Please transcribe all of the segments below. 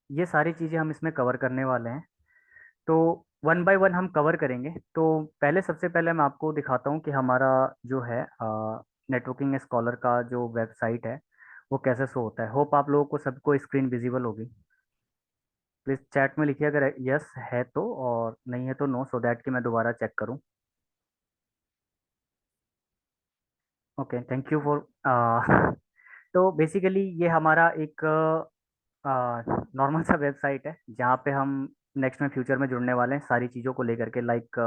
ये सारी चीज़ें हम इसमें कवर करने वाले हैं। तो वन बाय वन हम कवर करेंगे। तो सबसे पहले मैं आपको दिखाता हूँ कि हमारा जो है नेटवर्किंग स्कॉलर का जो वेबसाइट है वो कैसे शो होता है। होप आप लोगों को सबको स्क्रीन विजिबल होगी। प्लीज़ चैट में लिखिए अगर यस है तो, और नहीं है तो नो, सो दैट कि मैं दोबारा चेक करूँ। ओके, थैंक यू फॉर तो बेसिकली ये हमारा एक नॉर्मल सा वेबसाइट है जहाँ पे हम नेक्स्ट में फ्यूचर में जुड़ने वाले हैं सारी चीज़ों को लेकर के। लाइक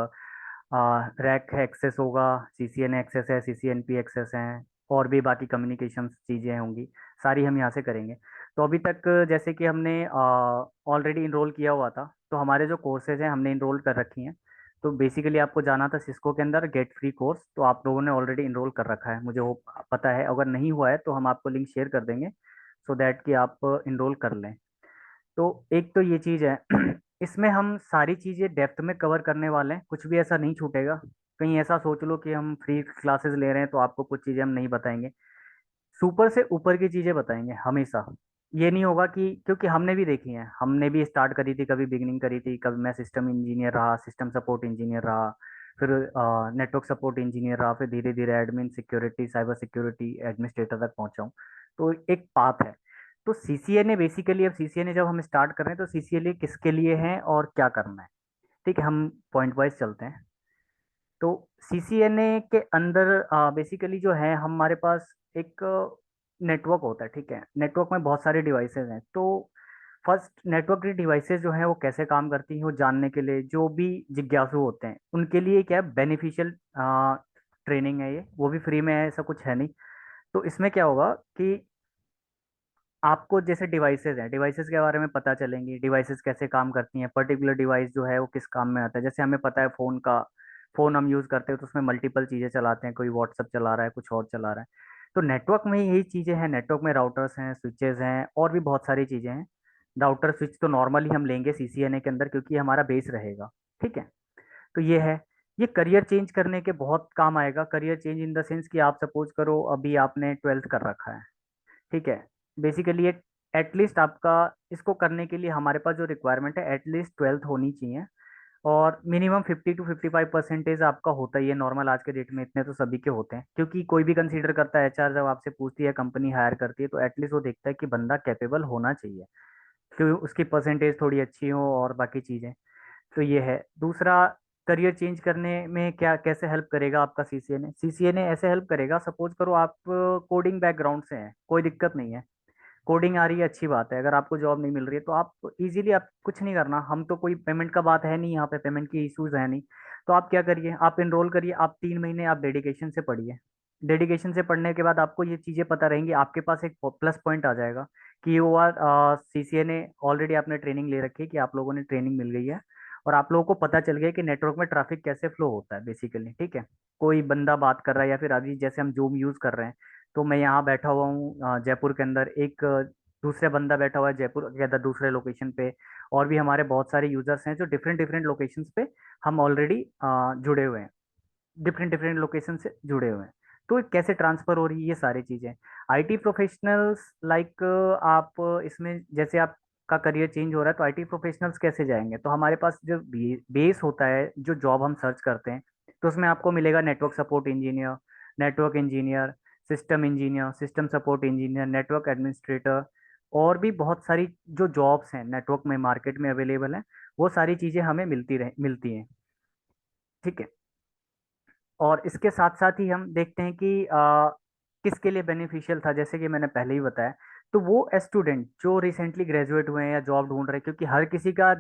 रैक एक्सेस होगा, सीसीएन एक्सेस है, सीसीएनपी एक्सेस हैं, और भी बाकी कम्युनिकेशन चीज़ें होंगी, सारी हम यहाँ से करेंगे। तो अभी तक जैसे कि हमने ऑलरेडी इनरोल किया हुआ था, तो हमारे जो कोर्सेज हैं हमने इनरोल कर रखी हैं। तो बेसिकली आपको जाना था सिस्को के अंदर गेट फ्री कोर्स, तो आप लोगों ने ऑलरेडी इनरोल कर रखा है, मुझे वो पता है। अगर नहीं हुआ है तो हम आपको लिंक शेयर कर देंगे सो दैट कि आप इनरोल कर लें। तो एक तो ये चीज़ है इसमें हम सारी चीज़ें डेप्थ में कवर करने वाले हैं, कुछ भी ऐसा नहीं छूटेगा। कहीं ऐसा सोच लो कि हम फ्री क्लासेस ले रहे हैं तो आपको कुछ चीज़ें हम नहीं बताएंगे, सुपर से ऊपर की चीज़ें बताएंगे हमेशा। ये नहीं होगा कि, क्योंकि हमने भी देखी है, हमने भी स्टार्ट करी थी, कभी बिगिनिंग करी थी, कभी मैं सिस्टम इंजीनियर रहा, सिस्टम सपोर्ट इंजीनियर रहा, फिर नेटवर्क सपोर्ट इंजीनियर रहा, फिर धीरे धीरे admin security, cyber security administrator तक पहुंचा हूं। तो एक पाथ है। तो सीसीएनए बेसिकली, अब सीसीएनए जब हम स्टार्ट कर रहे हैं तो सीसीएनए किसके लिए है और क्या करना है, ठीक है, हम पॉइंट वाइज चलते हैं। तो सीसीएनए के अंदर बेसिकली जो है हमारे पास एक नेटवर्क होता है, ठीक है। नेटवर्क में बहुत सारे डिवाइसेस हैं। तो फर्स्ट, नेटवर्क की डिवाइसेस जो हैं वो कैसे काम करती हैं वो जानने के लिए जो भी जिज्ञासु होते हैं उनके लिए क्या है, बेनिफिशियल ट्रेनिंग है ये, वो भी फ्री में है, ऐसा कुछ है नहीं। तो इसमें क्या होगा कि आपको जैसे डिवाइसेस हैं, डिवाइसेस के बारे में पता चलेंगी, डिवाइसेस कैसे काम करती हैं, पर्टिकुलर डिवाइस जो है वो किस काम में आता है। जैसे हमें पता है फोन हम यूज़ करते हैं तो उसमें मल्टीपल चीज़ें चलाते हैं, कोई व्हाट्सअप चला रहा है, कुछ और चला रहा है। तो नेटवर्क में यही चीज़ें हैं, नेटवर्क में राउटर्स हैं, स्विचेस हैं, और भी बहुत सारी चीज़ें हैं। राउटर स्विच तो नॉर्मली हम लेंगे सीसीएनए के अंदर क्योंकि ये हमारा बेस रहेगा, ठीक है। तो ये है, ये करियर चेंज करने के बहुत काम आएगा। Career change in the sense कि आप सपोज करो अभी आपने ट्वेल्थ कर रखा है, ठीक है। बेसिकली ये एटलीस्ट आपका, इसको करने के लिए हमारे पास जो रिक्वायरमेंट है एटलीस्ट ट्वेल्थ होनी चाहिए, और मिनिमम 50 to 55% आपका होता ही है नॉर्मल आज के डेट में, इतने तो सभी के होते हैं। क्योंकि कोई भी कंसीडर करता है, एचआर जब आपसे पूछती है, कंपनी हायर करती है, तो एटलीस्ट वो देखता है कि बंदा कैपेबल होना चाहिए, क्योंकि उसकी परसेंटेज थोड़ी अच्छी हो और बाकी चीज़ें। तो ये है। दूसरा, करियर चेंज करने में क्या कैसे हेल्प करेगा आपका सीसीएनए, सीसीएनए ऐसे हेल्प करेगा, सपोज करो आप कोडिंग बैकग्राउंड से हैं, कोई दिक्कत नहीं है, कोडिंग आ रही है, अच्छी बात है। अगर आपको जॉब नहीं मिल रही है तो आप इजीली, आप कुछ नहीं करना, हम तो कोई पेमेंट का बात है नहीं यहाँ पे, पेमेंट की इश्यूज है नहीं। तो आप क्या करिए, आप एनरोल करिए, आप 3 महीने आप डेडिकेशन से पढ़िए। डेडिकेशन से पढ़ने के बाद आपको ये चीज़ें पता रहेंगी, आपके पास एक प्लस पॉइंट आ जाएगा कि वो सीसीएनए ऑलरेडी आपने ट्रेनिंग ले रखी है, कि आप लोगों ने ट्रेनिंग मिल गई है, और आप लोगों को पता चल गया कि नेटवर्क में ट्रैफिक कैसे फ्लो होता है बेसिकली, ठीक है। कोई बंदा बात कर रहा है, या फिर अभी जैसे हम जूम यूज़ कर रहे हैं, तो मैं यहाँ बैठा हुआ हूँ जयपुर के अंदर, एक दूसरे बंदा बैठा हुआ है जयपुर के अंदर दूसरे लोकेशन पे, और भी हमारे बहुत सारे यूजर्स हैं जो डिफरेंट डिफरेंट लोकेशंस पे हम ऑलरेडी जुड़े हुए हैं, डिफरेंट डिफरेंट लोकेशन से जुड़े हुए हैं। तो ये कैसे ट्रांसफर हो रही है ये सारी चीज़ें, आईटी प्रोफेशनल्स लाइक, आप इसमें जैसे आपका करियर चेंज हो रहा है तो आईटी प्रोफेशनल्स कैसे जाएंगे, तो हमारे पास जो बेस होता है, जो जॉब हम सर्च करते हैं, तो उसमें आपको मिलेगा network support engineer, network engineer, system engineer, system support engineer, network administrator, और भी बहुत सारी जो जॉब्स हैं नेटवर्क में मार्केट में अवेलेबल हैं, वो सारी चीज़ें हमें मिलती हैं, ठीक है। और इसके साथ साथ ही हम देखते हैं कि किसके लिए बेनिफिशियल था, जैसे कि मैंने पहले ही बताया। तो वो स्टूडेंट जो रिसेंटली ग्रेजुएट हुए हैं या जॉब ढूंढ रहे हैं, क्योंकि हर किसी का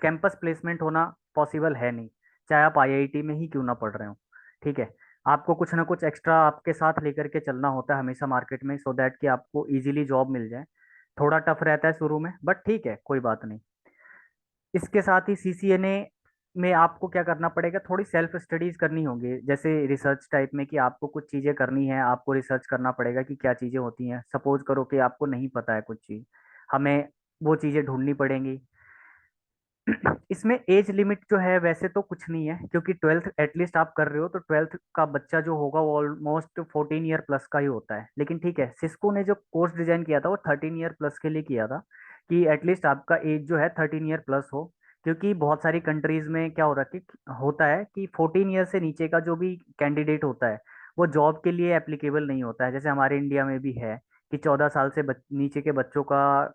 कैंपस प्लेसमेंट होना पॉसिबल है नहीं, चाहे आप आईआईटी में ही क्यों ना पढ़ रहे हो, ठीक है। आपको कुछ ना कुछ एक्स्ट्रा आपके साथ लेकर के चलना होता है हमेशा मार्केट में, सो दैट कि आपको इजीली जॉब मिल जाए। थोड़ा टफ रहता है शुरू में, बट ठीक है, कोई बात नहीं। इसके साथ ही सीसीएनए में आपको क्या करना पड़ेगा, थोड़ी सेल्फ स्टडीज करनी होगी, जैसे रिसर्च टाइप में, कि आपको कुछ चीज़ें करनी है, आपको रिसर्च करना पड़ेगा कि क्या चीज़ें होती हैं। सपोज करो कि आपको नहीं पता है कुछ चीज़, हमें वो चीज़ें ढूंढनी पड़ेंगी। इसमें एज लिमिट जो है वैसे तो कुछ नहीं है, क्योंकि ट्वेल्थ एटलीस्ट आप कर रहे हो, तो ट्वेल्थ का बच्चा जो होगा वो ऑलमोस्ट 14 ईयर प्लस का ही होता है। लेकिन ठीक है, सिस्को ने जो कोर्स डिजाइन किया था वो 13 ईयर प्लस के लिए किया था, कि एटलीस्ट आपका एज जो है 13 ईयर प्लस हो। क्योंकि बहुत सारी कंट्रीज में क्या हो रहा है कि होता है कि 14 ईयर से नीचे का जो भी कैंडिडेट होता है वो जॉब के लिए एप्लीकेबल नहीं होता है। जैसे हमारे इंडिया में भी है कि 14 साल से नीचे के बच्चों का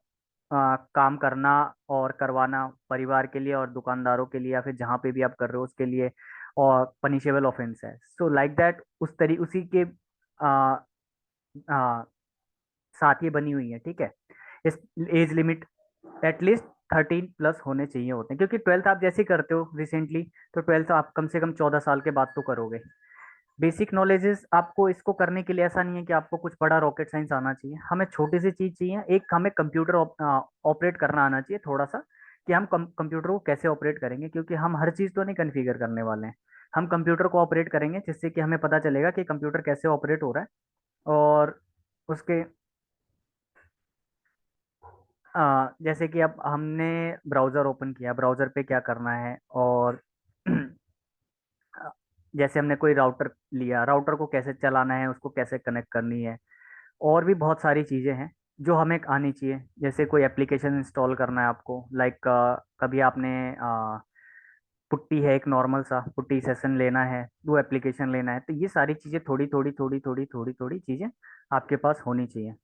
काम करना और करवाना परिवार के लिए और दुकानदारों के लिए या फिर जहाँ पे भी आप कर रहे हो उसके लिए, और पनिशेबल ऑफेंस है। सो लाइक दैट उसी के आ, आ, साथ ये बनी हुई है, ठीक है। इस एज लिमिट एटलीस्ट 13 प्लस होने चाहिए होते हैं, क्योंकि ट्वेल्थ आप जैसे ही करते हो रिसेंटली, तो ट्वेल्थ आप कम से कम 14 साल के बाद तो करोगे। बेसिक नॉलेजेस आपको इसको करने के लिए ऐसा नहीं है कि आपको कुछ बड़ा रॉकेट साइंस आना चाहिए, हमें छोटी सी चीज चाहिए। एक हमें कंप्यूटर ऑपरेट करना आना चाहिए थोड़ा सा, कि हम कंप्यूटर को कैसे ऑपरेट करेंगे, क्योंकि हम हर चीज तो नहीं कॉन्फ़िगर करने वाले हैं। हम कंप्यूटर को ऑपरेट करेंगे जिससे कि हमें पता चलेगा कि कंप्यूटर कैसे ऑपरेट हो रहा है। और उसके जैसे कि अब हमने ब्राउज़र ओपन किया, ब्राउज़र पे क्या करना है, और जैसे हमने कोई राउटर लिया, राउटर को कैसे चलाना है, उसको कैसे कनेक्ट करनी है, और भी बहुत सारी चीज़ें हैं जो हमें आनी चाहिए। जैसे कोई एप्लीकेशन इंस्टॉल करना है आपको, लाइक कभी आपने पुट्टी है, एक नॉर्मल सा पुट्टी सेशन लेना है, वो एप्लीकेशन लेना है, तो ये सारी चीज़ें थोड़ी थोड़ी थोड़ी थोड़ी थोड़ी थोड़ी चीज़ें आपके पास होनी चाहिए।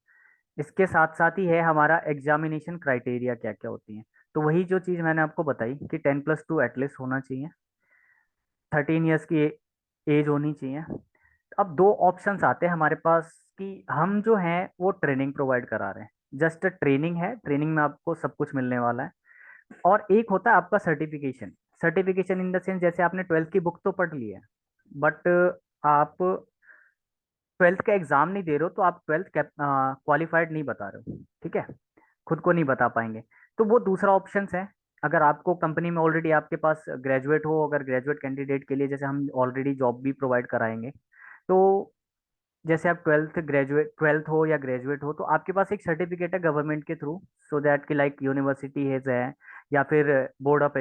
इसके साथ साथ ही है हमारा एग्जामिनेशन क्राइटेरिया क्या क्या होती है। तो वही जो चीज़ मैंने आपको बताई कि 10+2 एटलीस्ट होना चाहिए, 13 ईयर्स की एज होनी चाहिए। अब दो ऑप्शंस आते हैं हमारे पास कि हम जो हैं वो ट्रेनिंग प्रोवाइड करा रहे हैं, जस्ट ट्रेनिंग है, ट्रेनिंग में आपको सब कुछ मिलने वाला है। और एक होता है आपका certification. Certification in the sense, जैसे आपने ट्वेल्थ की बुक तो पढ़ ली है, बट आप ट्वेल्थ का एग्जाम नहीं दे रहे हो, तो आप ट्वेल्थ क्वालिफाइड नहीं बता रहे हो, ठीक है, खुद को नहीं बता पाएंगे। तो वो दूसरा ऑप्शन है। अगर आपको कंपनी में ऑलरेडी आपके पास ग्रेजुएट हो, अगर ग्रेजुएट कैंडिडेट के लिए जैसे हम ऑलरेडी जॉब भी प्रोवाइड कराएंगे, तो जैसे आप ट्वेल्थ हो या ग्रेजुएट हो, तो आपके पास एक सर्टिफिकेट है गवर्नमेंट के थ्रू, सो दैट कि लाइक यूनिवर्सिटी है या फिर बोर्ड ऑफ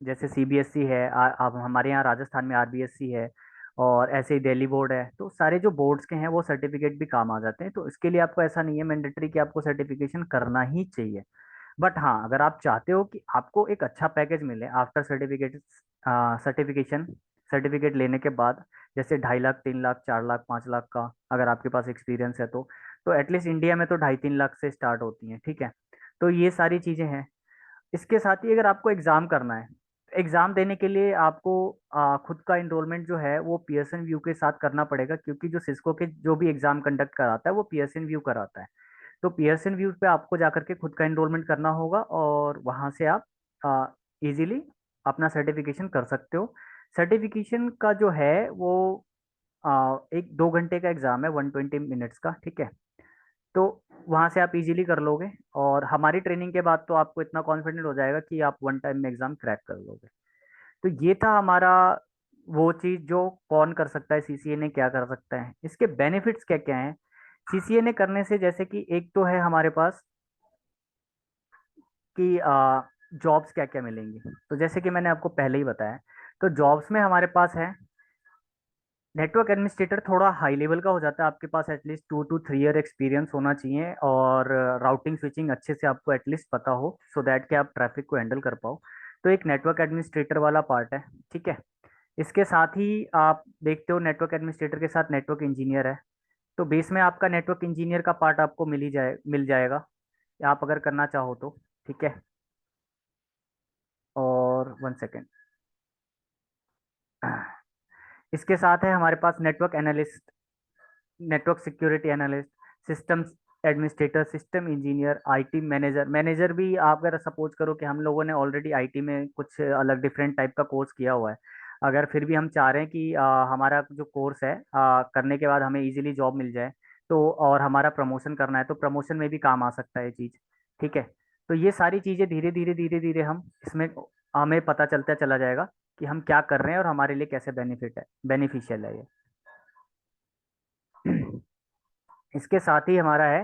जैसे सीबीएसई है, अब हमारे यहाँ राजस्थान में आरबीएसई है, और ऐसे ही दिल्ली बोर्ड है, तो सारे जो बोर्ड्स के हैं वो सर्टिफिकेट भी काम आ जाते हैं। तो इसके लिए आपको ऐसा नहीं है मैंडेटरी कि आपको सर्टिफिकेशन करना ही चाहिए। बट हाँ, अगर आप चाहते हो कि आपको एक अच्छा पैकेज मिले आफ्टर सर्टिफिकेशन, सर्टिफिकेट लेने के बाद, जैसे 2.5 लाख, 3 लाख, 4 लाख, 5 लाख का, अगर आपके पास एक्सपीरियंस है तो एटलीस्ट इंडिया में तो 2.5-3 लाख से स्टार्ट होती हैं, ठीक है। तो ये सारी चीज़ें हैं। इसके साथ ही अगर आपको एग्ज़ाम करना है, एग्ज़ाम देने के लिए आपको खुद का इनरोलमेंट जो है वो पियर्सन व्यू के साथ करना पड़ेगा, क्योंकि जो सिस्को के जो भी एग्ज़ाम कंडक्ट कराता है वो पियर्सन व्यू कराता है। तो पियर्सन व्यू पे आपको जाकर के खुद का एनरोलमेंट करना होगा, और वहाँ से आप इजीली अपना सर्टिफिकेशन कर सकते हो। सर्टिफिकेशन का जो है वो 1-2 घंटे का एग्ज़ाम है, 120 मिनट्स का, ठीक है। तो वहाँ से आप इजीली कर लोगे, और हमारी ट्रेनिंग के बाद तो आपको इतना कॉन्फिडेंट हो जाएगा कि आप वन टाइम में एग्ज़ाम क्रैक कर लोगे। तो ये था हमारा वो चीज़ जो कौन कर सकता है, सीसीए ने क्या कर सकता है, इसके बेनिफिट्स क्या क्या हैं। सीसीए ने करने से जैसे कि एक तो है हमारे पास कि जॉब्स क्या क्या मिलेंगी। तो जैसे कि मैंने आपको पहले ही बताया, तो जॉब्स में हमारे पास है नेटवर्क एडमिनिस्ट्रेटर, थोड़ा हाई लेवल का हो जाता है, आपके पास एटलीस्ट 2 to 3 ईयर एक्सपीरियंस होना चाहिए, और राउटिंग स्विचिंग अच्छे से आपको एटलीस्ट पता हो, सो दैट कि आप ट्रैफिक को हैंडल कर पाओ। तो एक नेटवर्क एडमिनिस्ट्रेटर वाला पार्ट है, ठीक है। इसके साथ ही आप देखते हो नेटवर्क एडमिनिस्ट्रेटर के साथ नेटवर्क इंजीनियर है। तो बेस में आपका नेटवर्क इंजीनियर का पार्ट आपको मिल जाएगा, आप अगर करना चाहो तो, ठीक है। और 1 सेकेंड, इसके साथ है हमारे पास network analyst, network security analyst, system administrator, system engineer, IT manager. Manager भी आप अगर सपोज करो कि हम लोगों ने ऑलरेडी आईटी में कुछ अलग डिफरेंट टाइप का कोर्स किया हुआ है, अगर फिर भी हम चाह रहे हैं कि हमारा जो कोर्स है करने के बाद हमें इजीली जॉब मिल जाए, तो और हमारा प्रमोशन करना है, तो प्रमोशन में भी काम आ सकता है ये चीज़, ठीक है। तो ये सारी चीज़ें धीरे धीरे धीरे धीरे हम इसमें हमें पता चलता चला जाएगा कि हम क्या कर रहे हैं और हमारे लिए कैसे बेनिफिशियल है ये। इसके साथ ही हमारा है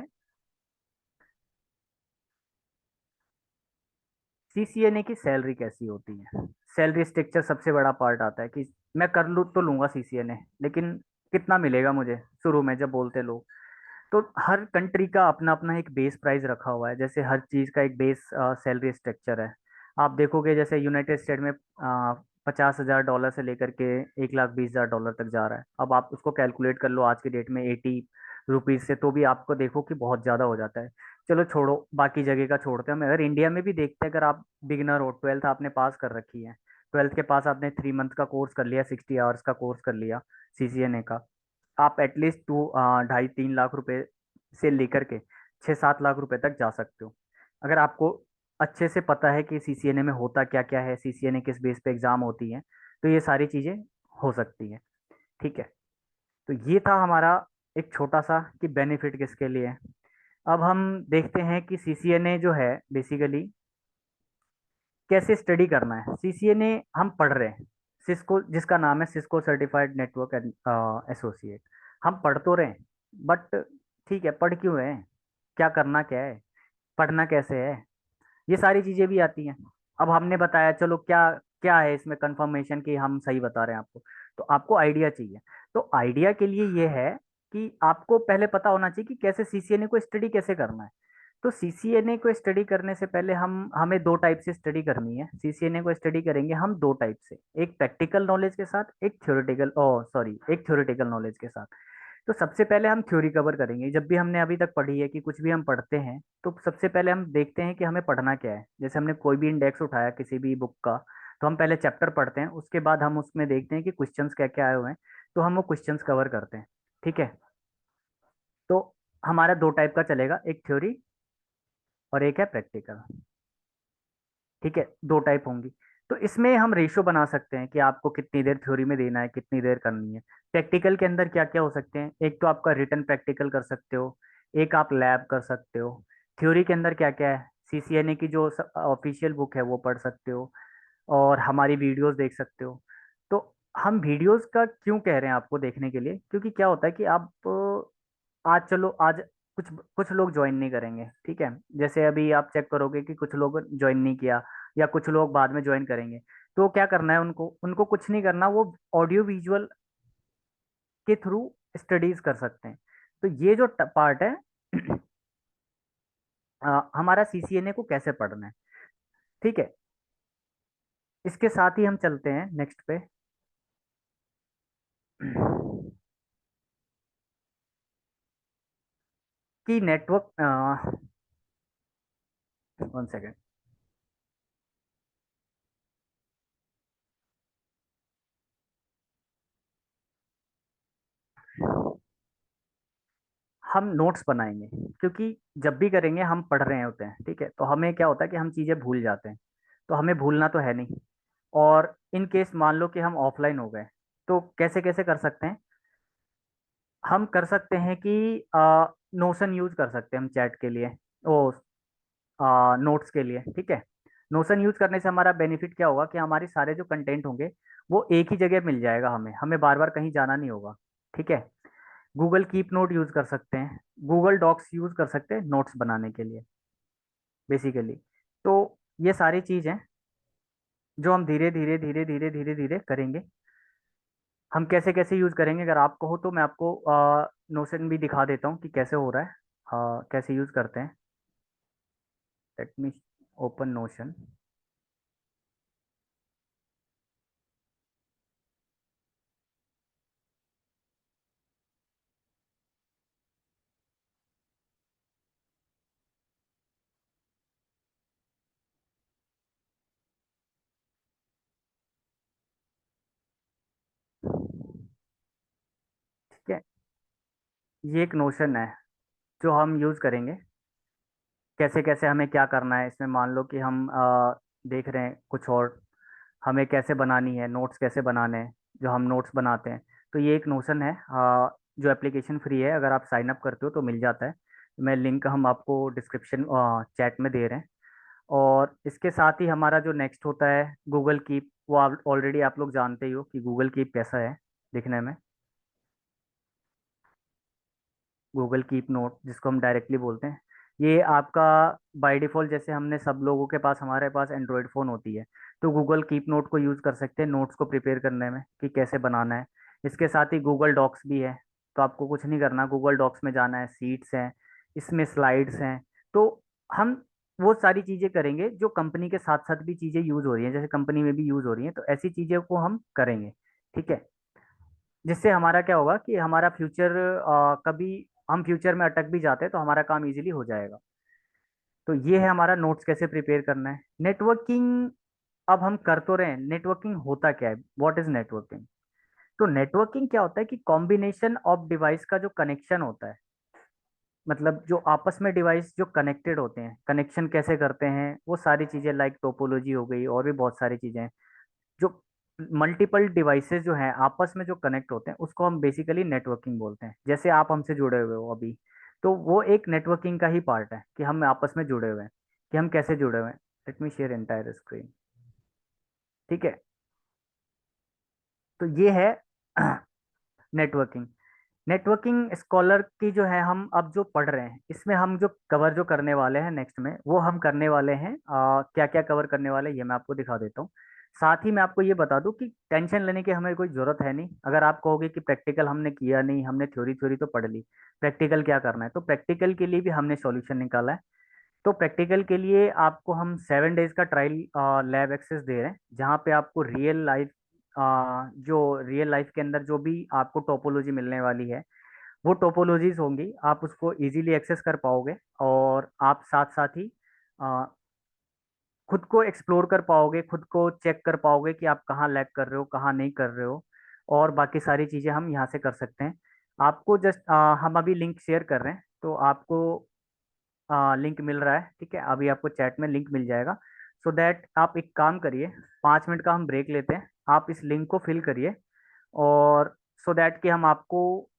सीसीएनए की सैलरी कैसी होती है? सैलरी स्ट्रक्चर सबसे बड़ा पार्ट आता है कि मैं कर लूँ तो लूंगा सीसीएनए, लेकिन कितना मिलेगा मुझे शुरू में जब बोलते लोग। तो हर कंट्री का अपना अपना एक बेस प्राइस रखा हुआ है, जैसे हर चीज़ का एक बेस सैलरी स्ट्रक्चर है। आप देखोगे जैसे यूनाइटेड स्टेट में 50,000 डॉलर से लेकर के 1,20,000 डॉलर तक जा रहा है। अब आप उसको कैलकुलेट कर लो आज की डेट में 80 रुपीज़ से, तो भी आपको देखो कि बहुत ज़्यादा हो जाता है। चलो छोड़ो, बाकी जगह का छोड़ते हैं, हम अगर इंडिया में भी देखते हैं, अगर आप बिगिनर हो, ट्वेल्थ आपने पास कर रखी है, ट्वेल्थ के पास आपने 3 मंथ का कोर्स कर लिया, 60 आवर्स का कोर्स कर लिया सीसीएनए का, आप एटलीस्ट 2 ढाई 3 लाख रुपए से लेकर के 6 7 लाख रुपए तक जा सकते हो। अगर आपको अच्छे से पता है कि सीसीएनए में होता क्या क्या है, सीसीएनए किस बेस पे एग्जाम होती है, तो ये सारी चीजें हो सकती है। ठीक है। तो ये था हमारा एक छोटा सा कि बेनिफिट किसके लिए है। अब हम देखते हैं कि सीसीएनए जो है बेसिकली कैसे स्टडी करना है। सीसीएनए हम पढ़ रहे हैं, सिस्को जिसका नाम है सिस्को सर्टिफाइड नेटवर्क एसोसिएट, हम पढ़ तो रहे हैं, बट ठीक है, पढ़ क्यों रहे हैं, क्या करना क्या है, पढ़ना कैसे है, ये सारी चीजें भी आती हैं। अब हमने बताया, चलो क्या क्या है इसमें कंफर्मेशन कि हम सही बता रहे हैं आपको, तो आपको आइडिया चाहिए। तो आइडिया के लिए ये है कि आपको पहले पता होना चाहिए कि कैसे सीसीएनए को स्टडी कैसे करना है। तो सीसीएनए को स्टडी करने से पहले हमें दो टाइप से स्टडी करनी है। सीसीएनए को स्टडी करेंगे हम दो टाइप से, एक प्रैक्टिकल नॉलेज के साथ, एक थ्योरेटिकल सॉरी एक थ्योरेटिकल नॉलेज के साथ। तो सबसे पहले हम थ्योरी कवर करेंगे। जब भी हमने अभी तक पढ़ी है कि कुछ भी हम पढ़ते हैं, तो सबसे पहले हम देखते हैं कि हमें पढ़ना क्या है। जैसे हमने कोई भी इंडेक्स उठाया किसी भी बुक का, तो हम पहले चैप्टर पढ़ते हैं, उसके बाद हम उसमें देखते हैं कि क्वेश्चंस क्या क्या आए हुए हैं, तो हम वो क्वेश्चंस कवर करते हैं। ठीक है। तो हमारा दो टाइप का चलेगा, एक थ्योरी और एक है प्रैक्टिकल। ठीक है, दो टाइप होंगी। तो इसमें हम रेशो बना सकते हैं कि आपको कितनी देर थ्योरी में देना है, कितनी देर करनी है। प्रैक्टिकल के अंदर क्या क्या हो सकते हैं, एक तो आपका रिटन प्रैक्टिकल कर सकते हो, एक आप लैब कर सकते हो। थ्योरी के अंदर क्या क्या है, सीसीएनए की जो ऑफिशियल बुक है वो पढ़ सकते हो, और हमारी वीडियोस देख सकते हो। तो हम वीडियोस का क्यों कह रहे हैं आपको देखने के लिए, क्योंकि क्या होता है कि आप आज चलो आज कुछ कुछ लोग ज्वाइन नहीं करेंगे, ठीक है, जैसे अभी आप चेक करोगे कि कुछ लोग ज्वाइन नहीं किया, या कुछ लोग बाद में ज्वाइन करेंगे। तो क्या करना है उनको, उनको कुछ नहीं करना, वो ऑडियो विजुअल के थ्रू स्टडीज कर सकते हैं। तो ये जो पार्ट है हमारा सीसीएनए को कैसे पढ़ना है। ठीक है, इसके साथ ही हम चलते हैं नेक्स्ट पे। कि नेटवर्क, 1 सेकेंड, हम नोट्स बनाएंगे, क्योंकि जब भी करेंगे हम पढ़ रहे होते हैं, ठीक है, तो हमें क्या होता है कि हम चीज़ें भूल जाते हैं। तो हमें भूलना तो है नहीं। और इन केस मान लो कि हम ऑफलाइन हो गए, तो कैसे कैसे कर सकते हैं, हम कर सकते हैं कि नोशन यूज कर सकते हैं हम चैट के लिए, ओ नोट्स के लिए। ठीक है, नोशन यूज करने से हमारा बेनिफिट क्या होगा कि हमारे सारे जो कंटेंट होंगे वो एक ही जगह मिल जाएगा, हमें हमें बार बार कहीं जाना नहीं होगा। ठीक है, गूगल कीप नोट यूज कर सकते हैं, गूगल डॉक्स यूज कर सकते हैं नोट्स बनाने के लिए बेसिकली। तो ये सारी चीज हैं जो हम धीरे धीरे धीरे धीरे धीरे धीरे करेंगे। हम कैसे कैसे यूज करेंगे, अगर आप कहो तो मैं आपको नोशन भी दिखा देता हूँ कि कैसे हो रहा है, कैसे यूज करते हैं। Let me open notion. ठीक है, ये एक नोशन है जो हम यूज करेंगे। कैसे कैसे हमें क्या करना है इसमें, मान लो कि हम देख रहे हैं कुछ और, हमें कैसे बनानी है नोट्स, कैसे बनाने हैं, जो हम नोट्स बनाते हैं। तो ये एक नोशन है, जो एप्लीकेशन फ्री है, अगर आप साइन अप करते हो तो मिल जाता है। मैं लिंक हम आपको डिस्क्रिप्शन चैट में दे रहे हैं। और इसके साथ ही हमारा जो नेक्स्ट होता है गूगल कीप, वो आप ऑलरेडी आप लोग जानते ही हो कि गूगल कीप कैसा है दिखने में। गूगल कीप नोट जिसको हम डायरेक्टली बोलते हैं, ये आपका बाय डिफ़ॉल्ट, जैसे हमने सब लोगों के पास, हमारे पास एंड्रॉयड फ़ोन होती है, तो गूगल कीप नोट को यूज़ कर सकते हैं नोट्स को प्रिपेयर करने में कि कैसे बनाना है। इसके साथ ही गूगल डॉक्स भी है, तो आपको कुछ नहीं करना, गूगल डॉक्स में जाना है, सीट्स हैं, इसमें स्लाइड्स हैं। तो हम वो सारी चीज़ें करेंगे जो कंपनी के साथ साथ भी चीज़ें यूज़ हो रही हैं, जैसे कंपनी में भी यूज़ हो रही हैं, तो ऐसी चीज़ें को हम करेंगे। ठीक है, जिससे हमारा क्या होगा कि हमारा फ्यूचर, कभी हम फ्यूचर में अटक भी जाते हैं तो हमारा काम इजीली हो जाएगा। तो ये है हमारा नोट्स कैसे प्रिपेयर करना है। नेटवर्किंग अब हम कर तो रहे हैं, नेटवर्किंग होता क्या है, व्हाट इज नेटवर्किंग? तो नेटवर्किंग क्या होता है कि कॉम्बिनेशन ऑफ डिवाइस का जो कनेक्शन होता है, मतलब जो आपस में डिवाइस जो कनेक्टेड होते हैं, कनेक्शन कैसे करते हैं, वो सारी चीजें लाइक टोपोलॉजी हो गई, और भी बहुत सारी चीजें हैं। जो मल्टीपल डिवाइसेस जो हैं आपस में जो कनेक्ट होते हैं, उसको हम बेसिकली नेटवर्किंग बोलते हैं। जैसे आप हमसे जुड़े हुए हो अभी, तो वो एक नेटवर्किंग का ही पार्ट है कि हम आपस में जुड़े हुए हैं। कि हम कैसे जुड़े हुए हैं, let me share entire screen. ठीक है, तो ये है नेटवर्किंग। नेटवर्किंग स्कॉलर की जो है, हम अब जो पढ़ रहे हैं, इसमें हम जो कवर जो करने वाले हैं नेक्स्ट में, वो हम करने वाले हैं क्या क्या कवर करने वाले हैं ये मैं आपको दिखा देता हूँ। साथ ही मैं आपको ये बता दूं कि टेंशन लेने की हमें कोई जरूरत है नहीं। अगर आप कहोगे कि प्रैक्टिकल हमने किया नहीं, हमने थ्योरी थ्योरी तो पढ़ ली, प्रैक्टिकल क्या करना है, तो प्रैक्टिकल के लिए भी हमने सॉल्यूशन निकाला है। तो प्रैक्टिकल के लिए आपको हम 7 डेज का ट्रायल लैब एक्सेस दे रहे हैं, जहाँ पे आपको रियल लाइफ, जो रियल लाइफ के अंदर जो भी आपको टोपोलॉजी मिलने वाली है, वो टोपोलॉजीज होंगी, आप उसको इजीली एक्सेस कर पाओगे। और आप साथ साथ ही आ, खुद को एक्सप्लोर कर पाओगे, खुद को चेक कर पाओगे कि आप कहाँ लैग कर रहे हो, कहाँ नहीं कर रहे हो। और बाकी सारी चीज़ें हम यहाँ से कर सकते हैं। आपको जस्ट हम अभी लिंक शेयर कर रहे हैं, तो आपको लिंक मिल रहा है। ठीक है, अभी आपको चैट में लिंक मिल जाएगा। सो दैट आप एक काम करिए, 5 मिनट का हम ब्रेक लेते हैं, आप इस लिंक को फिल करिए, और सो दैट कि हम आपको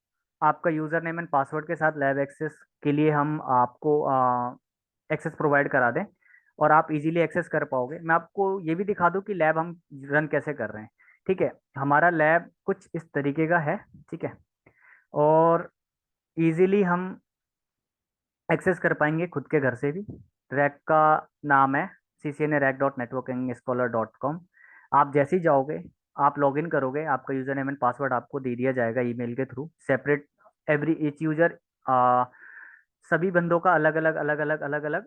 आपका यूज़र नेम एंड पासवर्ड के साथ लैब एक्सेस के लिए हम आपको एक्सेस प्रोवाइड करा दें, और आप इजीली एक्सेस कर पाओगे। मैं आपको ये भी दिखा दूं कि लैब हम रन कैसे कर रहे हैं। ठीक है, हमारा लैब कुछ इस तरीके का है। ठीक है, और इजीली हम एक्सेस कर पाएंगे खुद के घर से भी। रैक का नाम है ccna-rack.networkingscholar.com। आप जैसे ही जाओगे, आप लॉगिन करोगे, आपका यूजर नेम एंड पासवर्ड आपको दे दिया जाएगा ईमेल के through, separate. Every each user, सभी बंदों का अलग अलग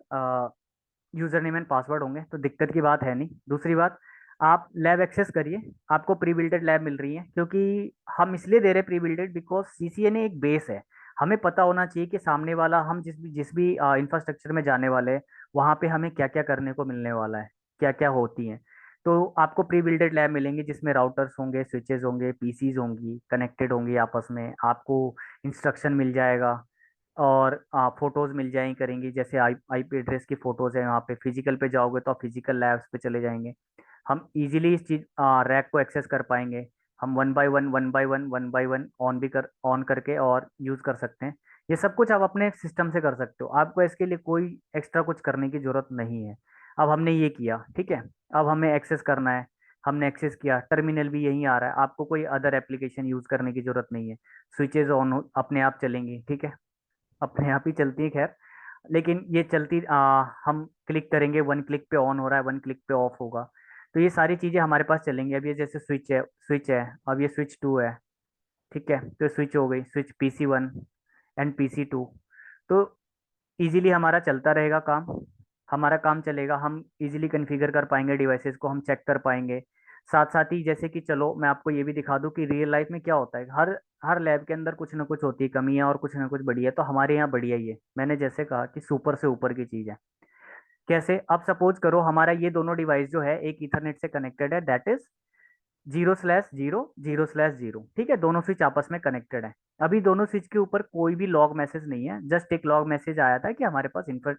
यूजर नेम एंड पासवर्ड होंगे, तो दिक्कत की बात है नहीं। दूसरी बात, आप लैब एक्सेस करिए, आपको प्री बिल्टेड लैब मिल रही है, क्योंकि हम इसलिए दे रहे प्री बिल्टेड बिकॉज सीसीएनए एक बेस है। हमें पता होना चाहिए कि सामने वाला, हम जिस भी इंफ्रास्ट्रक्चर में जाने वाले हैं, वहाँ पे हमें क्या क्या करने को मिलने वाला है, क्या क्या होती हैं। तो आपको प्री बिल्टेड लैब मिलेंगे जिसमें राउटर्स होंगे, स्विचेस होंगे, पीसीज होंगी, कनेक्टेड होंगी आपस में, आपको इंस्ट्रक्शन मिल जाएगा, और फोटोज मिल जाएंगी करेंगी, जैसे आईपी एड्रेस की फोटोज है। यहाँ पे फिजिकल पे जाओगे तो आप फिजिकल लैब्स पे चले जाएंगे। हम इजीली इस चीज रैक को एक्सेस कर पाएंगे। हम वन बाय वन ऑन भी कर ऑन करके और यूज कर सकते हैं। ये सब कुछ आप अपने सिस्टम से कर सकते हो, आपको इसके लिए कोई एक्स्ट्रा कुछ करने की जरूरत नहीं है। अब हमने ये किया, ठीक है, अब हमें एक्सेस करना है, हमने एक्सेस किया, टर्मिनल भी यहीं आ रहा है, आपको कोई अदर एप्लीकेशन यूज करने की जरूरत नहीं है। स्विचेज ऑन अपने आप चलेंगी, ठीक है, अपने आप ही चलती है खैर। लेकिन ये चलती, हम क्लिक करेंगे, वन क्लिक पे ऑन हो रहा है, वन क्लिक पे ऑफ होगा। तो ये सारी चीज़ें हमारे पास चलेंगी। अब ये जैसे स्विच है, अब ये स्विच टू है। ठीक है, तो स्विच हो गई, स्विच PC1 एंड PC2। तो इजीली हमारा चलता रहेगा काम, हमारा काम चलेगा, हम इजीली कॉन्फ़िगर कर पाएंगे डिवाइसेस को, हम चेक कर पाएंगे। साथ साथ ही जैसे कि चलो मैं आपको ये भी दिखा दूं कि रियल लाइफ में क्या होता है, हर हर लैब के अंदर कुछ ना कुछ होती है कमियां, और कुछ ना कुछ बढ़िया। तो हमारे यहाँ बढ़िया ही है, मैंने जैसे कहा कि सुपर से ऊपर की चीज़ है। कैसे? अब सपोज करो हमारा ये दोनों डिवाइस जो है एक ईथरनेट से कनेक्टेड है, दैट इज 0/0 0/0। ठीक है, दोनों स्विच आपस में कनेक्टेड है। अभी दोनों स्विच के ऊपर कोई भी लॉग मैसेज नहीं है, जस्ट एक लॉग मैसेज आया था कि हमारे पास इन्फर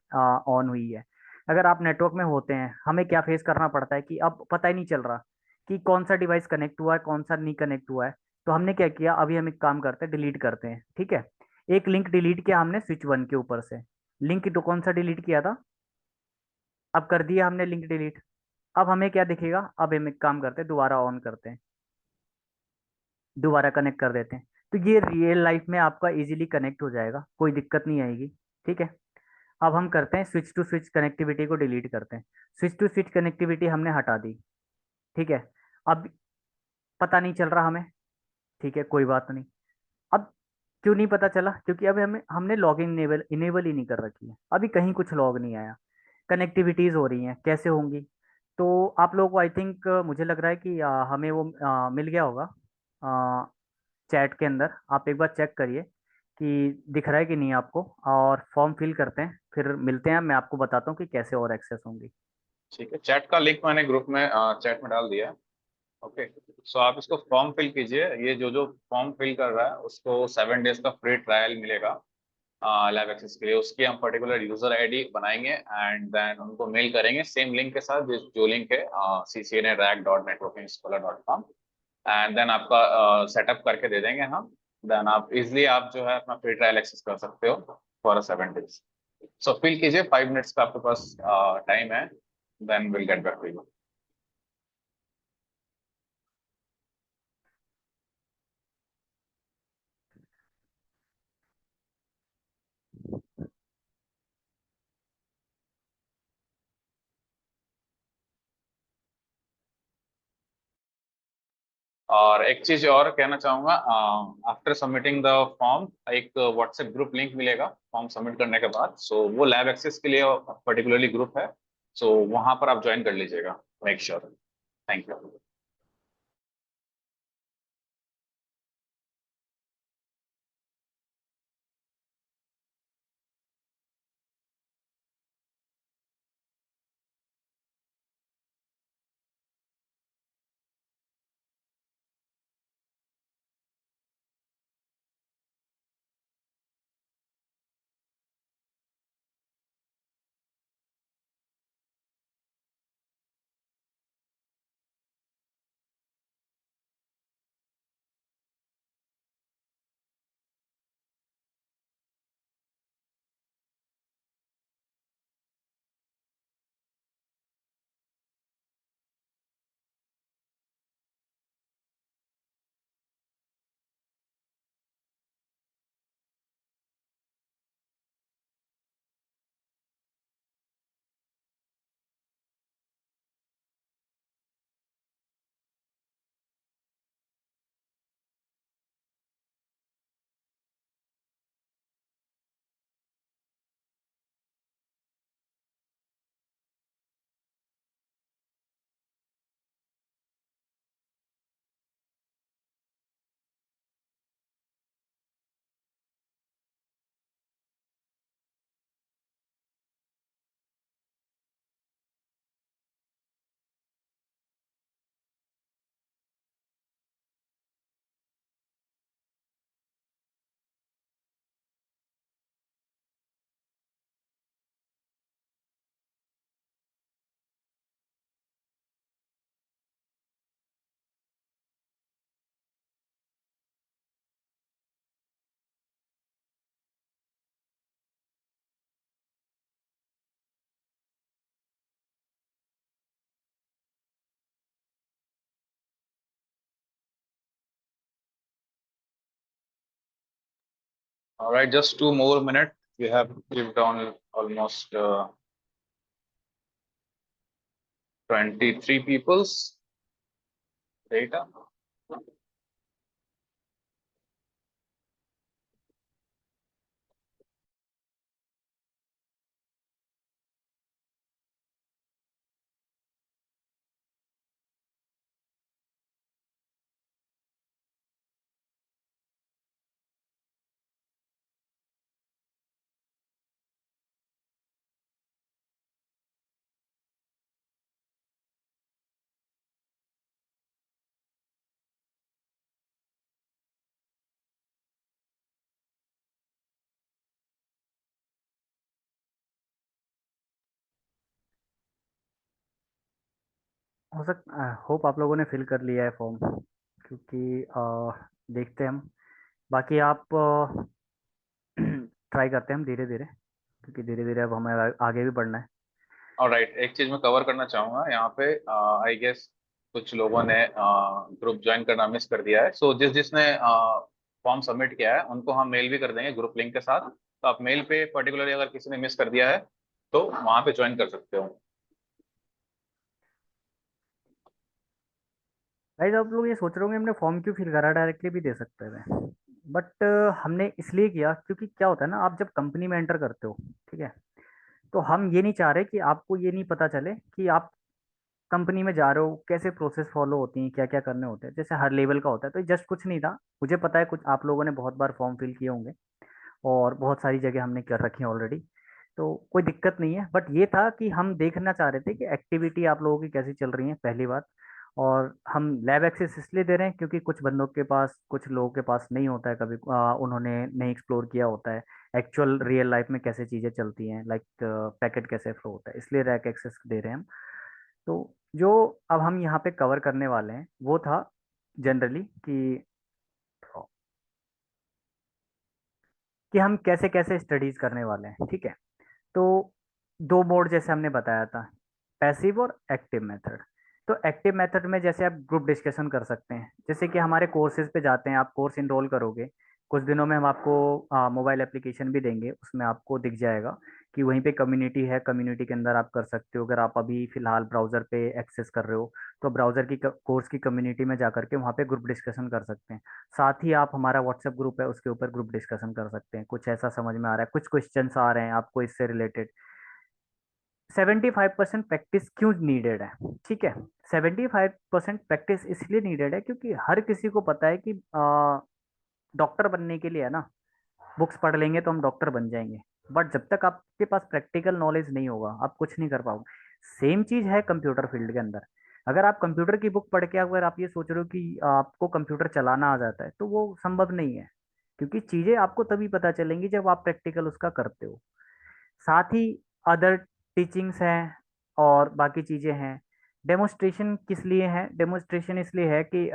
ऑन हुई है। अगर आप नेटवर्क में होते हैं, हमें क्या फेस करना पड़ता है कि अब पता ही नहीं चल रहा कि कौन सा डिवाइस कनेक्ट हुआ है, कौन सा नहीं कनेक्ट हुआ है। तो हमने क्या किया, अभी हम एक काम करते हैं, डिलीट करते हैं। ठीक है, एक लिंक डिलीट किया हमने स्विच 1 के ऊपर से। लिंक तो कौन सा डिलीट किया था, अब कर दिया हमने लिंक डिलीट। अब हमें क्या दिखेगा, अब हम एक काम करते हैं, दोबारा ऑन करते हैं, दोबारा कनेक्ट कर देते हैं। तो ये रियल लाइफ में आपका इजीली कनेक्ट हो जाएगा, कोई दिक्कत नहीं आएगी। ठीक है, अब हम करते हैं स्विच टू स्विच कनेक्टिविटी को डिलीट करते हैं। स्विच टू स्विच कनेक्टिविटी हमने हटा दी, ठीक है। अब पता नहीं चल रहा हमें, ठीक है, कोई बात नहीं। अब क्यों नहीं पता चला? क्योंकि अब हमें हमने लॉगिन इनेबल इनेबल ही नहीं कर रखी है, अभी कहीं कुछ लॉग नहीं आया। कनेक्टिविटीज हो रही हैं, कैसे होंगी? तो आप लोगों को आई थिंक मुझे लग रहा है कि हमें वो मिल गया होगा चैट के अंदर। आप एक बार चेक करिए कि दिख रहा है कि नहीं आपको, और फॉर्म फिल करते हैं, फिर मिलते हैं। मैं आपको बताता हूँ कि कैसे और एक्सेस होंगी। ठीक है, चैट का लिंक मैंने ग्रुप में चैट में डाल दिया है। ओके, सो आप इसको फॉर्म फिल कीजिए। ये जो जो फॉर्म फिल कर रहा है उसको 7 डेज का फ्री ट्रायल मिलेगा लैब एक्सेस के लिए। उसकी हम पर्टिकुलर यूजर आईडी बनाएंगे एंड देन उनको मेल करेंगे सेम लिंक के साथ, जो लिंक है ccnarack.networkingscholar.com। एंड देन आपका सेटअप करके दे देंगे हम। देन आप इजिली आप जो है अपना फ्री ट्रायल एक्सेस कर सकते हो फॉर 7 डेज। सो फिल कीजिए, 5 मिनट्स का आपके पास टाइम है। Then will get back to you. और एक चीज और कहना चाहूंगा, आफ्टर सबमिटिंग द फॉर्म एक व्हाट्सएप ग्रुप लिंक मिलेगा फॉर्म सबमिट करने के बाद। सो वो लैब एक्सेस के लिए पर्टिकुलरली ग्रुप है। सो वहां पर आप ज्वाइन कर लीजिएगा, make sure. Thank you. Alright, just 2 more minutes. We have clipped on almost 23 people's data. हो सकता, होप आप लोगों ने फिल कर लिया है फॉर्म, क्योंकि देखते हैं हम। बाकी आप ट्राई करते हैं हम धीरे धीरे, क्योंकि धीरे धीरे अब हमें आगे भी बढ़ना है। ऑलराइट, एक चीज मैं कवर करना चाहूंगा यहाँ पे। आई गेस कुछ लोगों ने ग्रुप ज्वाइन करना मिस कर दिया है। सो जिसने फॉर्म सबमिट किया है उनको हम मेल भी कर देंगे ग्रुप लिंक के साथ। तो आप मेल पे पर्टिकुलरली अगर किसी ने मिस कर दिया है तो वहां पे ज्वाइन कर सकते हो। गाइस आप लोग ये सोच रहे होंगे हमने फॉर्म क्यों फिल करा, डायरेक्टली भी दे सकते थे। बट हमने इसलिए किया क्योंकि क्या होता है ना, आप जब कंपनी में एंटर करते हो, ठीक है, तो हम ये नहीं चाह रहे कि आपको ये नहीं पता चले कि आप कंपनी में जा रहे हो, कैसे प्रोसेस फॉलो होती हैं, क्या क्या करने होते हैं, जैसे हर लेवल का होता है। तो जस्ट कुछ नहीं था, मुझे पता है कुछ आप लोगों ने बहुत बार फॉर्म फिल किए होंगे और बहुत सारी जगह हमने कर रखी है ऑलरेडी, तो कोई दिक्कत नहीं है। बट ये था कि हम देखना चाह रहे थे कि एक्टिविटी आप लोगों की कैसी चल रही है, पहली बात। और हम लैब एक्सेस इसलिए दे रहे हैं क्योंकि कुछ बंदों के पास, कुछ लोगों के पास नहीं होता है, कभी उन्होंने नहीं एक्सप्लोर किया होता है एक्चुअल रियल लाइफ में कैसे चीज़ें चलती हैं, लाइक पैकेट कैसे फ्लो होता है, इसलिए रैक एक्सेस दे रहे हैं हम। तो जो अब हम यहाँ पे कवर करने वाले हैं वो था जनरली कि हम कैसे कैसे स्टडीज करने वाले हैं, ठीक है। तो दो मोड जैसे हमने बताया था, पैसिव और एक्टिव मेथड। तो एक्टिव मेथड में जैसे आप ग्रुप डिस्कशन कर सकते हैं, जैसे कि हमारे कोर्सेज पे जाते हैं, आप कोर्स इनरोल करोगे, कुछ दिनों में हम आपको मोबाइल एप्लीकेशन भी देंगे, उसमें आपको दिख जाएगा कि वहीं पे कम्युनिटी है, कम्युनिटी के अंदर आप कर सकते हो। अगर आप अभी फिलहाल ब्राउज़र पे एक्सेस कर रहे हो तो ब्राउज़र की कोर्स की कम्युनिटी में जा करके वहाँ पे ग्रुप डिस्कशन कर सकते हैं। साथ ही आप, हमारा व्हाट्सएप ग्रुप है उसके ऊपर ग्रुप डिस्कशन कर सकते हैं, कुछ ऐसा समझ में आ रहा है, कुछ क्वेश्चंस आ रहे हैं आपको इससे रिलेटेड। 75% प्रैक्टिस क्यों नीडेड है, ठीक है। 75% प्रैक्टिस इसलिए नीडेड है क्योंकि हर किसी को पता है कि डॉक्टर बनने के लिए है ना, बुक्स पढ़ लेंगे तो हम डॉक्टर बन जाएंगे, बट जब तक आपके पास प्रैक्टिकल नॉलेज नहीं होगा आप कुछ नहीं कर पाओगे। सेम चीज है कंप्यूटर फील्ड के अंदर। अगर आप कंप्यूटर की बुक पढ़ के अगर आप ये सोच रहे हो कि आपको कंप्यूटर चलाना आ जाता है, तो वो संभव नहीं है, क्योंकि चीजें आपको तभी पता चलेंगी जब आप प्रैक्टिकल उसका करते हो। साथ ही अदर टीचिंग्स हैं और बाकी चीजें हैं। डेमोस्ट्रेशन किस लिए है? डेमोस्ट्रेशन इसलिए है कि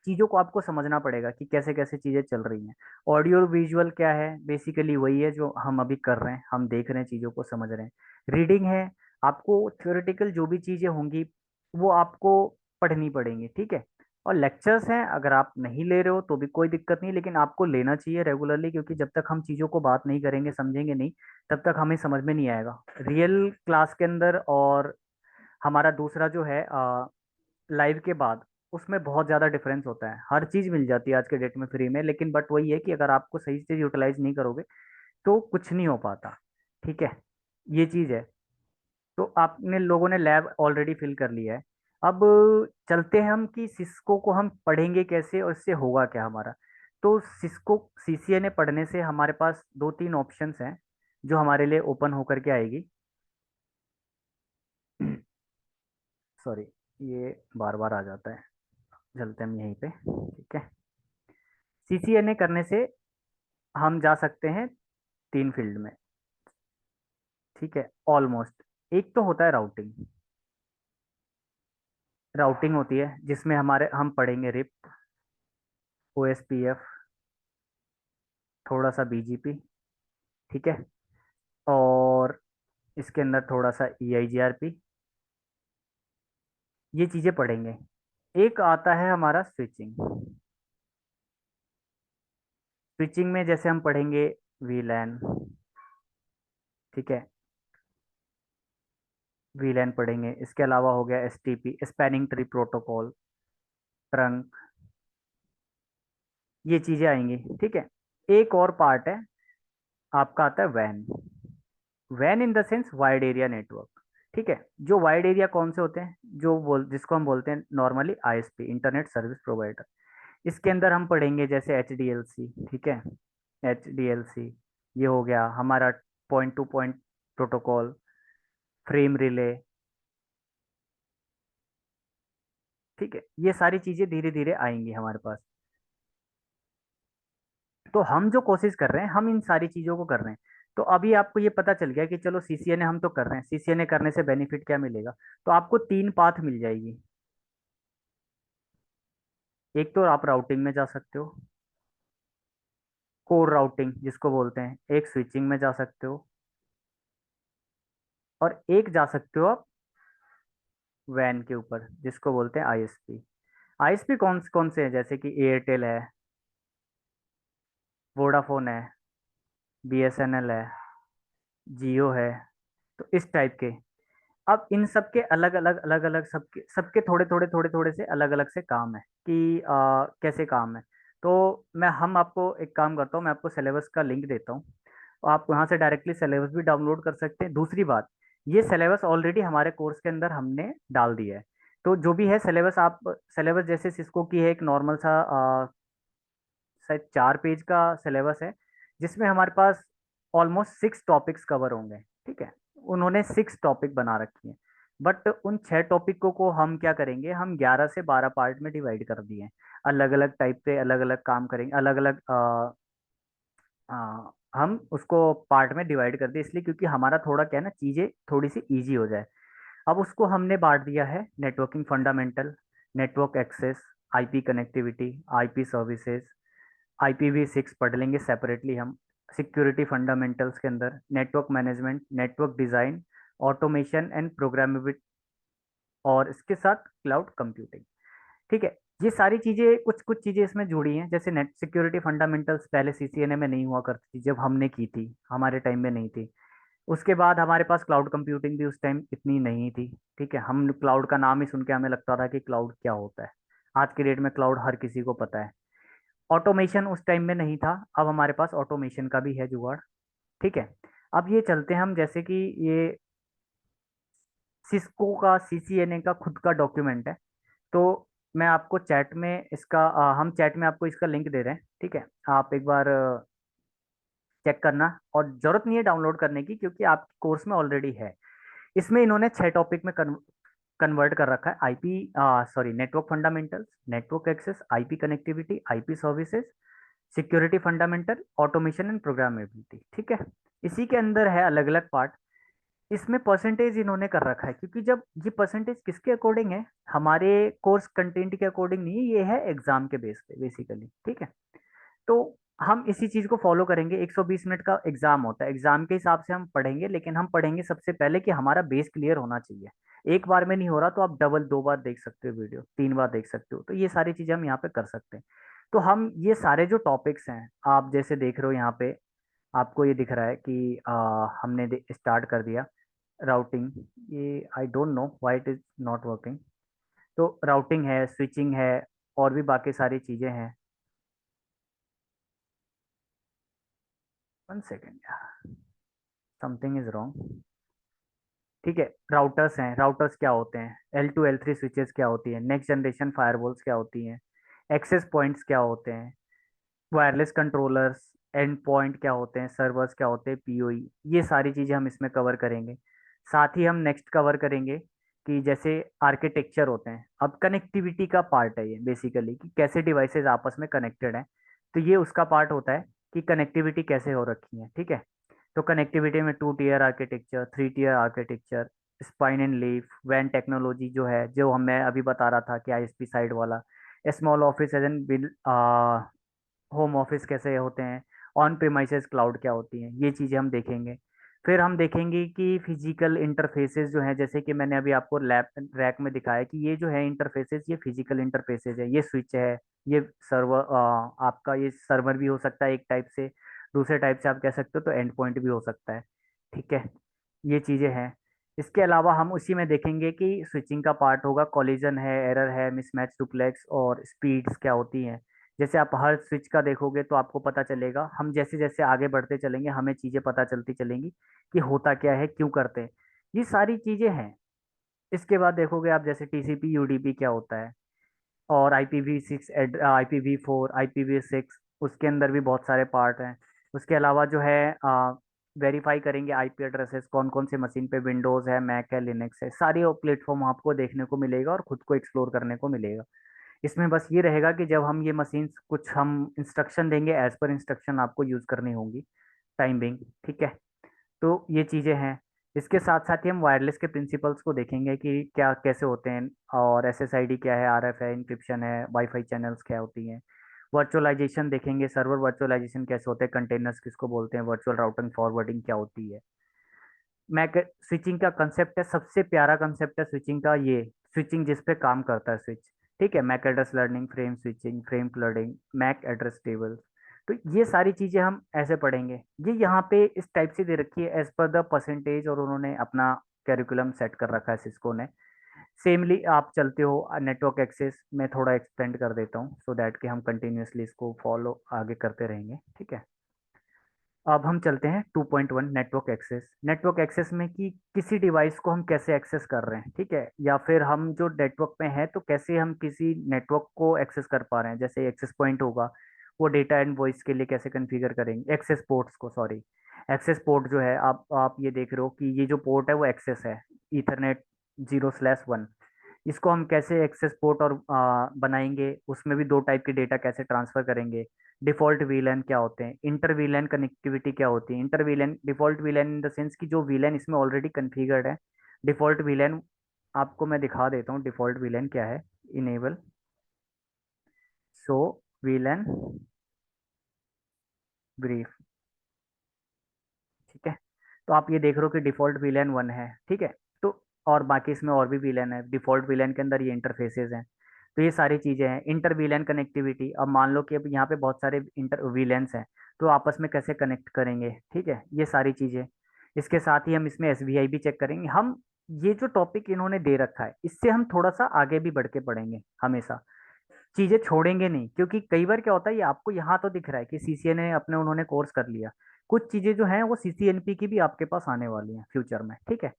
चीज़ों को आपको समझना पड़ेगा कि कैसे कैसे चीज़ें चल रही हैं। ऑडियो विजुअल क्या है? बेसिकली वही है जो हम अभी कर रहे हैं, हम देख रहे हैं, चीज़ों को समझ रहे हैं। रीडिंग है, आपको थ्योरेटिकल जो भी चीज़ें होंगी वो आपको पढ़नी पड़ेंगी, ठीक है। और लेक्चर्स हैं, अगर आप नहीं ले रहे हो तो भी कोई दिक्कत नहीं, लेकिन आपको लेना चाहिए रेगुलरली, क्योंकि जब तक हम चीज़ों को बात नहीं करेंगे, समझेंगे नहीं, तब तक हमें समझ में नहीं आएगा रियल क्लास के अंदर। और हमारा दूसरा जो है लाइव के बाद, उसमें बहुत ज़्यादा डिफरेंस होता है। हर चीज़ मिल जाती है आज के डेट में फ्री में, लेकिन बट वही है कि अगर आपको सही से यूटिलाइज नहीं करोगे तो कुछ नहीं हो पाता, ठीक है। ये चीज़ है। तो आपने लोगों ने लैब ऑलरेडी फिल कर लिया है। अब चलते हैं हम कि सिस्को को हम पढ़ेंगे कैसे और इससे होगा क्या हमारा। तो सिस्को सीसीएनए पढ़ने से हमारे पास दो तीन ऑप्शंस हैं जो हमारे लिए ओपन होकर के आएगी। सॉरी, ये बार बार आ जाता है। चलते हैं हम यहीं पे, ठीक है। सीसीएनए करने से हम जा सकते हैं तीन फील्ड में, ठीक है, ऑलमोस्ट। एक तो होता है राउटिंग। राउटिंग होती है जिसमें हमारे हम पढ़ेंगे रिप, ओएसपीएफ, थोड़ा सा बीजीपी, ठीक है, और इसके अंदर थोड़ा सा ईआईजीआरपी, ये चीज़ें पढ़ेंगे। एक आता है हमारा स्विचिंग। स्विचिंग में जैसे हम पढ़ेंगे वीलैन, ठीक है, वीलैन पढ़ेंगे। इसके अलावा हो गया STP, spanning tree protocol, trunk, ये चीज़ें आएंगी, ठीक है। एक और पार्ट है आपका, आता है वैन। वैन in the sense wide area network, ठीक है। जो वाइड एरिया कौन से होते हैं, जिसको हम बोलते हैं normally ISP, internet service provider. इसके अंदर हम पढ़ेंगे जैसे एच डी एल सी, ठीक है, एच डी एल सी, ये हो गया हमारा point two point protocol, frame relay, ठीक है। ये सारी चीज़ें धीरे धीरे आएंगी हमारे पास। तो हम जो कोशिश कर रहे हैं, हम इन सारी चीज़ों को कर रहे हैं। तो अभी आपको ये पता चल गया कि चलो सीसीएनए हम तो कर रहे हैं, सीसीएनए करने से बेनिफिट क्या मिलेगा। तो आपको तीन पाथ मिल जाएगी। एक तो आप राउटिंग में जा सकते हो, कोर राउटिंग जिसको बोलते हैं, एक स्विचिंग में जा सकते हो, और एक जा सकते हो आप वैन के ऊपर जिसको बोलते हैं आईएसपी। आईएसपी कौन कौन से हैं, जैसे कि एयरटेल है, वोडाफोन है, बीएसएनएल है, जियो है, तो इस टाइप के। अब इन सब के अलग अलग सबके सबके थोड़े थोड़े से अलग अलग से काम है कि कैसे काम है। तो मैं हम आपको एक काम करता हूँ, मैं आपको सिलेबस का लिंक देता हूँ, और आप वहाँ से डायरेक्टली सिलेबस भी डाउनलोड कर सकते हैं। दूसरी बात, ये सिलेबस ऑलरेडी हमारे कोर्स के अंदर हमने डाल दिया है। तो जो भी है सिलेबस, आप सिलेबस जैसे सिस्को की है, एक नॉर्मल सा शायद 4 पेज का सिलेबस है, जिसमें हमारे पास ऑलमोस्ट 6 टॉपिक्स कवर होंगे। ठीक है, उन्होंने 6 टॉपिक बना रखी हैं, बट उन 6 टॉपिकों को हम क्या करेंगे, हम 11 से 12 पार्ट में डिवाइड कर दिए हैं। अलग अलग टाइप से अलग अलग काम करेंगे, अलग अलग हम उसको पार्ट में डिवाइड कर दिए, इसलिए क्योंकि हमारा थोड़ा क्या है ना, चीज़ें थोड़ी सी इजी हो जाए। अब उसको हमने बांट दिया है, networking fundamental, network access, IP connectivity, IP services, IPv6 पढ़ लेंगे सेपरेटली हम। सिक्योरिटी फंडामेंटल्स के अंदर network management, network design, automation and programmability, और इसके साथ क्लाउड कंप्यूटिंग। ठीक है, ये सारी चीज़ें, कुछ कुछ चीज़ें इसमें जुड़ी हैं। जैसे नेट सिक्योरिटी फंडामेंटल्स पहले CCNA में नहीं हुआ करती थी, जब हमने की थी, हमारे टाइम में नहीं थी। उसके बाद हमारे पास क्लाउड कंप्यूटिंग भी उस टाइम इतनी नहीं थी। ठीक है, हम क्लाउड का नाम ही सुन के हमें लगता था कि क्लाउड क्या होता है। आज की डेट में क्लाउड हर किसी को पता है। ऑटोमेशन उस टाइम में नहीं था, अब हमारे पास ऑटोमेशन का भी है जुगाड़। ठीक है, अब ये चलते हैं हम, जैसे कि ये सिस्को का CCNA का खुद का डॉक्यूमेंट है। तो मैं आपको चैट में इसका हम चैट में आपको इसका लिंक दे रहे हैं। ठीक है, आप एक बार चेक करना, और जरूरत नहीं है डाउनलोड करने की, क्योंकि आपके कोर्स में ऑलरेडी है। इसमें इन्होंने 6 टॉपिक में कन्वर्ट कर रखा है। IP sorry network fundamentals, network access, IP connectivity, IP services, security fundamental, automation and programmability. ठीक है, इसी के अंदर है अलग अलग पार्ट। इसमें परसेंटेज इन्होंने कर रखा है, क्योंकि जब ये परसेंटेज किसके अकॉर्डिंग है, हमारे कोर्स कंटेंट के अकॉर्डिंग नहीं है, ये है एग्जाम के बेस पे बेसिकली। ठीक है, तो हम इसी चीज को फॉलो करेंगे। 120 मिनट का एग्जाम होता है, एग्जाम के हिसाब से हम पढ़ेंगे, लेकिन हम पढ़ेंगे सबसे पहले कि हमारा बेस क्लियर होना चाहिए। एक बार में नहीं हो रहा तो आप डबल 2 बार देख सकते हो वीडियो, 3 बार देख सकते हो, तो ये सारी चीजें हम यहाँ पे कर सकते हैं। तो हम ये सारे जो टॉपिक्स हैं, आप जैसे देख रहे हो यहाँ पे, आपको ये दिख रहा है कि हमने स्टार्ट कर दिया राउटिंग। ये I don't know why it is not working. तो राउटिंग है, स्विचिंग है, और भी बाकी सारी चीजें हैं। 1 सेकेंड, समथिंग इज रॉन्ग। ठीक है, राउटर्स हैं, राउटर्स क्या होते हैं, L2 L3 स्विचेस क्या होती है, नेक्स्ट जनरेशन फायरवॉल्स क्या होती हैं, एक्सेस पॉइंट्स क्या होते हैं, वायरलेस कंट्रोलर्स, एंड पॉइंट क्या होते हैं, सर्वर्स क्या होते हैं, POE, ये सारी चीज़ें हम इसमें कवर करेंगे। साथ ही हम नेक्स्ट कवर करेंगे कि जैसे आर्किटेक्चर होते हैं। अब कनेक्टिविटी का पार्ट है ये बेसिकली, कि कैसे डिवाइसेस आपस में कनेक्टेड हैं। तो ये उसका पार्ट होता है कि कनेक्टिविटी कैसे हो रखी है। ठीक है, तो कनेक्टिविटी में 2 tier architecture, 3 tier architecture, spine and leaf, वैन टेक्नोलॉजी जो है, जो हम मैं अभी बता रहा था कि ISP साइड वाला, small office and bill, home office कैसे होते हैं, ऑन प्रीमाइसेस क्लाउड क्या होती हैं, ये चीज़ें हम देखेंगे। फिर हम देखेंगे कि फिजिकल इंटरफेसेस जो हैं, जैसे कि मैंने अभी आपको लैब रैक में दिखाया कि ये जो है इंटरफेसेस, ये फिजिकल इंटरफेसेस है, ये स्विच है, ये सर्वर, आपका ये सर्वर भी हो सकता है एक टाइप से, दूसरे टाइप से आप कह सकते हो तो एंड पॉइंट भी हो सकता है। ठीक है, ये चीज़ें हैं। इसके अलावा हम उसी में देखेंगे कि स्विचिंग का पार्ट होगा, कॉलिजन है, एरर है, मिसमैच डुप्लेक्स, और स्पीड्स क्या होती हैं। जैसे आप हर स्विच का देखोगे तो आपको पता चलेगा, हम जैसे जैसे आगे बढ़ते चलेंगे हमें चीज़ें पता चलती चलेंगी कि होता क्या है, क्यों करते हैं, ये सारी चीज़ें हैं। इसके बाद देखोगे आप, जैसे TCP UDP क्या होता है, और IPv6, IPv4, IPv6, उसके अंदर भी बहुत सारे पार्ट हैं। उसके अलावा जो है वेरीफाई करेंगे IP एड्रेसेस, कौन कौन से मशीन पे विंडोज़ है, मैक है, लिनक्स है, सारी प्लेटफॉर्म आपको देखने को मिलेगा और खुद को एक्सप्लोर करने को मिलेगा। इसमें बस ये रहेगा कि जब हम ये मशीन, कुछ हम इंस्ट्रक्शन देंगे, एज पर इंस्ट्रक्शन आपको यूज़ करनी होगी टाइम बिंग। ठीक है, तो ये चीज़ें हैं। इसके साथ साथ ही हम वायरलेस के प्रिंसिपल्स को देखेंगे कि क्या कैसे होते हैं, और SSID क्या है, RF है, इंक्रिप्शन है, वाईफाई चैनल्स क्या होती हैं। वर्चुअलाइजेशन देखेंगे, सर्वर वर्चुअलाइजेशन कैसे होते हैं, कंटेनर्स किसको बोलते हैं, वर्चुअल राउटिंग फॉरवर्डिंग क्या होती है। मैं स्विचिंग का कंसेप्ट है, सबसे प्यारा कंसेप्ट है स्विचिंग का ये, स्विचिंग जिस पे काम करता है स्विच, ठीक है, MAC address learning, frame switching, frame flooding, MAC address table. तो ये सारी चीजें हम ऐसे पढ़ेंगे। ये यहाँ पे इस टाइप से दे रखी है एज पर द परसेंटेज, और उन्होंने अपना कैरिकुलम सेट कर रखा है सिस्को ने। सेमली आप चलते हो नेटवर्क एक्सेस में, थोड़ा एक्सटेंड कर देता हूँ सो दैट कि हम कंटिन्यूअसली इसको फॉलो आगे करते रहेंगे। ठीक है, अब हम चलते हैं 2.1 नेटवर्क एक्सेस। नेटवर्क एक्सेस में कि किसी डिवाइस को हम कैसे एक्सेस कर रहे हैं, ठीक है, या फिर हम जो नेटवर्क पे हैं तो कैसे हम किसी नेटवर्क को एक्सेस कर पा रहे हैं। जैसे एक्सेस पॉइंट होगा, वो डेटा एंड वॉइस के लिए कैसे कॉन्फ़िगर करेंगे एक्सेस पोर्ट्स को, सॉरी। एक्सेस पोर्ट जो है, आप ये देख रहे हो कि ये जो पोर्ट है वो एक्सेस है, ईथरनेट 0/1। इसको हम कैसे एक्सेस पोर्ट और बनाएंगे, उसमें भी दो टाइप के डेटा कैसे ट्रांसफर करेंगे। डिफॉल्ट वीलैन क्या होते हैं, इंटर वीलैन कनेक्टिविटी क्या होती है। Inter वीलैन, default वीलैन in the sense कि जो वीलैन इसमें ऑलरेडी कन्फिगर्ड है। डिफॉल्ट वीलैन आपको मैं दिखा देता हूँ, डिफॉल्ट वीलैन क्या है। इनेबल सो वीलैन ब्रीफ, ठीक है। तो आप ये देख रहे हो कि डिफॉल्ट वीलैन 1 है, ठीक है। तो और बाकी इसमें और भी वीलैन है, डिफॉल्ट वीलैन के अंदर ये इंटरफेसेस हैं। तो ये सारी चीज़ें हैं। इंटर वीलैन कनेक्टिविटी, अब मान लो कि अब यहाँ पे बहुत सारे इंटर वीलैंस हैं, तो आपस में कैसे कनेक्ट करेंगे, ठीक है, ये सारी चीज़ें। इसके साथ ही हम इसमें एसवीआई भी चेक करेंगे। हम ये जो टॉपिक इन्होंने दे रखा है, इससे हम थोड़ा सा आगे भी बढ़ के पढ़ेंगे हमेशा। चीजें छोड़ेंगे नहीं, क्योंकि कई बार क्या होता है, ये आपको यहाँ तो दिख रहा है कि सीसीएन ने अपने उन्होंने कोर्स कर लिया। कुछ चीजें जो हैं वो सीसीएनपी की भी आपके पास आने वाली हैं फ्यूचर में, ठीक है।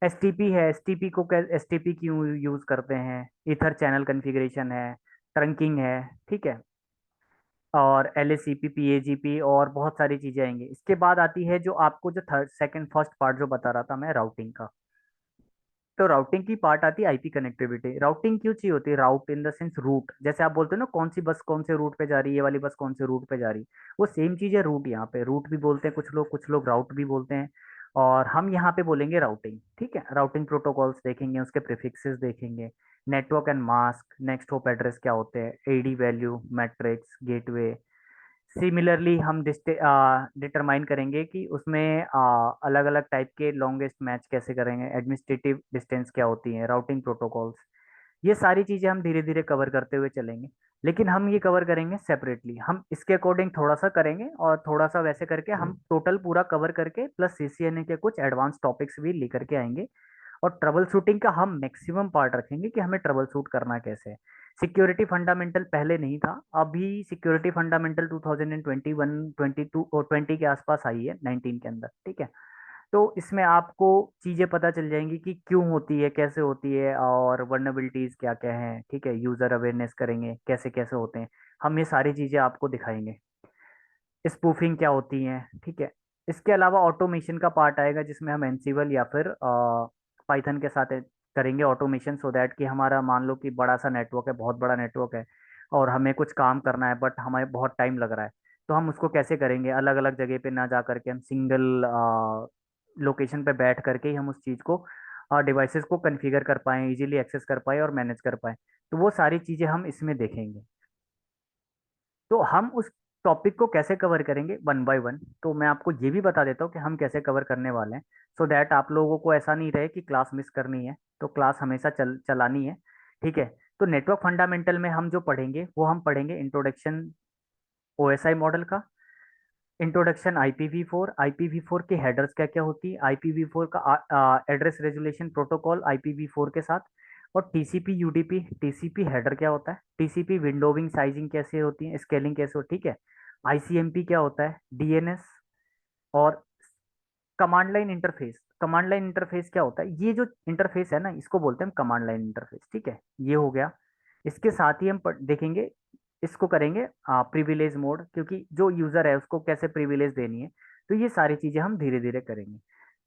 एसटीपी है, एसटीपी को एसटीपी क्यों यूज करते हैं, इथर चैनल कॉन्फ़िगरेशन है, ट्रंकिंग है, ठीक है, और एलएसीपी, पीएजीपी और बहुत सारी चीजें आएंगी। इसके बाद आती है जो आपको जो थर्ड सेकंड फर्स्ट पार्ट जो बता रहा था मैं, राउटिंग का। तो राउटिंग की पार्ट आती है आईपी कनेक्टिविटी। राउटिंग क्यों चाहिए होती है, राउट इन द सेंस रूट। जैसे आप बोलते हो ना कौन सी बस कौन से रूट पे जा रही है, ये वाली बस कौन से रूट पे जा रही है, वो सेम चीज है रूट। यहाँ पे रूट भी बोलते हैं कुछ लोग राउट भी बोलते हैं। और हम यहाँ पे बोलेंगे राउटिंग, ठीक है। राउटिंग प्रोटोकॉल्स देखेंगे, उसके प्रीफिक्सेस देखेंगे। Network and mask, next hop address क्या होते हैं, AD value, metrics, gateway. Similarly हम डिटरमाइन करेंगे कि उसमें अलग अलग टाइप के लॉन्गेस्ट मैच कैसे करेंगे, एडमिनिस्ट्रेटिव डिस्टेंस क्या होती है, राउटिंग प्रोटोकॉल्स। ये सारी चीजें हम धीरे धीरे कवर करते हुए चलेंगे। लेकिन हम ये कवर करेंगे सेपरेटली, हम इसके अकॉर्डिंग थोड़ा सा करेंगे और थोड़ा सा वैसे करके हम टोटल पूरा कवर करके प्लस सीसीएनए के कुछ एडवांस टॉपिक्स भी लेकर के आएंगे। और ट्रबल शूटिंग का हम मैक्सिमम पार्ट रखेंगे कि हमें ट्रबल शूट करना कैसे है। सिक्योरिटी फंडामेंटल पहले नहीं था, अभी सिक्योरिटी फंडामेंटल 2021 22 और 20 के आसपास आई है, 19 के अंदर, ठीक है। तो इसमें आपको चीजें पता चल जाएंगी कि क्यों होती है, कैसे होती है, और वर्नेबिलिटीज क्या क्या है, ठीक है। यूजर अवेयरनेस करेंगे कैसे कैसे होते हैं, हम ये सारी चीजें आपको दिखाएंगे। स्पूफिंग क्या होती है, ठीक है। इसके अलावा ऑटोमेशन का पार्ट आएगा, जिसमें हम एनसीबल या फिर पाइथन के साथ करेंगे ऑटोमेशन, सो दैट कि हमारा मान लो कि बड़ा सा नेटवर्क है, बहुत बड़ा नेटवर्क है, और हमें कुछ काम करना है बट हमें बहुत टाइम लग रहा है। तो हम उसको कैसे करेंगे, अलग अलग जगह पे ना जा करके हम सिंगल लोकेशन पे बैठ करके ही हम उस चीज़ को, डिवाइसेस को कॉन्फ़िगर कर पाएँ, इजीली एक्सेस कर पाए और मैनेज कर पाएँ। तो वो सारी चीज़ें हम इसमें देखेंगे। तो हम उस टॉपिक को कैसे कवर करेंगे वन बाय वन, तो मैं आपको ये भी बता देता हूँ कि हम कैसे कवर करने वाले हैं, सो दैट आप लोगों को ऐसा नहीं रहे कि क्लास मिस करनी है। तो क्लास हमेशा चलानी है, ठीक है। तो नेटवर्क फंडामेंटल में हम जो पढ़ेंगे वो हम पढ़ेंगे इंट्रोडक्शन ओएसआई मॉडल का, इंट्रोडक्शन आईपीवी4, आईपीवी4 की हेडर्स क्या क्या होती है, आईपीवी4 का एड्रेस रेजोल्यूशन प्रोटोकॉल आईपीवी4 के साथ, और टीसीपी यूडीपी, टीसीपी हेडर क्या होता है, टीसीपी विंडोविंग साइजिंग कैसे होती है, स्केलिंग कैसे हो, ठीक है। आईसीएमपी क्या होता है, डीएनएस, और command line interface. Command line interface क्या होता है, ये जो इंटरफेस है ना, इसको बोलते हैं कमांड लाइन इंटरफेस, ठीक है। ये हो गया। इसके साथ ही हम देखेंगे, इसको करेंगे प्रिविलेज मोड, क्योंकि जो यूजर है उसको कैसे प्रिविलेज देनी है। तो ये सारी चीजें हम धीरे धीरे करेंगे।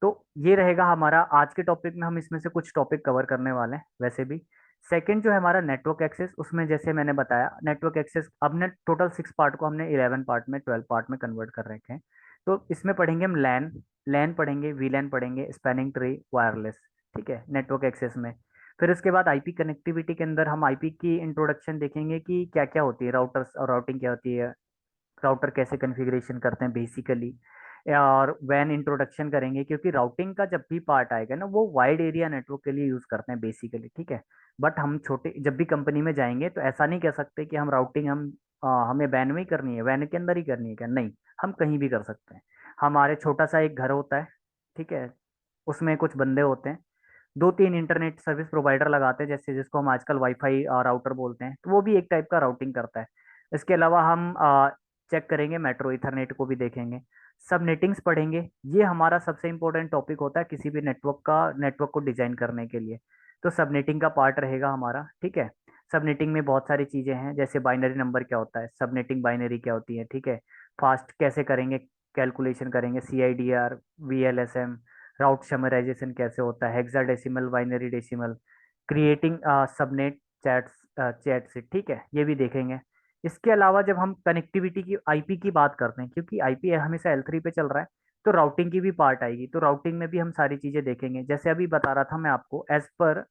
तो ये रहेगा हमारा आज के टॉपिक में, हम इसमें से कुछ टॉपिक कवर करने वाले हैं वैसे भी। सेकंड जो है हमारा नेटवर्क एक्सेस, उसमें जैसे मैंने बताया नेटवर्क एक्सेस, अब ने टोटल 6 पार्ट को हमने 11 पार्ट में 12 पार्ट में कन्वर्ट कर रखे हैं। तो इसमें पढ़ेंगे हम लैन, लैन पढ़ेंगे, वीलैन पढ़ेंगे, स्पैनिंग ट्री, वायरलेस, ठीक है, नेटवर्क एक्सेस में। फिर उसके बाद आईपी कनेक्टिविटी के अंदर हम आईपी की इंट्रोडक्शन देखेंगे कि क्या क्या होती है, राउटर्स और राउटिंग क्या होती है, राउटर कैसे कॉन्फ़िगरेशन करते हैं बेसिकली। और वैन इंट्रोडक्शन करेंगे, क्योंकि राउटिंग का जब भी पार्ट आएगा ना वो वाइड एरिया नेटवर्क के लिए यूज करते हैं बेसिकली, ठीक है। बट हम छोटे जब भी कंपनी में जाएंगे तो ऐसा नहीं कह सकते कि हम राउटिंग हमें वैन में ही करनी है, वैन के अंदर ही करनी है क्या, नहीं, हम कहीं भी कर सकते हैं। हमारे छोटा सा एक घर होता है, ठीक है, उसमें कुछ बंदे होते हैं, दो तीन इंटरनेट सर्विस प्रोवाइडर लगाते हैं, जैसे जिसको हम आजकल वाईफाई राउटर बोलते हैं, तो वो भी एक टाइप का राउटिंग करता है। इसके अलावा हम चेक करेंगे, मेट्रो इथरनेट को भी देखेंगे, सब नेटिंग्स पढ़ेंगे। ये हमारा सबसे इंपॉर्टेंट टॉपिक होता है किसी भी नेटवर्क को डिजाइन करने के लिए। तो सब नेटिंग का पार्ट रहेगा हमारा, ठीक है। सब नेटिंग में बहुत सारी चीजें हैं, जैसे बाइनरी नंबर क्या होता है, सब नेटिंग बाइनरी क्या होती है, ठीक है। फास्ट कैसे करेंगे, कैलकुलेशन करेंगे, CIDR, VLSM, राउट समराइजेशन कैसे होता है, hexadecimal, binary decimal, creating subnet chats, chat से, ठीक है, ये भी देखेंगे। इसके अलावा जब हम कनेक्टिविटी की, आईपी की बात करते हैं, क्योंकि आईपी हमेशा L3 पे चल रहा है, तो राउटिंग की भी पार्ट आएगी, तो राउटिंग में भी हम सारी चीजें देखेंगे। जैसे अभी बता रहा था मैं आपको, एज पर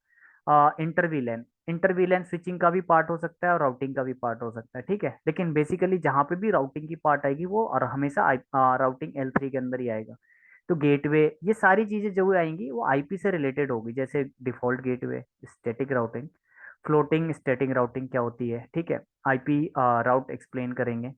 इंटरवीलेन, इंटरवीलेन स्विचिंग का भी पार्ट हो सकता है और राउटिंग का भी पार्ट हो सकता है, ठीक है। लेकिन बेसिकली जहां पे भी राउटिंग की पार्ट आएगी वो और हमेशा राउटिंग L3 के अंदर ही आएगा। तो गेटवे, ये सारी चीजें जो आएंगी वो आईपी से रिलेटेड होगी, जैसे default gateway, static routing, floating static routing क्या होती है, ठीक है, आईपी राउट एक्सप्लेन करेंगे,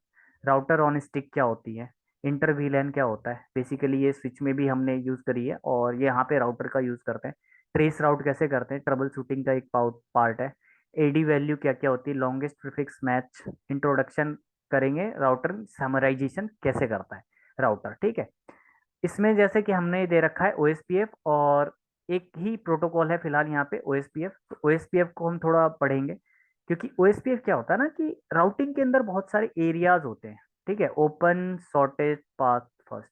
राउटर ऑन स्टिक क्या होती है, इंटर वीलैन क्या होता है, बेसिकली ये स्विच में भी हमने यूज करी है और ये यहाँ पे राउटर का यूज करते हैं। ट्रेस राउट कैसे करते हैं, ट्रबल शूटिंग का एक पार्ट है। एडी वैल्यू क्या क्या होती है, लॉन्गेस्ट प्रीफिक्स मैच, इंट्रोडक्शन करेंगे, राउटर समराइजेशन कैसे करता है राउटर, ठीक है। इसमें जैसे कि हमने दे रखा है OSPF, और एक ही प्रोटोकॉल है फिलहाल यहाँ पे OSPF, तो OSPF को हम थोड़ा पढ़ेंगे, क्योंकि OSPF क्या होता है ना कि राउटिंग के अंदर बहुत सारे एरियाज होते हैं, ठीक है, ओपन शॉर्टेस्ट पाथ फर्स्ट,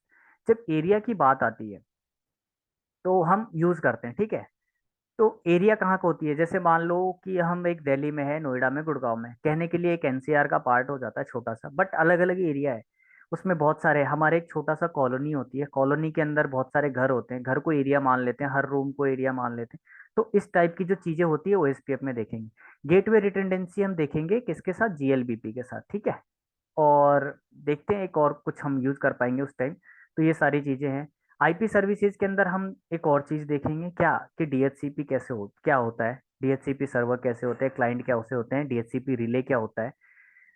जब एरिया की बात आती है तो हम यूज करते हैं, ठीक है। तो एरिया कहाँ को होती है, जैसे मान लो कि हम एक दिल्ली में है, नोएडा में, गुड़गांव में, कहने के लिए एक NCR का पार्ट हो जाता है छोटा सा, बट अलग अलग एरिया है, उसमें बहुत सारे, हमारे एक छोटा सा कॉलोनी होती है, कॉलोनी के अंदर बहुत सारे घर होते हैं, घर को एरिया मान लेते हैं, हर रूम को एरिया मान लेते हैं। तो इस टाइप की जो चीजें होती है OSPF में देखेंगे। गेटवे रिटेंडेंसी हम देखेंगे किसके साथ, GLBP के साथ, ठीक है। और देखते हैं एक और कुछ हम यूज कर पाएंगे उस टाइम। तो ये सारी चीजें हैं। आईपी सर्विसेज के अंदर हम एक और चीज देखेंगे क्या, कि DHCP कैसे हो, क्या होता है, DHCP सर्वर कैसे होते हैं, क्लाइंट क्या उसे होते हैं, DHCP रिले क्या होता है।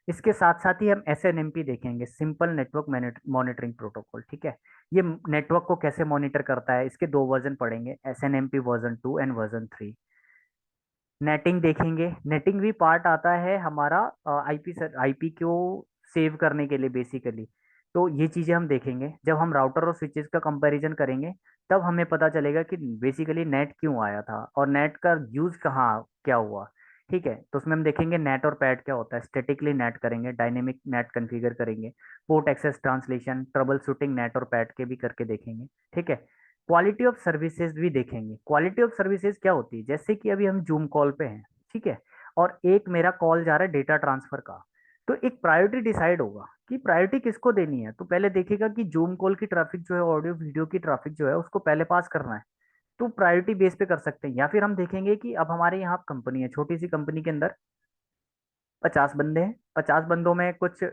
इसके साथ साथ ही हम SNMP देखेंगे, सिंपल नेटवर्क मॉनिटरिंग प्रोटोकॉल, ठीक है। ये नेटवर्क को कैसे मॉनिटर करता है, इसके दो वर्जन पढ़ेंगे, SNMP version 2 and version 3। Netting देखेंगे, नेटिंग भी पार्ट आता है हमारा आईपी को सेव करने के लिए बेसिकली। तो ये चीजें हम देखेंगे, जब हम राउटर और स्विचेस का कंपैरिजन करेंगे तब हमें पता चलेगा कि बेसिकली नेट क्यों आया था और नेट का यूज कहाँ क्या हुआ, ठीक है। तो उसमें हम देखेंगे नेट और पैड क्या होता है, स्टैटिकली नेट करेंगे, डायनेमिक नेट कॉन्फ़िगर करेंगे, port access translation, troubleshooting NAT और पैड के भी करके देखेंगे, ठीक है। क्वालिटी ऑफ सर्विसेज भी देखेंगे, क्वालिटी ऑफ सर्विसेज क्या होती है, जैसे कि अभी हम जूम कॉल पे हैं, ठीक है, और एक मेरा कॉल जा रहा है डेटा ट्रांसफर का, तो एक प्रायोरिटी डिसाइड होगा कि प्रायोरिटी किसको देनी है। तो पहले देखेगा कि जूम कॉल की ट्रैफिक जो है, ऑडियो वीडियो की ट्रैफिक जो है, उसको पहले पास करना है, तो प्रायोरिटी बेस पे कर सकते हैं। या फिर हम देखेंगे कि अब हमारे यहाँ कंपनी है, छोटी सी कंपनी के अंदर 50 बंदे हैं, 50 बंदों में कुछ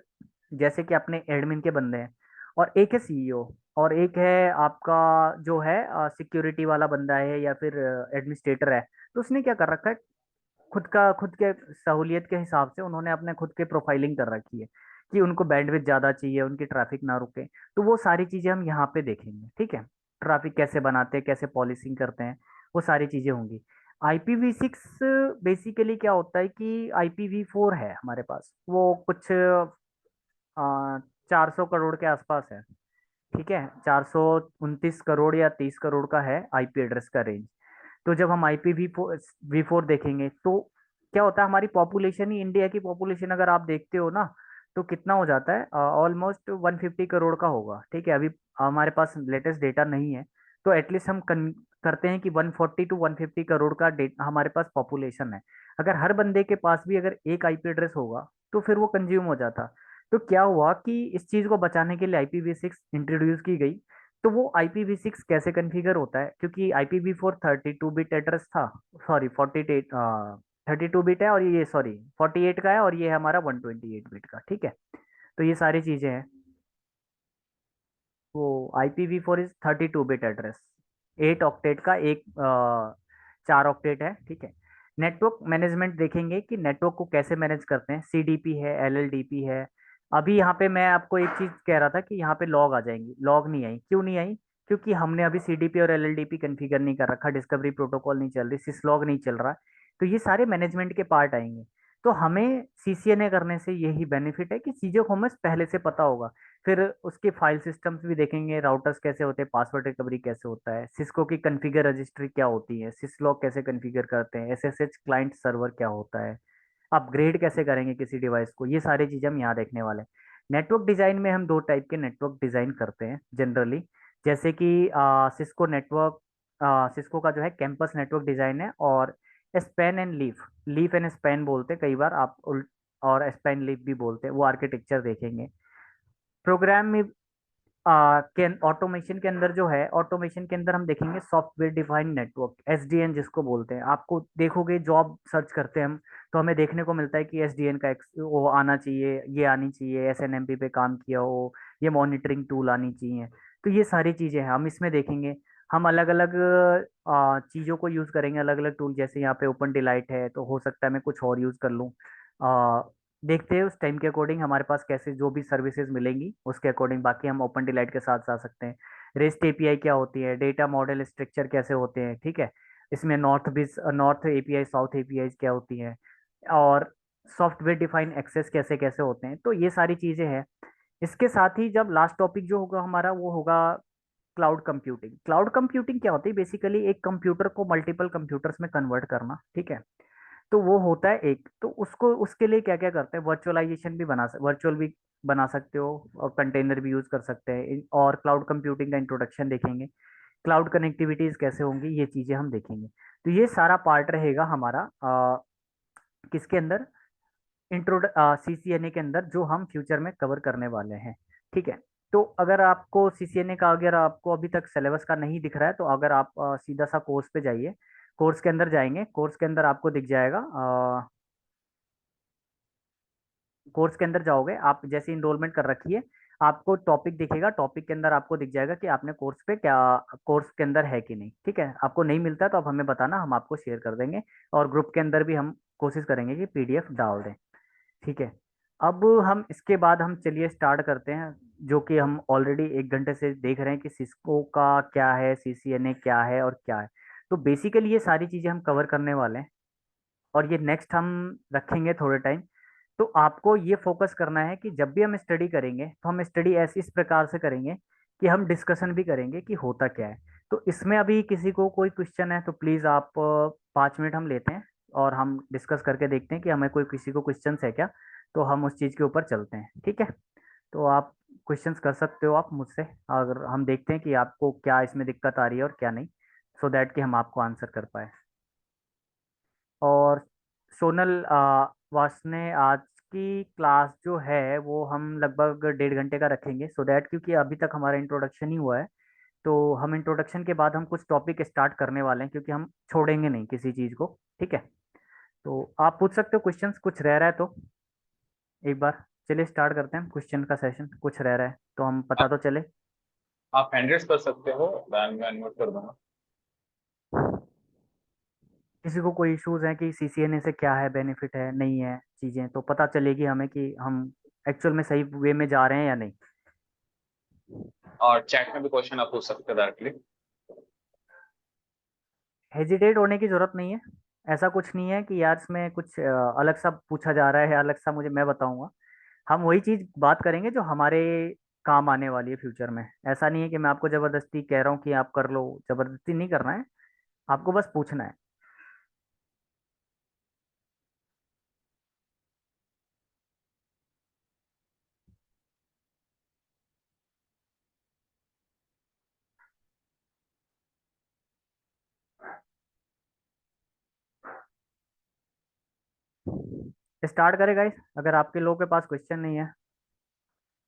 जैसे कि अपने एडमिन के बंदे हैं, और एक है CEO, और एक है आपका जो है सिक्योरिटी वाला बंदा है या फिर एडमिनिस्ट्रेटर है। तो उसने क्या कर रखा है, खुद के सहूलियत के हिसाब से उन्होंने अपने खुद के प्रोफाइलिंग कर रखी है कि उनको बैंडविड्थ ज्यादा चाहिए, उनकी ट्रैफिक ना रुके। तो वो सारी चीजें हम यहाँ पे देखेंगे, ठीक है। ट्रैफिक कैसे बनाते हैं, कैसे पॉलिसिंग करते हैं, वो सारी चीजें होंगी। IPv6 बेसिकली क्या होता है कि IPv4 है हमारे पास, वो कुछ 400 करोड़ के आसपास है, ठीक है, 429 करोड़ या 30 करोड़ का है IP एड्रेस का रेंज। तो जब हम IPv4 देखेंगे तो क्या होता है, हमारी पॉपुलेशन ही, इंडिया की पॉपुलेशन अगर आप देखते हो ना, तो कितना हो जाता है, ऑलमोस्ट 150 करोड़ का होगा, ठीक है। अभी हमारे पास लेटेस्ट डेटा नहीं है, तो एटलीस्ट हम करते हैं कि 140 to 150 करोड़ का हमारे पास पॉपुलेशन है। अगर हर बंदे के पास भी अगर एक IP एड्रेस होगा तो फिर वो कंज्यूम हो जाता। तो क्या हुआ कि इस चीज को बचाने के लिए IPv6 इंट्रोड्यूस की गई। तो वो IPv6 कैसे कॉन्फ़िगर होता है, क्योंकि IPv4 32 बिट एड्रेस था, सॉरी 32 बिट है, और ये सॉरी 48 का है, और ये है हमारा 128 बिट का, ठीक है। तो ये सारी चीजें हैं। वो IPv4 is 32 bit address, 8 octet का एक 4 ऑक्टेट है, ठीक है। नेटवर्क मैनेजमेंट देखेंगे कि नेटवर्क को कैसे मैनेज करते हैं, CDP है, LLDP है। अभी यहाँ पे मैं आपको एक चीज कह रहा था कि यहाँ पे लॉग आ जाएंगी, लॉग नहीं आई, क्यों नहीं आई? क्योंकि हमने अभी CDP और LLDP कॉन्फ़िगर नहीं कर रखा, डिस्कवरी प्रोटोकॉल नहीं चल रही, सिसलॉग नहीं चल रहा। तो ये सारे मैनेजमेंट के पार्ट आएंगे। तो हमें CCNA करने से यही बेनिफिट है कि चीज़ों को हमें पहले से पता होगा। फिर उसके फाइल सिस्टम्स भी देखेंगे, राउटर्स कैसे होते हैं, पासवर्ड रिकवरी कैसे होता है, सिस्को की कॉन्फ़िगर रजिस्ट्री क्या होती है, सिसलॉग कैसे कॉन्फ़िगर करते हैं, SSH क्लाइंट सर्वर क्या होता है, अपग्रेड कैसे करेंगे किसी डिवाइस को, ये सारी चीज़ें हम यहाँ देखने वाले हैं। नेटवर्क डिज़ाइन में हम 2 टाइप के नेटवर्क डिज़ाइन करते हैं जनरली। जैसे कि सिस्को नेटवर्क, सिस्को का जो है कैंपस नेटवर्क डिज़ाइन है, और span and leaf, leaf and span बोलते हैं कई बार आप और स्पैन लीफ भी बोलते हैं, वो आर्किटेक्चर देखेंगे। प्रोग्राम में के ऑटोमेशन के अंदर जो है, ऑटोमेशन के अंदर हम देखेंगे सॉफ्टवेयर डिफाइंड नेटवर्क, SDN जिसको बोलते हैं। आपको देखोगे जॉब सर्च करते हैं हम, तो हमें देखने को मिलता है कि SDN का वो आना चाहिए, ये आनी चाहिए, SNMP पे काम किया हो, ये मॉनिटरिंग टूल आनी चाहिए। तो ये सारी चीज़ें हैं हम इसमें देखेंगे। हम अलग अलग चीज़ों को यूज़ करेंगे, अलग अलग टूल, जैसे यहाँ पे ओपन डिलाइट है, तो हो सकता है मैं कुछ और यूज़ कर लूँ। देखते हैं उस टाइम के अकॉर्डिंग हमारे पास कैसे जो भी सर्विसेज मिलेंगी उसके अकॉर्डिंग, बाकी हम ओपन डिलाइट के साथ जा सकते हैं। रेस्ट API क्या होती है, डेटा मॉडल स्ट्रक्चर कैसे होते हैं, ठीक है। इसमें नॉर्थ API, साउथ API क्या होती है, और सॉफ्टवेयर डिफाइंड एक्सेस कैसे कैसे होते हैं, तो ये सारी चीज़ें हैं। इसके साथ ही जब लास्ट टॉपिक जो होगा हमारा वो होगा क्लाउड कंप्यूटिंग। क्लाउड कंप्यूटिंग क्या होती है? बेसिकली एक कंप्यूटर को मल्टीपल कंप्यूटर्स में कन्वर्ट करना, ठीक है। तो वो होता है एक, तो उसको उसके लिए क्या क्या करते हैं, वर्चुअलाइजेशन भी वर्चुअल भी बना सकते हो, और कंटेनर भी यूज कर सकते हैं, और क्लाउड कंप्यूटिंग का इंट्रोडक्शन देखेंगे। क्लाउड कनेक्टिविटीज कैसे होंगी, ये चीजें हम देखेंगे। तो ये सारा पार्ट रहेगा हमारा किसके अंदर, इंट्रोड CCNA के अंदर, जो हम फ्यूचर में कवर करने वाले हैं, ठीक है। तो अगर आपको CCNA का, अगर आपको अभी तक सिलेबस का नहीं दिख रहा है, तो अगर आप सीधा सा कोर्स पे जाइए, कोर्स के अंदर जाएंगे, कोर्स के अंदर आपको दिख जाएगा, कोर्स के अंदर जाओगे आप, जैसे इनरोलमेंट कर रखी है, आपको टॉपिक दिखेगा, टॉपिक के अंदर आपको दिख जाएगा कि आपने कोर्स पे क्या, कोर्स के अंदर है कि नहीं, ठीक है। आपको नहीं मिलता है तो आप हमें बताना, हम आपको शेयर कर देंगे, और ग्रुप के अंदर भी हम कोशिश करेंगे कि PDF डाल दें, ठीक है। अब हम इसके बाद हम चलिए स्टार्ट करते हैं, जो कि हम ऑलरेडी 1 घंटे से देख रहे हैं कि सिस्को का क्या है, CCNA क्या है और क्या है। तो बेसिकली ये सारी चीज़ें हम कवर करने वाले हैं, और ये नेक्स्ट हम रखेंगे थोड़े टाइम। तो आपको ये फोकस करना है कि जब भी हम स्टडी करेंगे तो हम स्टडी ऐसे इस प्रकार से करेंगे कि हम डिस्कशन भी करेंगे कि होता क्या है। तो इसमें अभी किसी को कोई क्वेश्चन है तो प्लीज़ आप 5 मिनट हम लेते हैं, और हम डिस्कस करके देखते हैं कि हमें कोई किसी को क्वेश्चन है क्या, तो हम उस चीज़ के ऊपर चलते हैं, ठीक है। तो आप क्वेश्चंस कर सकते हो आप मुझसे, अगर हम देखते हैं कि आपको क्या इसमें दिक्कत आ रही है और क्या नहीं, सो दैट कि हम आपको आंसर कर पाए। और सोनल, वासने, आज की क्लास जो है वो हम लगभग 1.5 घंटे का रखेंगे, सो दैट क्योंकि अभी तक हमारा इंट्रोडक्शन ही हुआ है। तो हम इंट्रोडक्शन के बाद हम कुछ टॉपिक स्टार्ट करने वाले हैं, क्योंकि हम छोड़ेंगे नहीं किसी चीज़ को, ठीक है। तो आप पूछ सकते हो क्वेश्चंस, कुछ रह रहा है तो एक बार। चलिए स्टार्ट करते हैं क्वेश्चन का सेशन, कुछ रह रहा है तो हम पता आप तो चले। आप हैंड रेस कर सकते हो, मैं अनम्यूट कर दूंगा। किसी को कोई इश्यूज है कि CCNA से क्या है, बेनिफिट है नहीं है, चीज़ें तो पता चलेगी हमें कि हम एक्चुअल में सही वे में जा रहे हैं या नहीं। और चैट में भी क्वेश्चन आप पूछ सकते हो डायरेक्टली। हेजिटेट होने की जरूरत नहीं है, ऐसा कुछ नहीं है कि यार इसमें कुछ अलग सा पूछा जा रहा है, अलग सा मुझे मैं बताऊंगा। हम वही चीज बात करेंगे जो हमारे काम आने वाली है फ्यूचर में। ऐसा नहीं है कि मैं आपको जबरदस्ती कह रहा हूँ कि आप कर लो, जबरदस्ती नहीं करना है, आपको बस पूछना है। स्टार्ट करें गाइस, अगर आपके लोगों के पास क्वेश्चन नहीं है।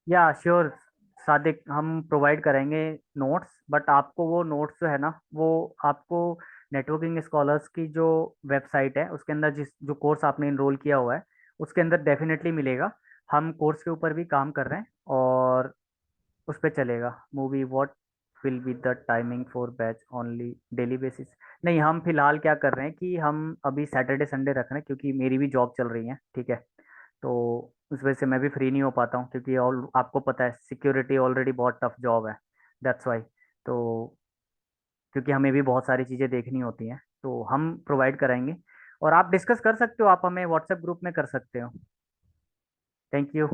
या श्योर सादिक, हम प्रोवाइड करेंगे नोट्स, बट आपको वो नोट्स जो है ना, वो आपको नेटवर्किंग स्कॉलर्स की जो वेबसाइट है उसके अंदर, जिस जो कोर्स आपने इनरोल किया हुआ है उसके अंदर डेफिनेटली मिलेगा। हम कोर्स के ऊपर भी काम कर रहे हैं, और उस पे चलेगा movie. What will be the timing for batch only daily basis? नहीं, हम फिलहाल क्या कर रहे हैं कि हम अभी सैटरडे संडे रख रहे हैं, क्योंकि मेरी भी जॉब चल रही है, ठीक है। तो उस वजह से मैं भी फ्री नहीं हो पाता हूँ, क्योंकि ऑल आपको पता है सिक्योरिटी ऑलरेडी बहुत टफ जॉब है। That's why. तो क्योंकि हमें भी बहुत सारी चीज़ें देखनी होती हैं, तो हम प्रोवाइड कराएंगे। और आप डिस्कस कर सकते हो, आप हमें व्हाट्सएप ग्रुप में कर सकते हो। Thank you.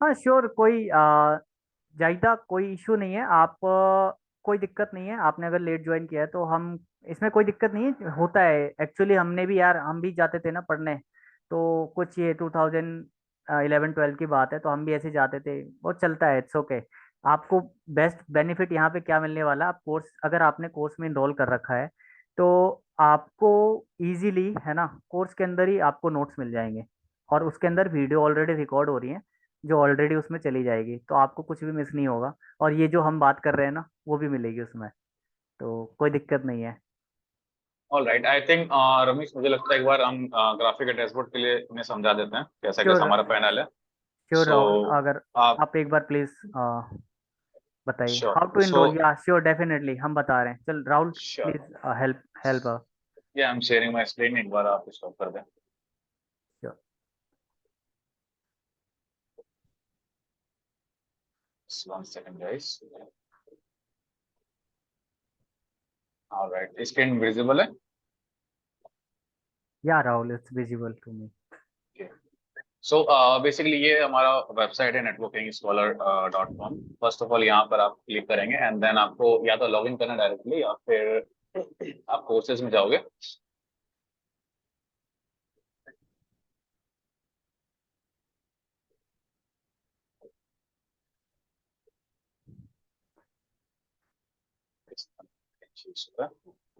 हाँ श्योर, कोई जाहिदा कोई इशू नहीं है। आप कोई दिक्कत नहीं है, आपने अगर लेट ज्वाइन किया है तो हम, इसमें कोई दिक्कत नहीं है, होता है एक्चुअली। हमने भी यार, हम भी जाते थे ना पढ़ने, तो कुछ ये 2011-12 की बात है, तो हम भी ऐसे जाते थे, बहुत चलता है, इट्स ओके। आपको बेस्ट बेनिफिट यहाँ पे क्या मिलने वाला है, आप कोर्स, अगर आपने कोर्स में इनरोल कर रखा है तो आपको इजीली, है ना, कोर्स के अंदर ही आपको नोट्स मिल जाएंगे। और उसके अंदर वीडियो ऑलरेडी रिकॉर्ड हो रही है, जो ऑलरेडी उसमें चली जाएगी, तो आपको कुछ भी मिस नहीं होगा। और ये जो हम बात कर रहे हैं ना, वो भी मिलेगी उसमें, तो कोई दिक्कत नहीं है। All right, I think Ramesh, मुझे लगता है एक बार हम ग्राफिक डैशबोर्ड के लिए उन्हें समझा देते हैं कैसा कैसा श्योर। हमारा पैनल है। श्योर सो राहुल, अगर आप, आप एक बार प्लीज बताइए how sure, to so enroll. Yeah sure, definitely हम बता रहे हैं। चल Rahul, sure, please help help. Yeah I am sharing my screen, एक बार आप स्टॉप कर दें। Sure. One second guys. All right, screen visible है? Yeah Rahul, it's visible to me. So basically ये हमारा वेबसाइट है networking scholar dot com. First of all यहाँ पर आप क्लिक करेंगे एंड देन आपको या तो लॉग इन करना डायरेक्टली, या फिर आप कोर्सेज में जाओगे।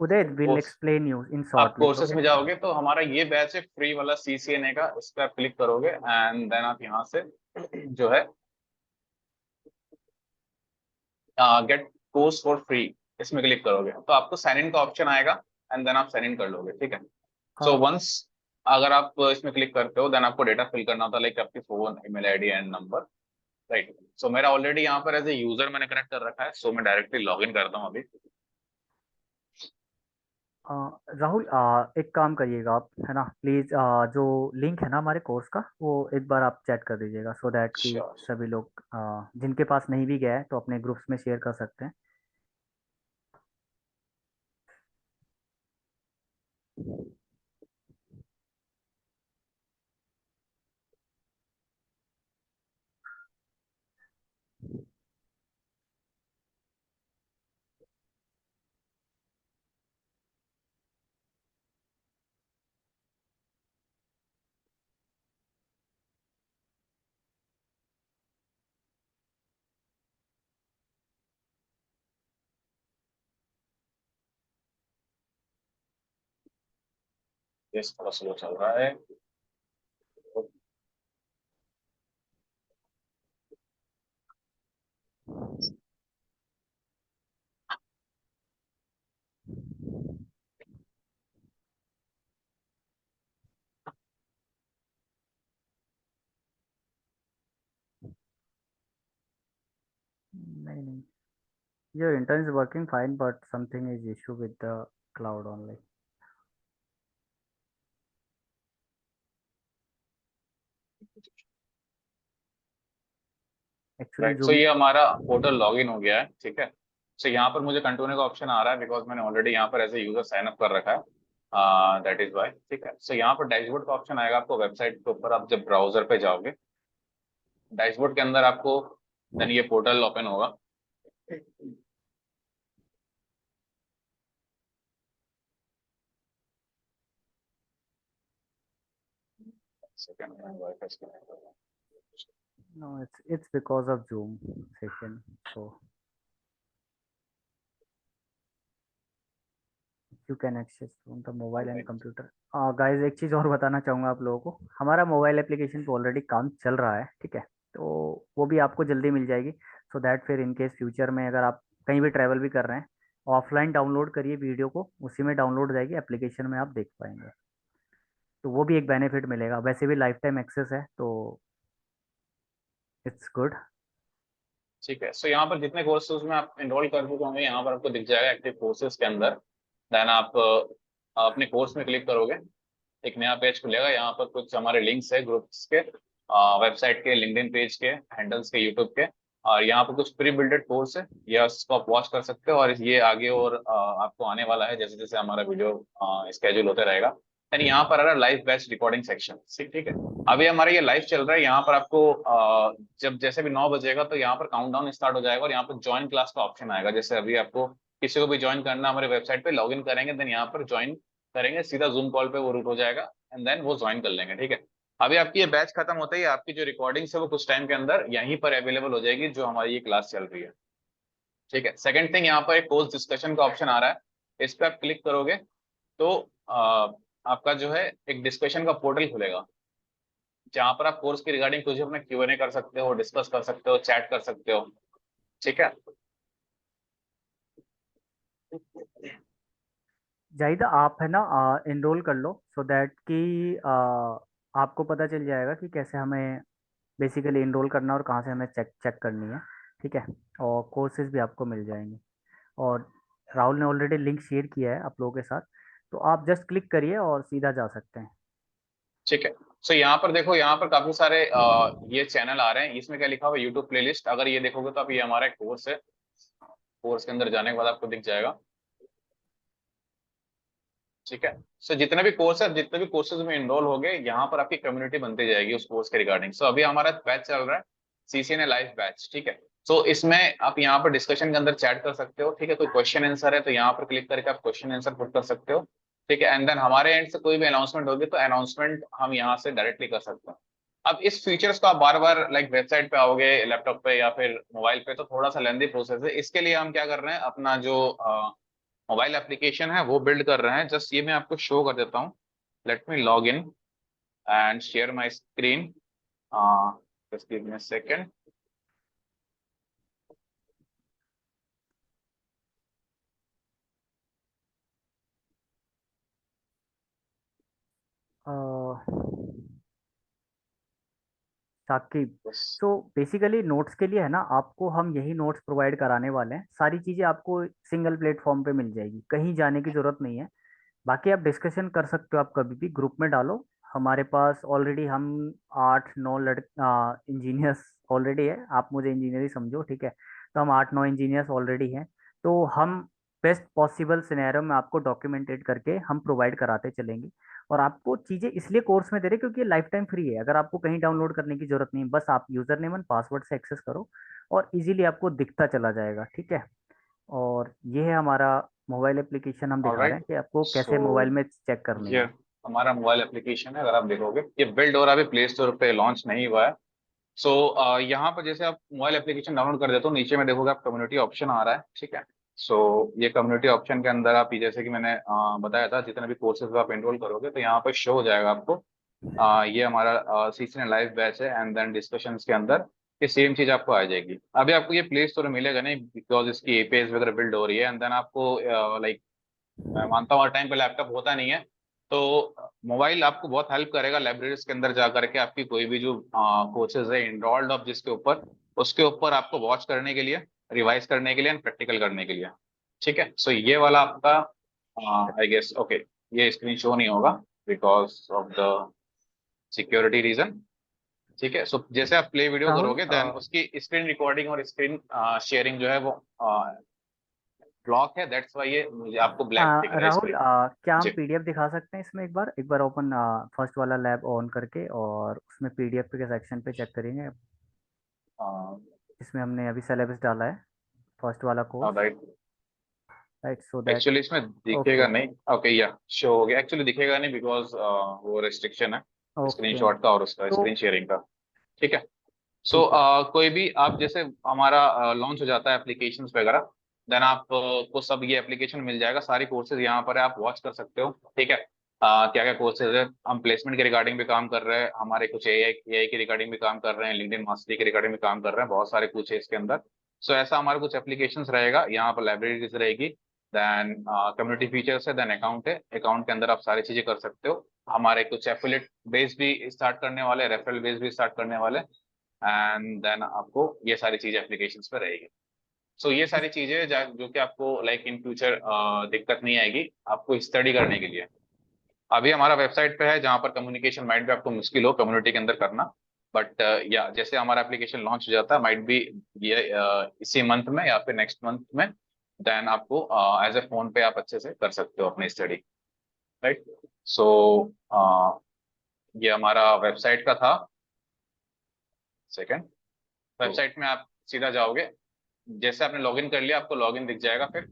Uday will course, explain you in आप शॉर्टली, कोर्सेज ओके। में जाओगे तो हमारा ये बैच है फ्री वाला CCNA का, इस पर आप क्लिक करोगे एंड देन आप यहाँ से जो है गेट कोर्स फॉर फ्री, इसमें क्लिक करोगे तो आपको साइन इन का ऑप्शन आएगा एंड देन आप साइन इन कर लोगे, ठीक है। सो वंस अगर आप इसमें क्लिक करते हो देन आपको डेटा फिल करना होता है, लाइक आपकी फोन, email ID and number, right. So मेरा ऑलरेडी यहाँ पर एज ए यूजर मैंने कनेक्ट कर रखा है, सो मैं डायरेक्टली लॉग इन करता हूँ अभी। राहुल, एक काम करिएगा आप, है ना, प्लीज़, जो लिंक है ना हमारे कोर्स का, वो एक बार आप चेक कर दीजिएगा, सो दैट कि श्योर। सभी लोग जिनके पास नहीं भी गया है तो अपने ग्रुप्स में शेयर कर सकते हैं। यस, थोड़ा स्लो चल रहा है। नहीं नहीं, your intern is working fine, but something is issue with the cloud only. Actually right, so zoom. ये हमारा पोर्टल लॉगिन हो गया है, ठीक है। सो यहाँ पर मुझे कंटिन्यू का ऑप्शन आ रहा है बिकॉज मैंने ऑलरेडी यहाँ पर as a user sign up कर रखा है, दैट इज वाई, ठीक है। सो यहाँ पर डैशबोर्ड का ऑप्शन आएगा आपको वेबसाइट के ऊपर, आप जब ब्राउजर पे जाओगे डैशबोर्ड के अंदर आपको देन ये पोर्टल ओपन होगा। सेकंड में वाईफाई से connect होगा। No, it's because of Zoom session, so you can access from the mobile and Alright. Computer. Guys, एक चीज़ और बताना चाहूँगा आप लोगों को, हमारा मोबाइल एप्लीकेशन पे ऑलरेडी काम चल रहा है, ठीक है। तो वो भी आपको जल्दी मिल जाएगी, सो दैट फिर इन केस फ्यूचर में अगर आप कहीं भी ट्रैवल भी कर रहे हैं, ऑफलाइन डाउनलोड करिए वीडियो को, उसी में डाउनलोड हो जाएगी एप्लीकेशन में, आप देख पाएंगे। तो वो भी एक बेनिफिट मिलेगा, वैसे भी लाइफ टाइम एक्सेस है तो इट्स गुड। ठीक है। सो यहाँ पर जितने कोर्सेज में आप एनरोल कर चुके होंगे यहाँ पर आपको दिख जाएगा एक्टिव कोर्सेज के अंदर। देन आप अपने कोर्स में क्लिक करोगे, एक नया पेज खुलेगा। यहाँ पर कुछ हमारे लिंक्स है ग्रुप्स के, वेबसाइट के, लिंक्डइन पेज के, हैंडल्स के, यूट्यूब के। और यहाँ पर कुछ प्री बिल्डेड कोर्स है, ये इसको आप वॉच कर सकते हो। और ये आगे और आपको आने वाला है जैसे जैसे हमारा वीडियो स्केड्यूल होते रहेगा। यानी यहाँ पर आ रहा है लाइव बैच रिकॉर्डिंग सेक्शन। ठीक ठीक है। अभी हमारा ये लाइव चल रहा है। यहाँ पर आपको जब जैसे भी 9 बजेगा तो यहाँ पर काउंटडाउन स्टार्ट हो जाएगा और यहाँ पर ज्वाइन क्लास का ऑप्शन आएगा। जैसे अभी आपको किसी को भी ज्वाइन करना, हमारे वेबसाइट पे लॉगिन करेंगे, देन यहाँ पर ज्वाइन करेंगे, सीधा जूम कॉल पे वो रूट हो जाएगा एंड देन वो ज्वाइन कर लेंगे। ठीक है। अभी आपकी ये बैच खत्म होता ही आपकी जो रिकॉर्डिंग्स है वो कुछ टाइम के अंदर यहीं पर अवेलेबल हो जाएगी, जो हमारी ये क्लास चल रही है। ठीक है। सेकंड थिंग, यहाँ पर एक कोर्स डिस्कशन का ऑप्शन आ रहा है, इस पर आप क्लिक करोगे तो आपका जो है एक डिस्कशन का पोर्टल खुलेगा, जहाँ पर आप कोर्स के रिगार्डिंग कुछ अपने Q&A कर सकते हो, डिस्कस कर सकते हो, चैट कर सकते हो। ठीक है। जाहिदा आप है ना इनरोल कर लो, सो दैट कि आपको पता चल जाएगा कि कैसे हमें बेसिकली इनरोल करना है और कहाँ से हमें चेक चेक करनी है। ठीक है। और कोर्सेज भी आपको मिल जाएंगे। और राहुल ने ऑलरेडी लिंक शेयर किया है आप लोगों के साथ, तो आप जस्ट क्लिक करिए और सीधा जा सकते हैं। ठीक है। सो यहाँ पर देखो, यहाँ पर काफी सारे ये चैनल आ रहे हैं। इसमें क्या लिखा हुआ है, यूट्यूब प्लेलिस्ट। अगर ये देखोगे तो अब ये हमारा एक कोर्स है, कोर्स के अंदर जाने के बाद आपको दिख जाएगा। ठीक है। सो जितने भी कोर्स है, जितने भी कोर्सेज में इनरोल हो गए, यहाँ पर आपकी कम्युनिटी बनती जाएगी उस कोर्स के रिगार्डिंग। सो अभी हमारा बैच चल रहा है, CCNA लाइव बैच। ठीक है। सो इसमें आप यहाँ पर डिस्कशन के अंदर चैट कर सकते हो। ठीक है। कोई क्वेश्चन आंसर है तो यहाँ पर क्लिक करके आप क्वेश्चन आंसर पुट कर सकते हो। ठीक है। एंड देन हमारे एंड से कोई भी अनाउंसमेंट होगी तो अनाउंसमेंट हम यहाँ से डायरेक्टली कर सकते हैं। अब इस फीचर्स को आप बार बार लाइक वेबसाइट पे आओगे, लैपटॉप पे या फिर मोबाइल पे, तो थोड़ा सा लेंदी प्रोसेस है। इसके लिए हम क्या कर रहे हैं, अपना जो मोबाइल एप्लीकेशन है वो बिल्ड कर रहे हैं। जस्ट ये मैं आपको शो कर देता हूँ। Let me log in and share my screen. Just give me a second. Saqib, बस। सो बेसिकली नोट्स के लिए है ना, आपको हम यही नोट्स प्रोवाइड कराने वाले हैं। सारी चीज़ें आपको सिंगल प्लेटफॉर्म पे मिल जाएगी, कहीं जाने की ज़रूरत नहीं है। बाकी आप डिस्कशन कर सकते हो, आप कभी भी ग्रुप में डालो। हमारे पास ऑलरेडी हम 8-9 इंजीनियर्स ऑलरेडी है, आप मुझे इंजीनियर ही समझो, ठीक है। तो हम 8-9 इंजीनियर्स ऑलरेडी हैं। तो हम बेस्ट पॉसिबल सिनेरियो में आपको डॉक्यूमेंटेड करके हम प्रोवाइड कराते चलेंगे। और आपको चीज़ें इसलिए कोर्स में दे रहे हैं क्योंकि ये लाइफ टाइम फ्री है, अगर आपको कहीं डाउनलोड करने की जरूरत नहीं, बस आप यूज़र नेम एंड पासवर्ड से एक्सेस करो और इजीली आपको दिखता चला जाएगा। ठीक है। और ये है हमारा मोबाइल एप्लीकेशन, हम दिखा रहे ऑलराइट। हैं कि आपको सो कैसे मोबाइल में चेक करनी ये है। हमारा मोबाइल एप्लीकेशन है। अगर आप देखोगे ये बिल्ड और अभी प्ले स्टोर पे लॉन्च नहीं हुआ है। सो यहाँ पर जैसे आप मोबाइल एप्लीकेशन डाउनलोड कर देते हो, नीचे में देखोगे आप कम्युनिटी ऑप्शन आ रहा है। ठीक है। सो ये कम्युनिटी ऑप्शन के अंदर आप, जैसे कि मैंने बताया था, जितने भी कोर्सेज आप एनरोल करोगे तो यहाँ पर शो हो जाएगा आपको। ये हमारा CCNA लाइव बैच है एंड देन डिस्कशंस के अंदर ये सेम चीज आपको आ जाएगी। अभी आपको ये प्ले स्टोर में मिलेगा नहीं, बिकॉज इसकी APIs वगैरह बिल्ड हो रही है। एंड देन आपको लाइक, मैं मानता हूँ हर टाइम पे लैपटॉप होता नहीं है, तो मोबाइल आपको बहुत हेल्प करेगा लाइब्रेरीज के अंदर जा करके आपकी कोई भी जो कोर्सेज है इनरोल्ड ऑफ जिसके ऊपर, उसके ऊपर आपको वॉच करने के लिए, रिवाइज करने के लिए एंड प्रैक्टिकल करने के लिए। ठीक है। सो ये वाला आपका आई गेस ओके, ये स्क्रीन शो नहीं होगा because of the security reason. ठीक है। सो जैसे आप प्ले वीडियो राहुल, करोगे देन उसकी स्क्रीन रिकॉर्डिंग और स्क्रीन शेयरिंग जो है वो ब्लॉक है, दैट्स वाई ये मुझे आपको ब्लैक दिख रहा है राहुल, स्क्रीन। क्या हम जी। पीडीएफ दिखा सकते हैं इसमें? एक बार ओपन फर्स्ट वाला लैब ऑन करके और उसमें पीडीएफ के सेक्शन पे चेक करेंगे। इसमें हमने अभी सिलेबस डाला है, फर्स्ट वाला course, right. Right, so that. Actually इसमें दिखेगा ओके। नहीं। ओके या शो हो गया, एक्चुअली दिखेगा नहीं बिकॉज वो रेस्ट्रिक्शन है ओके। स्क्रीनशॉट का और उसका तो स्क्रीन शेयरिंग का। ठीक है। सो ठीक है। कोई भी आप जैसे हमारा लॉन्च हो जाता है एप्लीकेशंस वगैरह, देन आप को सब ये एप्लीकेशन मिल जाएगा, सारी कोर्सेज यहाँ पर है, आप वॉच कर सकते हो। ठीक है। क्या क्या कोर्सेज है, हम प्लेसमेंट के रिगार्डिंग भी काम कर रहे हैं, हमारे कुछ AI की रिगार्डिंग भी काम कर रहे हैं, लिंक्डइन मास्टरी के रिगार्डिंग भी काम कर रहे हैं, बहुत सारे कुछ है इसके अंदर। सो ऐसा हमारा कुछ एप्लीकेशंस रहेगा, यहाँ पर लाइब्रेरीज रहेगी, देन कम्युनिटी फीचर्स है, देन अकाउंट है, अकाउंट के अंदर आप सारी चीजें कर सकते हो। हमारे कुछ एफिलिएट बेस भी स्टार्ट करने वाले, रेफरल बेस भी स्टार्ट करने वाले, एंड देन आपको ये सारी चीजें एप्लीकेशन पे रहेगी। सो ये इस सारी चीजें जो कि आपको लाइक इन फ्यूचर दिक्कत नहीं आएगी आपको स्टडी करने के लिए। अभी हमारा वेबसाइट पे है जहाँ पर कम्युनिकेशन माइट भी आपको मुश्किल हो कम्युनिटी के अंदर करना, बट या जैसे हमारा एप्लीकेशन लॉन्च हो जाता है माइट भी ये इसी मंथ में या फिर नेक्स्ट मंथ में, देन आपको एज ए फोन पे आप अच्छे से कर सकते हो अपनी स्टडी, राइट। सो ये हमारा वेबसाइट का था। सेकंड, तो वेबसाइट में आप सीधा जाओगे, जैसे आपने लॉगिन कर लिया आपको लॉगिन दिख जाएगा। फिर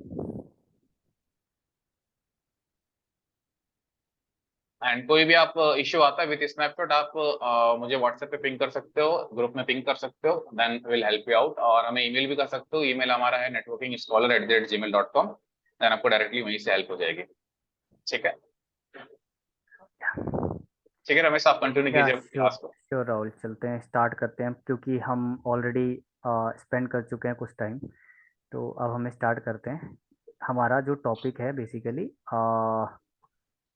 एंड कोई भी आप इश्यू आता है विद स्नैपशॉट आप मुझे व्हाट्सएप पे पिंग कर सकते हो, ग्रुप में पिंग कर सकते हो, then will help you out. और हमें ईमेल भी कर सकते हो, ईमेल हमारा है networkingscholar@gmail.com, देन आपको डायरेक्टली वहीं से हेल्प हो जाएगी। ठीक है, ठीक है रमेश, आप कंटिन्यू या कीजिए श्योर क्लास को। श्योर राहुल, चलते हैं, स्टार्ट करते हैं, क्योंकि हम ऑलरेडी स्पेंड कर चुके हैं कुछ टाइम। तो अब हमें स्टार्ट करते हैं। हमारा जो टॉपिक है बेसिकली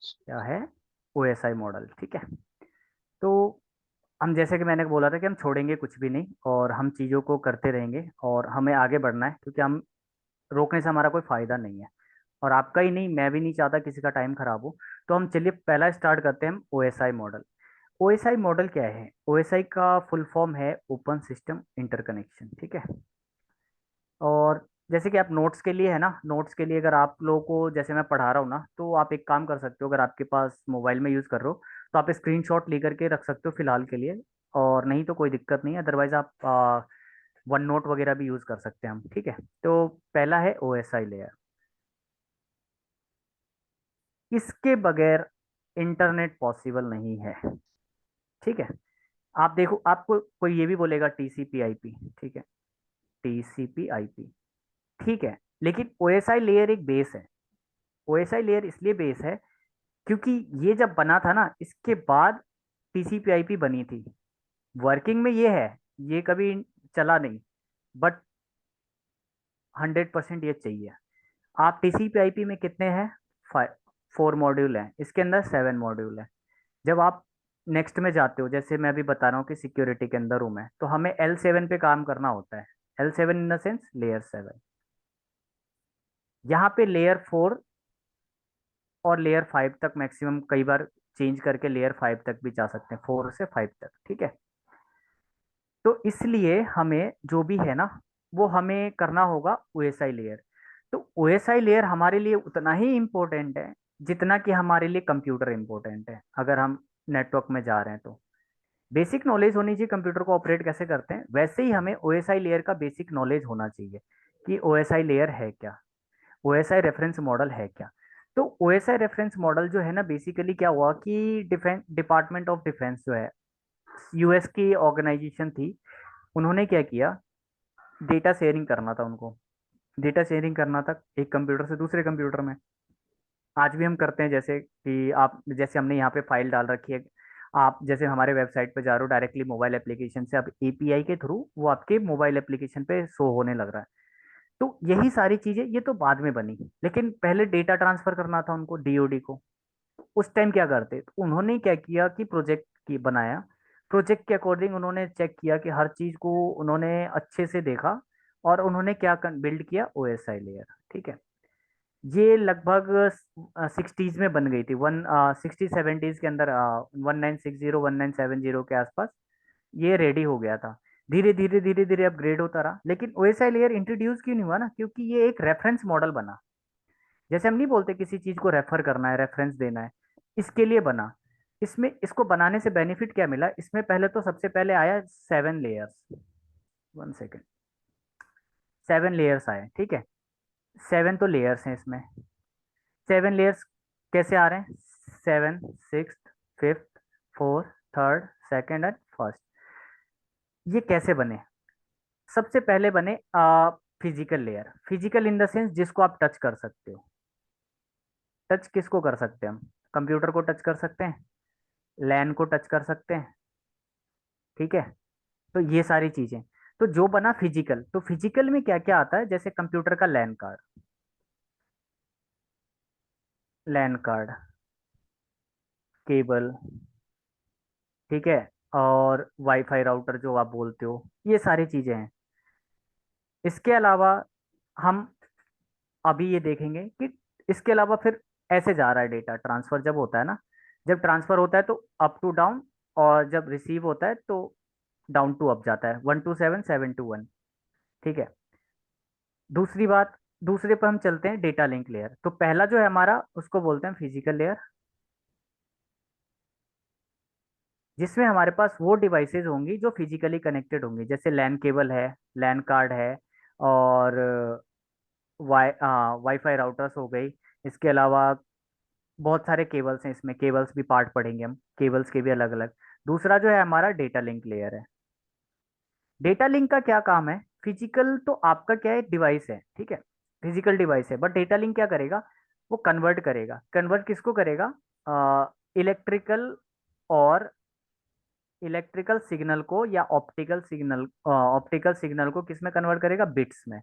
क्या है, ओएसआई मॉडल, ठीक है। तो हम, जैसे कि मैंने बोला था कि हम छोड़ेंगे कुछ भी नहीं और हम चीज़ों को करते रहेंगे और हमें आगे बढ़ना है, क्योंकि हम रोकने से हमारा कोई फ़ायदा नहीं है और आपका ही नहीं, मैं भी नहीं चाहता किसी का टाइम खराब हो। तो हम चलिए पहला स्टार्ट करते हैं, हम ओएसआई मॉडल। ओएसआई मॉडल क्या है? ओएसआई का फुल फॉर्म है ओपन सिस्टम इंटरकनेक्शन, ठीक है। और जैसे कि आप नोट्स के लिए है ना, नोट्स के लिए अगर आप लोगों को, जैसे मैं पढ़ा रहा हूँ ना, तो आप एक काम कर सकते हो, अगर आपके पास मोबाइल में यूज़ कर रहे हो तो आप स्क्रीनशॉट लेकर के रख सकते हो फिलहाल के लिए, और नहीं तो कोई दिक्कत नहीं है, अदरवाइज आप वन नोट वगैरह भी यूज़ कर सकते हैं हम, ठीक है। तो पहला है ओएसआई लेयर। इसके बगैर इंटरनेट पॉसिबल नहीं है, ठीक है। आप देखो, आपको कोई ये भी बोलेगा टीसीपी आईपी, ठीक है, टीसीपी आईपी, ठीक है, लेकिन ओएसआई लेयर एक बेस है। ओएसआई लेयर इसलिए बेस है क्योंकि ये जब बना था ना, इसके बाद टीसीपी आईपी बनी थी। वर्किंग में ये है, ये कभी चला नहीं, बट 100% ये चाहिए। आप टीसीपी आईपी में कितने हैं? 4 मॉड्यूल हैं, इसके अंदर 7 मॉड्यूल हैं। जब आप नेक्स्ट में जाते हो, जैसे मैं अभी बता रहा हूँ कि सिक्योरिटी के अंदर हूँ मैं, तो हमें L7 पे काम करना होता है। L7 in the sense layer 7। यहाँ पे लेयर 4 और लेयर 5 तक मैक्सिमम, कई बार चेंज करके लेयर 5 तक भी जा सकते हैं, 4 से 5 तक, ठीक है। तो इसलिए हमें जो भी है ना, वो हमें करना होगा ओएसआई लेयर। तो ओएसआई लेयर हमारे लिए उतना ही इम्पोर्टेंट है जितना कि हमारे लिए कंप्यूटर इम्पोर्टेंट है। अगर हम नेटवर्क में जा रहे हैं तो बेसिक नॉलेज होनी चाहिए कंप्यूटर को ऑपरेट कैसे करते हैं, वैसे ही हमें ओएसआई लेयर का बेसिक नॉलेज होना चाहिए कि ओएसआई लेयर है क्या, ओएसआई रेफरेंस मॉडल है क्या। तो ओएसआई रेफरेंस मॉडल जो है ना, बेसिकली क्या हुआ कि डिफेंस, डिपार्टमेंट ऑफ डिफेंस जो है, यूएस की ऑर्गेनाइजेशन थी, उन्होंने क्या किया, डेटा शेयरिंग करना था उनको। डेटा शेयरिंग करना था एक कंप्यूटर से दूसरे कंप्यूटर में। आज भी हम करते हैं, जैसे कि आप, जैसे हमने यहाँ पे फाइल डाल रखी है, आप जैसे हमारे वेबसाइट पे जा रहे हो डायरेक्टली मोबाइल एप्लीकेशन से, आप एपीआई के थ्रू वो आपके मोबाइल एप्लीकेशन पे शो होने लग रहा है। तो यही सारी चीजें, ये तो बाद में बनी, लेकिन पहले डेटा ट्रांसफर करना था उनको डीओडी को। उस टाइम क्या करते, तो उन्होंने क्या किया कि प्रोजेक्ट की बनाया। प्रोजेक्ट के अकॉर्डिंग उन्होंने चेक किया कि हर चीज को उन्होंने अच्छे से देखा, और उन्होंने क्या बिल्ड किया, ओएसआई लेयर, ठीक है। ये लगभग 60s में बन गई थी, 60-70s के अंदर, 1960-1970 के आसपास ये रेडी हो गया था। धीरे धीरे धीरे धीरे अपग्रेड होता रहा, लेकिन ओएसआई लेयर इंट्रोड्यूस क्यों नहीं हुआ ना, क्योंकि ये एक रेफरेंस मॉडल बना। जैसे हम नहीं बोलते किसी चीज को रेफर करना है, रेफरेंस देना है, इसके लिए बना। इसमें, इसको बनाने से बेनिफिट क्या मिला इसमें, पहले तो सबसे पहले आया 7 लेयर्स। 1 सेकेंड, 7 लेयर्स आए, ठीक है। 7 तो लेयर्स हैं इसमें। 7 लेयर्स कैसे आ रहे हैं? 7, 6, 5th, 4th, 3rd, 2nd and first. ये कैसे बने? सबसे पहले बने physical layer. Physical in the sense जिसको आप टच कर सकते हो। टच किसको कर सकते हैं हम? कंप्यूटर को टच कर सकते हैं, लैन को टच कर सकते हैं, ठीक है। तो ये सारी चीजें, तो जो बना फिजिकल, तो फिजिकल में क्या क्या आता है, जैसे कंप्यूटर का लैन कार्ड, लैन कार्ड, केबल, ठीक है, और वाईफाई राउटर जो आप बोलते हो, ये सारी चीजें हैं। इसके अलावा हम अभी ये देखेंगे कि इसके अलावा फिर ऐसे जा रहा है डेटा ट्रांसफर जब होता है ना, जब ट्रांसफर होता है तो अप टू डाउन, और जब रिसीव होता है तो डाउन टू अप जाता है, 1 to 7, 7 to 1। ठीक है। दूसरी बात, दूसरे पर हम चलते हैं, डेटा लिंक लेयर। तो पहला जो है हमारा, उसको बोलते हैं फिजिकल लेयर, जिसमें हमारे पास वो डिवाइसेस होंगी जो फिजिकली कनेक्टेड होंगी, जैसे लैन केबल है, लैन कार्ड है, और वाईफाई राउटर्स हो गई। इसके अलावा बहुत सारे केबल्स हैं, इसमें केबल्स भी पार्ट पढ़ेंगे हम, केबल्स के भी अलग अलग। दूसरा जो है हमारा डेटा लिंक लेयर है। डेटा लिंक का क्या काम है? फिजिकल तो आपका क्या है, डिवाइस है, ठीक है, फिजिकल डिवाइस है, बट डेटा लिंक क्या करेगा? वो कन्वर्ट करेगा। कन्वर्ट किसको करेगा? इलेक्ट्रिकल और इलेक्ट्रिकल सिग्नल को, या ऑप्टिकल सिग्नल को किस में कन्वर्ट करेगा? बिट्स में।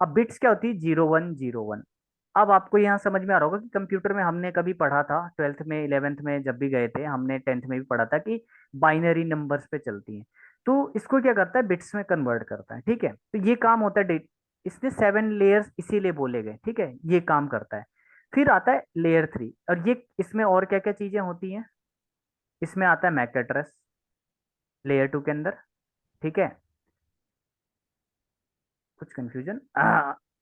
अब बिट्स क्या होती है? 0101। अब आपको यहाँ समझ में आ रहा होगा कि कंप्यूटर में हमने कभी पढ़ा था, 12th में, 11th में जब भी गए थे हमने, 10th में भी पढ़ा था कि बाइनरी नंबर्स पे चलती हैं। तो इसको क्या करता है? बिट्स में कन्वर्ट करता है, ठीक है। तो ये काम होता है इसने 7 लेयर्स इसीलिए बोले गए, ठीक है, ये काम करता है। फिर आता है लेयर 3, और ये इसमें और क्या क्या चीजें होती हैं? इसमें आता है मैक एड्रेस, लेयर 2 के अंदर, ठीक है। कुछ कंफ्यूजन?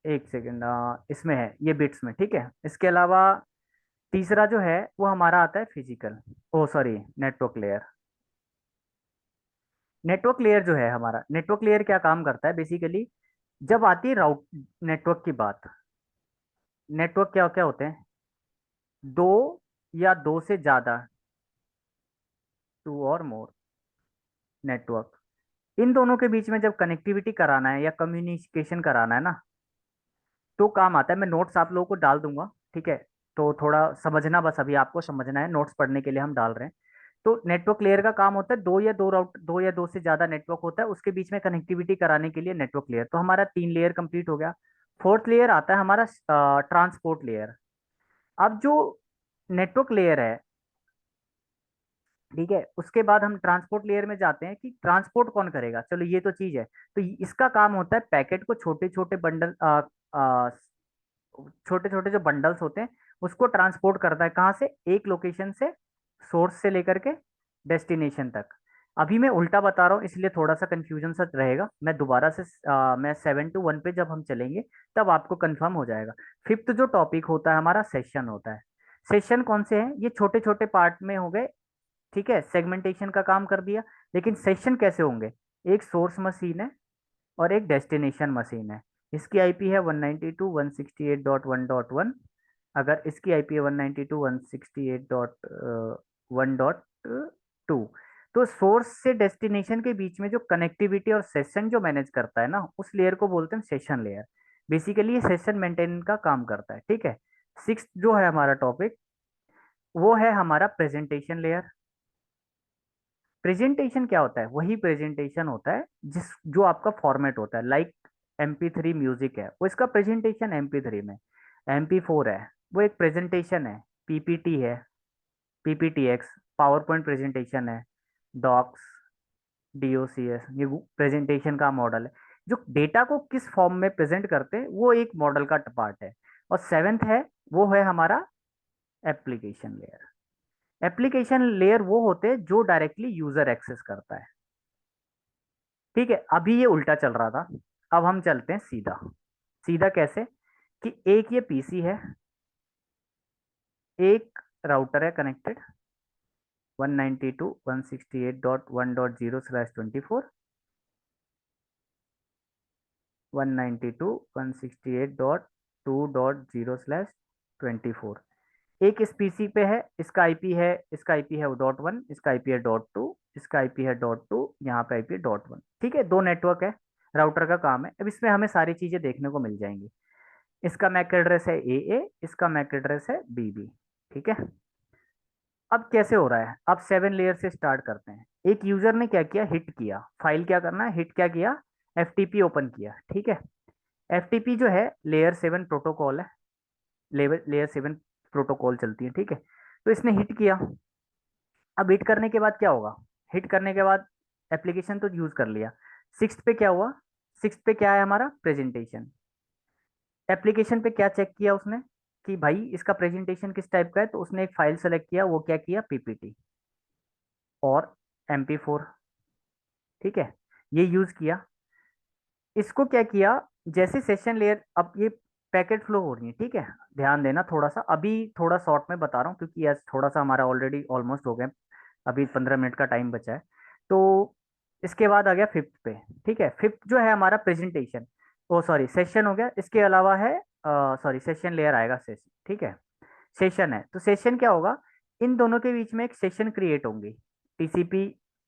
एक सेकेंड, इसमें है ये बिट्स में, ठीक है। इसके अलावा तीसरा जो है वो हमारा आता है physical, oh sorry, network layer. Network layer जो है हमारा, नेटवर्क लेयर क्या काम करता है बेसिकली? जब आती है राउट नेटवर्क की बात, नेटवर्क क्या क्या होते हैं? दो या दो से ज्यादा, 2 और मोर नेटवर्क, इन दोनों के बीच में जब कनेक्टिविटी कराना है या कम्युनिकेशन कराना है ना, तो काम आता है। मैं नोट्स आप लोगों को डाल दूंगा, ठीक है। तो थोड़ा समझना, बस अभी आपको समझना है, नोट्स पढ़ने के लिए हम डाल रहे हैं। तो नेटवर्क लेयर का काम होता है, दो या दो से ज्यादा नेटवर्क होता है, उसके बीच में कनेक्टिविटी कराने के लिए नेटवर्क लेयर। तो हमारा 3 लेयर कंप्लीट हो गया। फोर्थ लेयर आता है हमारा ट्रांसपोर्ट लेयर। अब जो नेटवर्क लेयर है, ठीक है, उसके बाद हम ट्रांसपोर्ट लेयर में जाते हैं कि ट्रांसपोर्ट कौन करेगा। चलो ये तो चीज है। तो इसका काम होता है पैकेट को छोटे छोटे बंडल, छोटे छोटे जो बंडल्स होते हैं, उसको ट्रांसपोर्ट करता है। कहाँ से? एक लोकेशन से, सोर्स से लेकर के डेस्टिनेशन तक। अभी मैं उल्टा बता रहा हूँ, इसलिए थोड़ा सा कंफ्यूजन सा रहेगा। मैं दोबारा से मैं 7 to 1 पे जब हम चलेंगे तब आपको कंफर्म हो जाएगा। फिफ्थ जो टॉपिक होता है हमारा, सेशन होता है। सेशन कौन से हैं? ये छोटे छोटे पार्ट में हो गए, ठीक है, सेगमेंटेशन का काम कर दिया। लेकिन सेशन कैसे होंगे? एक सोर्स मशीन है और एक डेस्टिनेशन मशीन है। इसकी आईपी है 192.168.1.1। अगर इसकी आईपी है 192.168.1.2। तो सोर्स से डेस्टिनेशन के बीच में जो कनेक्टिविटी और सेशन जो मैनेज करता है ना, उस लेयर को बोलते हैं सेशन लेयर। बेसिकली ये सेशन मेंटेन का काम करता है, ठीक है। सिक्स जो है हमारा टॉपिक, वो है हमारा प्रेजेंटेशन लेयर। प्रेजेंटेशन क्या होता है? वही प्रेजेंटेशन होता है जिस जो आपका फॉर्मेट होता है, लाइक MP3 म्यूजिक है, वो इसका प्रेजेंटेशन MP3 में। MP4 है, वो एक प्रेजेंटेशन है। PPT है, PPTX, पावर पॉइंट प्रेजेंटेशन है। डॉक्स, DOCS, ये प्रेजेंटेशन का मॉडल है। जो डेटा को किस फॉर्म में प्रेजेंट करते हैं, वो एक मॉडल का पार्ट है। और सेवेंथ है, वो है हमारा एप्लीकेशन लेयर। एप्लीकेशन लेयर वो होते हैं जो डायरेक्टली यूजर एक्सेस करता है, ठीक है। अभी ये उल्टा चल रहा था, अब हम चलते हैं सीधा। सीधा कैसे? कि एक ये पीसी है, एक राउटर है कनेक्टेड, 192.168.1.0/24, 192.168.2.0/24। एक इस पीसी पे है, इसका आईपी है .1, इसका आईपी है .2, इसका आईपी है .2, यहाँ पे आईपी है .1, ठीक है। दो नेटवर्क है, राउटर का काम है। अब इसमें हमें सारी चीजें देखने को मिल जाएंगी। इसका मैक एड्रेस है AA, इसका मैक एड्रेस है BB, ठीक है। अब कैसे हो रहा है? अब 7 लेयर से स्टार्ट करते हैं। एक यूजर ने क्या किया? हिट किया फाइल, क्या करना है? हिट क्या किया? FTP ओपन किया, ठीक है। FTP जो है लेयर 7 प्रोटोकॉल है, लेयर 7 प्रोटोकॉल चलती है, ठीक है। तो इसने हिट किया, अब हिट करने के बाद क्या होगा, हिट करने के बाद एप्लीकेशन तो यूज कर लिया, सिक्स्थ पे क्या हुआ, सिक्स्थ पे क्या है हमारा प्रेजेंटेशन। एप्लीकेशन पे क्या चेक किया उसने कि भाई इसका प्रेजेंटेशन किस टाइप का है, तो उसने एक फाइल सेलेक्ट किया, वो क्या किया, पीपीटी और MP4। ठीक है, ये यूज किया। इसको क्या किया, जैसे सेशन लेयर, अब ये पैकेट फ्लो हो रही है, ठीक है, ध्यान देना थोड़ा सा, अभी थोड़ा शॉर्ट में बता रहा हूँ क्योंकि यस थोड़ा सा हमारा ऑलरेडी ऑलमोस्ट हो गया, अभी 15 मिनट का टाइम बचा है। तो इसके बाद आ गया फिफ्थ पे। ठीक है, फिफ्थ जो है हमारा प्रेजेंटेशन, ओ सॉरी सेशन हो गया, इसके अलावा है सॉरी सेशन लेयर आएगा, सेशन, ठीक है, सेशन है, तो सेशन क्या होगा, इन दोनों के बीच में एक सेशन क्रिएट होंगी, टीसीपी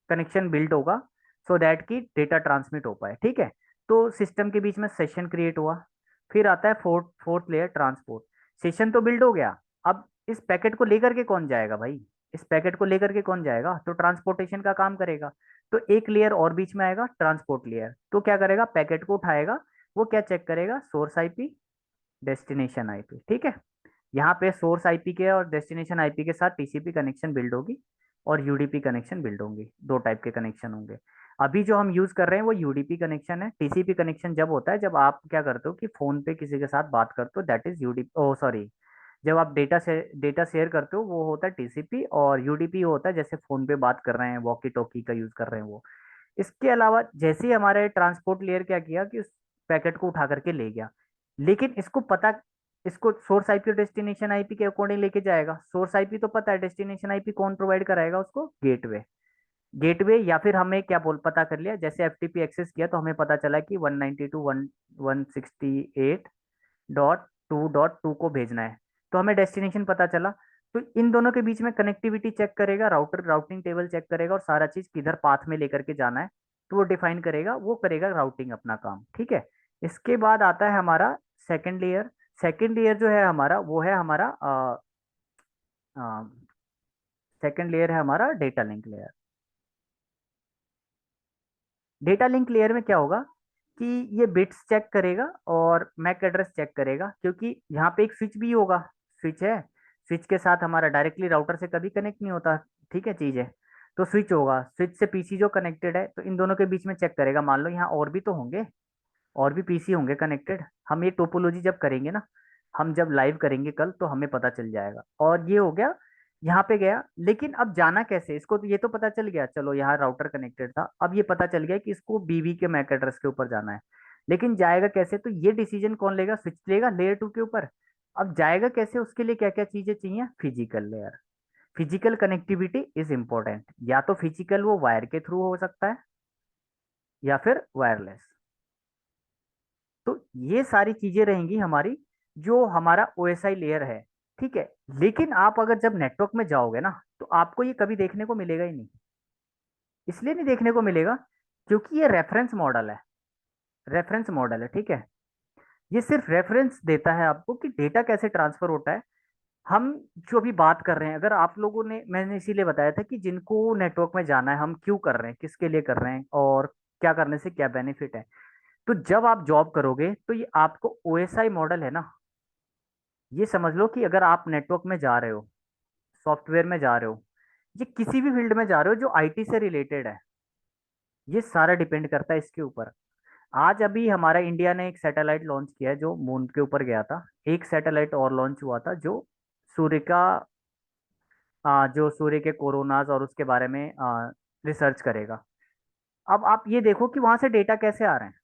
कनेक्शन बिल्ड होगा, सो दैट कि डेटा ट्रांसमिट हो पाए। ठीक है, तो सिस्टम के बीच में सेशन क्रिएट हुआ। फिर आता है fourth fourth layer, transport. Session तो बिल्ड हो गया, अब इस पैकेट को लेकर के कौन जाएगा भाई, इस पैकेट को लेकर के कौन जाएगा, तो ट्रांसपोर्टेशन का काम करेगा। तो एक लेयर और बीच में आएगा, ट्रांसपोर्ट लेयर, तो क्या करेगा, पैकेट को उठाएगा, वो क्या चेक करेगा, सोर्स आईपी, डेस्टिनेशन आईपी। ठीक है, यहाँ पे सोर्स आईपी के और डेस्टिनेशन आईपी के साथ टीसीपी कनेक्शन बिल्ड होगी और यूडीपी कनेक्शन बिल्ड होंगी, दो टाइप के कनेक्शन होंगे। अभी जो हम यूज कर रहे हैं वो यूडीपी कनेक्शन है। टीसीपी कनेक्शन जब होता है जब आप क्या करते हो कि फोन पे किसी के साथ बात करते हो, that is UDP, oh sorry, जब आप डेटा शेयर करते हो वो होता है टीसीपी, और यूडीपी होता है जैसे फोन पे बात कर रहे हैं, वॉकी टॉकी का यूज कर रहे हैं वो। इसके अलावा जैसे ही हमारे ट्रांसपोर्ट लेयर क्या किया कि उस पैकेट को उठा करके ले गया, लेकिन इसको पता, इसको सोर्स आईपी और डेस्टिनेशन आईपी के अकॉर्डिंग लेके जाएगा। सोर्स आईपी तो पता है, डेस्टिनेशन आईपी कौन प्रोवाइड कराएगा उसको, गेटवे। गेटवे, या फिर हमें क्या बोल पता कर लिया, जैसे एफटीपी एक्सेस किया तो हमें पता चला कि 192.168.2.2 को भेजना है, तो हमें डेस्टिनेशन पता चला। तो इन दोनों के बीच में कनेक्टिविटी चेक करेगा, राउटर राउटिंग टेबल चेक करेगा, और सारा चीज किधर पाथ में लेकर के जाना है तो वो डिफाइन करेगा, वो करेगा राउटिंग अपना काम। ठीक है, इसके बाद आता है हमारा सेकेंड लेयर। सेकेंड लेयर जो है हमारा वो है हमारा सेकेंड लेयर है हमारा data link layer. Data link layer में क्या होगा कि ये बिट्स चेक करेगा और मैक एड्रेस चेक करेगा, क्योंकि यहाँ पे एक स्विच भी होगा, स्विच है, स्विच के साथ हमारा डायरेक्टली राउटर से कभी कनेक्ट नहीं होता। ठीक है, चीज है, तो स्विच होगा, स्विच से पीसी जो कनेक्टेड है, तो इन दोनों के बीच में चेक करेगा। मान लो यहाँ और भी तो होंगे, और भी पीसी होंगे कनेक्टेड, हम ये टोपोलॉजी जब करेंगे ना, हम जब लाइव करेंगे कल, तो हमें पता चल जाएगा। और ये हो गया, यहाँ पे गया, लेकिन अब जाना कैसे इसको, तो ये तो पता चल गया, चलो यहाँ राउटर कनेक्टेड था, अब ये पता चल गया कि इसको बीवी के मैक एड्रेस के ऊपर जाना है, लेकिन जाएगा कैसे, तो ये डिसीजन कौन लेगा, स्विच लेगा लेयर 2 के ऊपर। अब जाएगा कैसे, उसके लिए क्या क्या चीजें चाहिए, physical layer, physical connectivity is important, या तो फिजिकल वो वायर के थ्रू हो सकता है या फिर वायरलेस। तो ये सारी चीजें रहेंगी हमारी, जो हमारा ओएसआई लेयर है। ठीक है, लेकिन आप अगर जब नेटवर्क में जाओगे ना, तो आपको ये कभी देखने को मिलेगा ही नहीं। इसलिए नहीं देखने को मिलेगा क्योंकि ये रेफरेंस मॉडल है, रेफरेंस मॉडल है। ठीक है, ये सिर्फ रेफरेंस देता है आपको कि डेटा कैसे ट्रांसफर होता है। हम जो भी बात कर रहे हैं, अगर आप लोगों ने, मैंने इसीलिए बताया था कि जिनको नेटवर्क में जाना है, हम क्यों कर रहे हैं, किसके लिए कर रहे हैं, और क्या करने से क्या बेनिफिट है। तो जब आप जॉब करोगे तो ये आपको ओएसआई मॉडल है ना, ये समझ लो कि अगर आप नेटवर्क में जा रहे हो, सॉफ्टवेयर में जा रहे हो, ये किसी भी फील्ड में जा रहे हो जो आईटी से रिलेटेड है, ये सारा डिपेंड करता है इसके ऊपर। आज अभी हमारा इंडिया ने एक सैटेलाइट लॉन्च किया है जो मून के ऊपर गया था, एक सैटेलाइट और लॉन्च हुआ था जो सूर्य का जो सूर्य के कोरोनाज और उसके बारे में रिसर्च करेगा। अब आप ये देखो कि वहां से डेटा कैसे आ रहे हैं,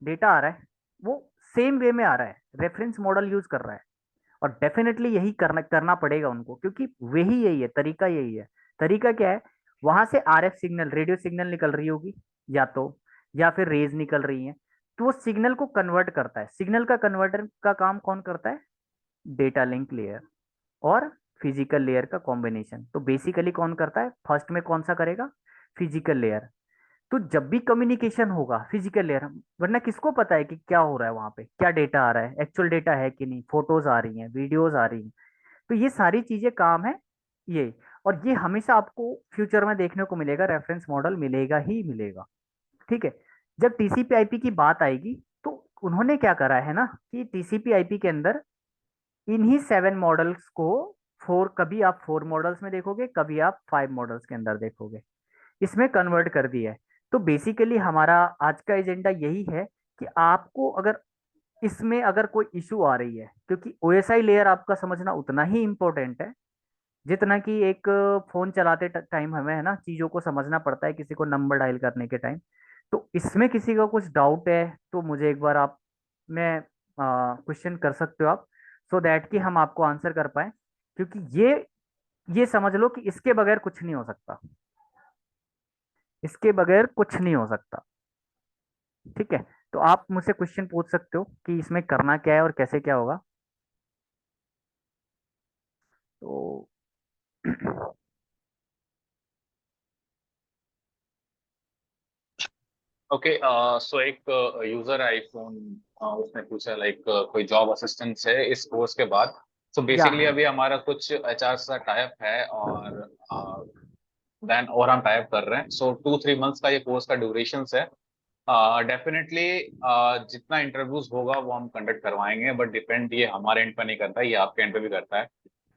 डेटा आ रहा है वो सेम वे में आ रहा है, रेफरेंस मॉडल यूज कर रहा है, और डेफिनेटली यही करना करना पड़ेगा उनको, क्योंकि वही यही है, तरीका यही है। तरीका क्या है, वहां से आरएफ सिग्नल, रेडियो सिग्नल निकल रही होगी या तो, या फिर रेज निकल रही है, तो वो सिग्नल को कन्वर्ट करता है। सिग्नल का कन्वर्टर का काम कौन करता है, डेटा लिंक लेयर और फिजिकल लेयर का कॉम्बिनेशन। तो बेसिकली कौन करता है, फर्स्ट में कौन सा करेगा, फिजिकल लेयर। तो जब भी कम्युनिकेशन होगा फिजिकल लेयर, वरना किसको पता है कि क्या हो रहा है वहां पे, क्या डेटा आ रहा है, एक्चुअल डेटा है कि नहीं, फोटोज आ रही हैं, वीडियोज आ रही हैं, तो ये सारी चीजें काम है ये। और ये हमेशा आपको फ्यूचर में देखने को मिलेगा, रेफरेंस मॉडल मिलेगा ही मिलेगा। ठीक है, जब टीसीपी आईपी की बात आएगी, तो उन्होंने क्या करा है ना कि टीसीपी आईपी के अंदर इन्हीं 7 मॉडल्स को फोर, कभी आप 4 मॉडल्स में देखोगे, कभी आप 5 मॉडल्स के अंदर देखोगे। इसमें कन्वर्ट कर दिया है। तो बेसिकली हमारा आज का एजेंडा यही है कि आपको अगर इसमें अगर कोई इशू आ रही है, क्योंकि ओएसआई लेयर आपका समझना उतना ही इम्पोर्टेंट है जितना कि एक फोन चलाते टाइम हमें है ना चीजों को समझना पड़ता है, किसी को नंबर डायल करने के टाइम। तो इसमें किसी का कुछ डाउट है तो मुझे एक बार आप में क्वेश्चन कर सकते हो आप, सो दैट कि हम आपको आंसर कर पाए। क्योंकि ये समझ लो कि इसके बगैर कुछ नहीं हो सकता, इसके बगैर कुछ नहीं हो सकता। ठीक है, तो आप मुझसे क्वेश्चन पूछ सकते हो कि इसमें करना क्या है और कैसे क्या होगा। तो ओके, सो एक यूजर आईफोन, उसने पूछा लाइक कोई जॉब असिस्टेंस है इस कोर्स के बाद। सो या बेसिकली अभी हमारा कुछ एचआर सा टाइप है, और देन और हम टाइप कर रहे हैं। सो 2-3 मंथ्स का ये कोर्स का ड्यूरेशन है। डेफिनेटली जितना इंटरव्यूज होगा वो हम कंडक्ट करवाएंगे, बट डिपेंड ये हमारे एंड पर नहीं करता है, ये आपके एंड पे भी करता है।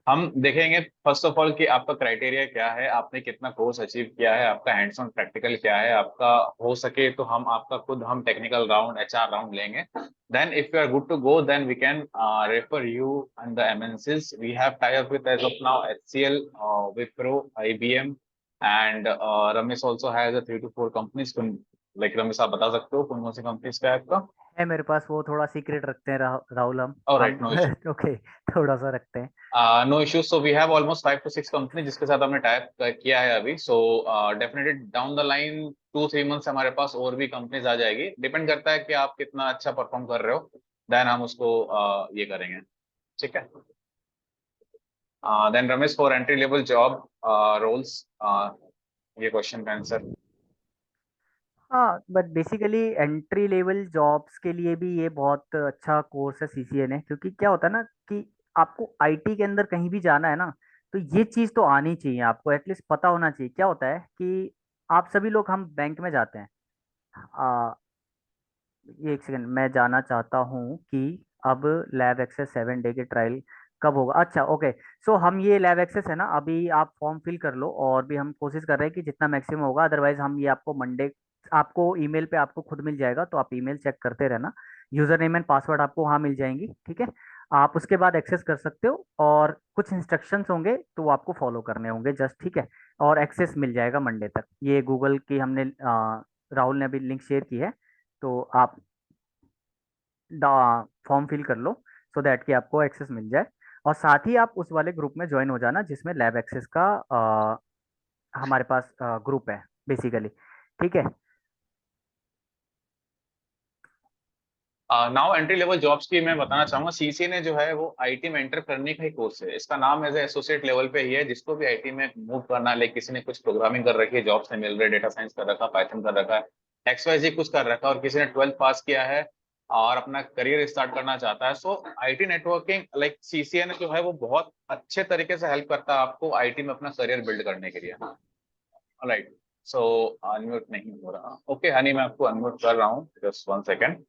हम देखेंगे फर्स्ट ऑफ ऑल कि आपका क्राइटेरिया क्या है, आपने कितना कोर्स अचीव किया है, आपका हैंड्स ऑन प्रैक्टिकल क्या है आपका। हो सके तो हम आपका खुद हम टेक्निकल राउंड एचआर राउंड लेंगे। Then if you are good to go, then we can refer you and the MNCs we have tie up with as of now HCL, Wipro, IBM, and Ramesh also has 3 to 4 companies. Like Ramesh, आप बता सकते हो कौन कौन सी companies का है आपका? है मेरे पास, वो थोड़ा सीक्रेट रखते हैं राहुल, हम ऑलराइट, नो इशू। ओके, थोड़ा सा रखते हैं। No issues. So we have almost 5 to 6 company जिसके साथ हमने टाइप किया है अभी। So definitely down the line 2-3 months हमारे पास और भी कंपनीज आ जाएगी। डिपेंड करता है कि आप कितना अच्छा परफॉर्म कर रहे हो, देन हम उसको ये करेंगे। ठीक है। Then Ramesh, for entry level job roles, ये क्वेश्चन का आंसर। हाँ, but basically entry level jobs के लिए भी ये बहुत अच्छा कोर्स है सीसीएन है। क्योंकि क्या होता है ना कि आपको आईटी के अंदर कहीं भी जाना है ना, तो ये चीज़ तो आनी चाहिए, आपको एटलीस्ट पता होना चाहिए। क्या होता है कि आप सभी लोग हम बैंक में जाते हैं। ये एक सेकंड, मैं जानना चाहता हूँ कि अब लैब एक्सेस 7 डे के ट्रायल कब होगा। अच्छा, ओके। सो हम ये लैब एक्सेस है ना, अभी आप फॉर्म फिल कर लो, और भी हम कोशिश कर रहे हैं कि जितना मैक्सिमम होगा। अदरवाइज हम ये आपको मंडे, आपको ईमेल पे आपको खुद मिल जाएगा, तो आप ईमेल चेक करते रहना। यूजर नेम एंड पासवर्ड आपको वहाँ मिल जाएंगी, ठीक है। आप उसके बाद एक्सेस कर सकते हो, और कुछ इंस्ट्रक्शंस होंगे तो वो आपको फॉलो करने होंगे जस्ट, ठीक है। और एक्सेस मिल जाएगा मंडे तक। ये गूगल की हमने राहुल ने अभी लिंक शेयर की है, तो आप फॉर्म फिल कर लो, सो दैट कि आपको एक्सेस मिल जाए। और साथ ही आप उस वाले ग्रुप में ज्वाइन हो जाना जिसमें लैब एक्सेस का हमारे पास ग्रुप है बेसिकली, ठीक है। नाउ एंट्री लेवल जॉब्स की मैं बताना चाहूंगा। सीसी ने जो है वो आईटी में एंटर करने का ही कोर्स है। इसका नाम एज एसोसिएट लेवल पे ही है। जिसको भी आईटी में मूव करना है, लाइक किसी ने कुछ प्रोग्रामिंग कर रखी है, जॉब्स नहीं मिल रहे, डेटा साइंस कर रखा, पाइथन कर रखा है, XYZ कुछ कर रखा है, और किसी ने 12th पास किया है और अपना करियर स्टार्ट करना चाहता है। सो आईटी नेटवर्किंग लाइक सीसीएन जो है वो बहुत अच्छे तरीके से हेल्प करता है आपको आईटी में अपना करियर बिल्ड करने के लिए। राइट। सो अनम्यूट नहीं हो रहा। ओके हनी, मैं आपको अनम्यूट कर रहा हूँ, जस्ट 1 सेकेंड।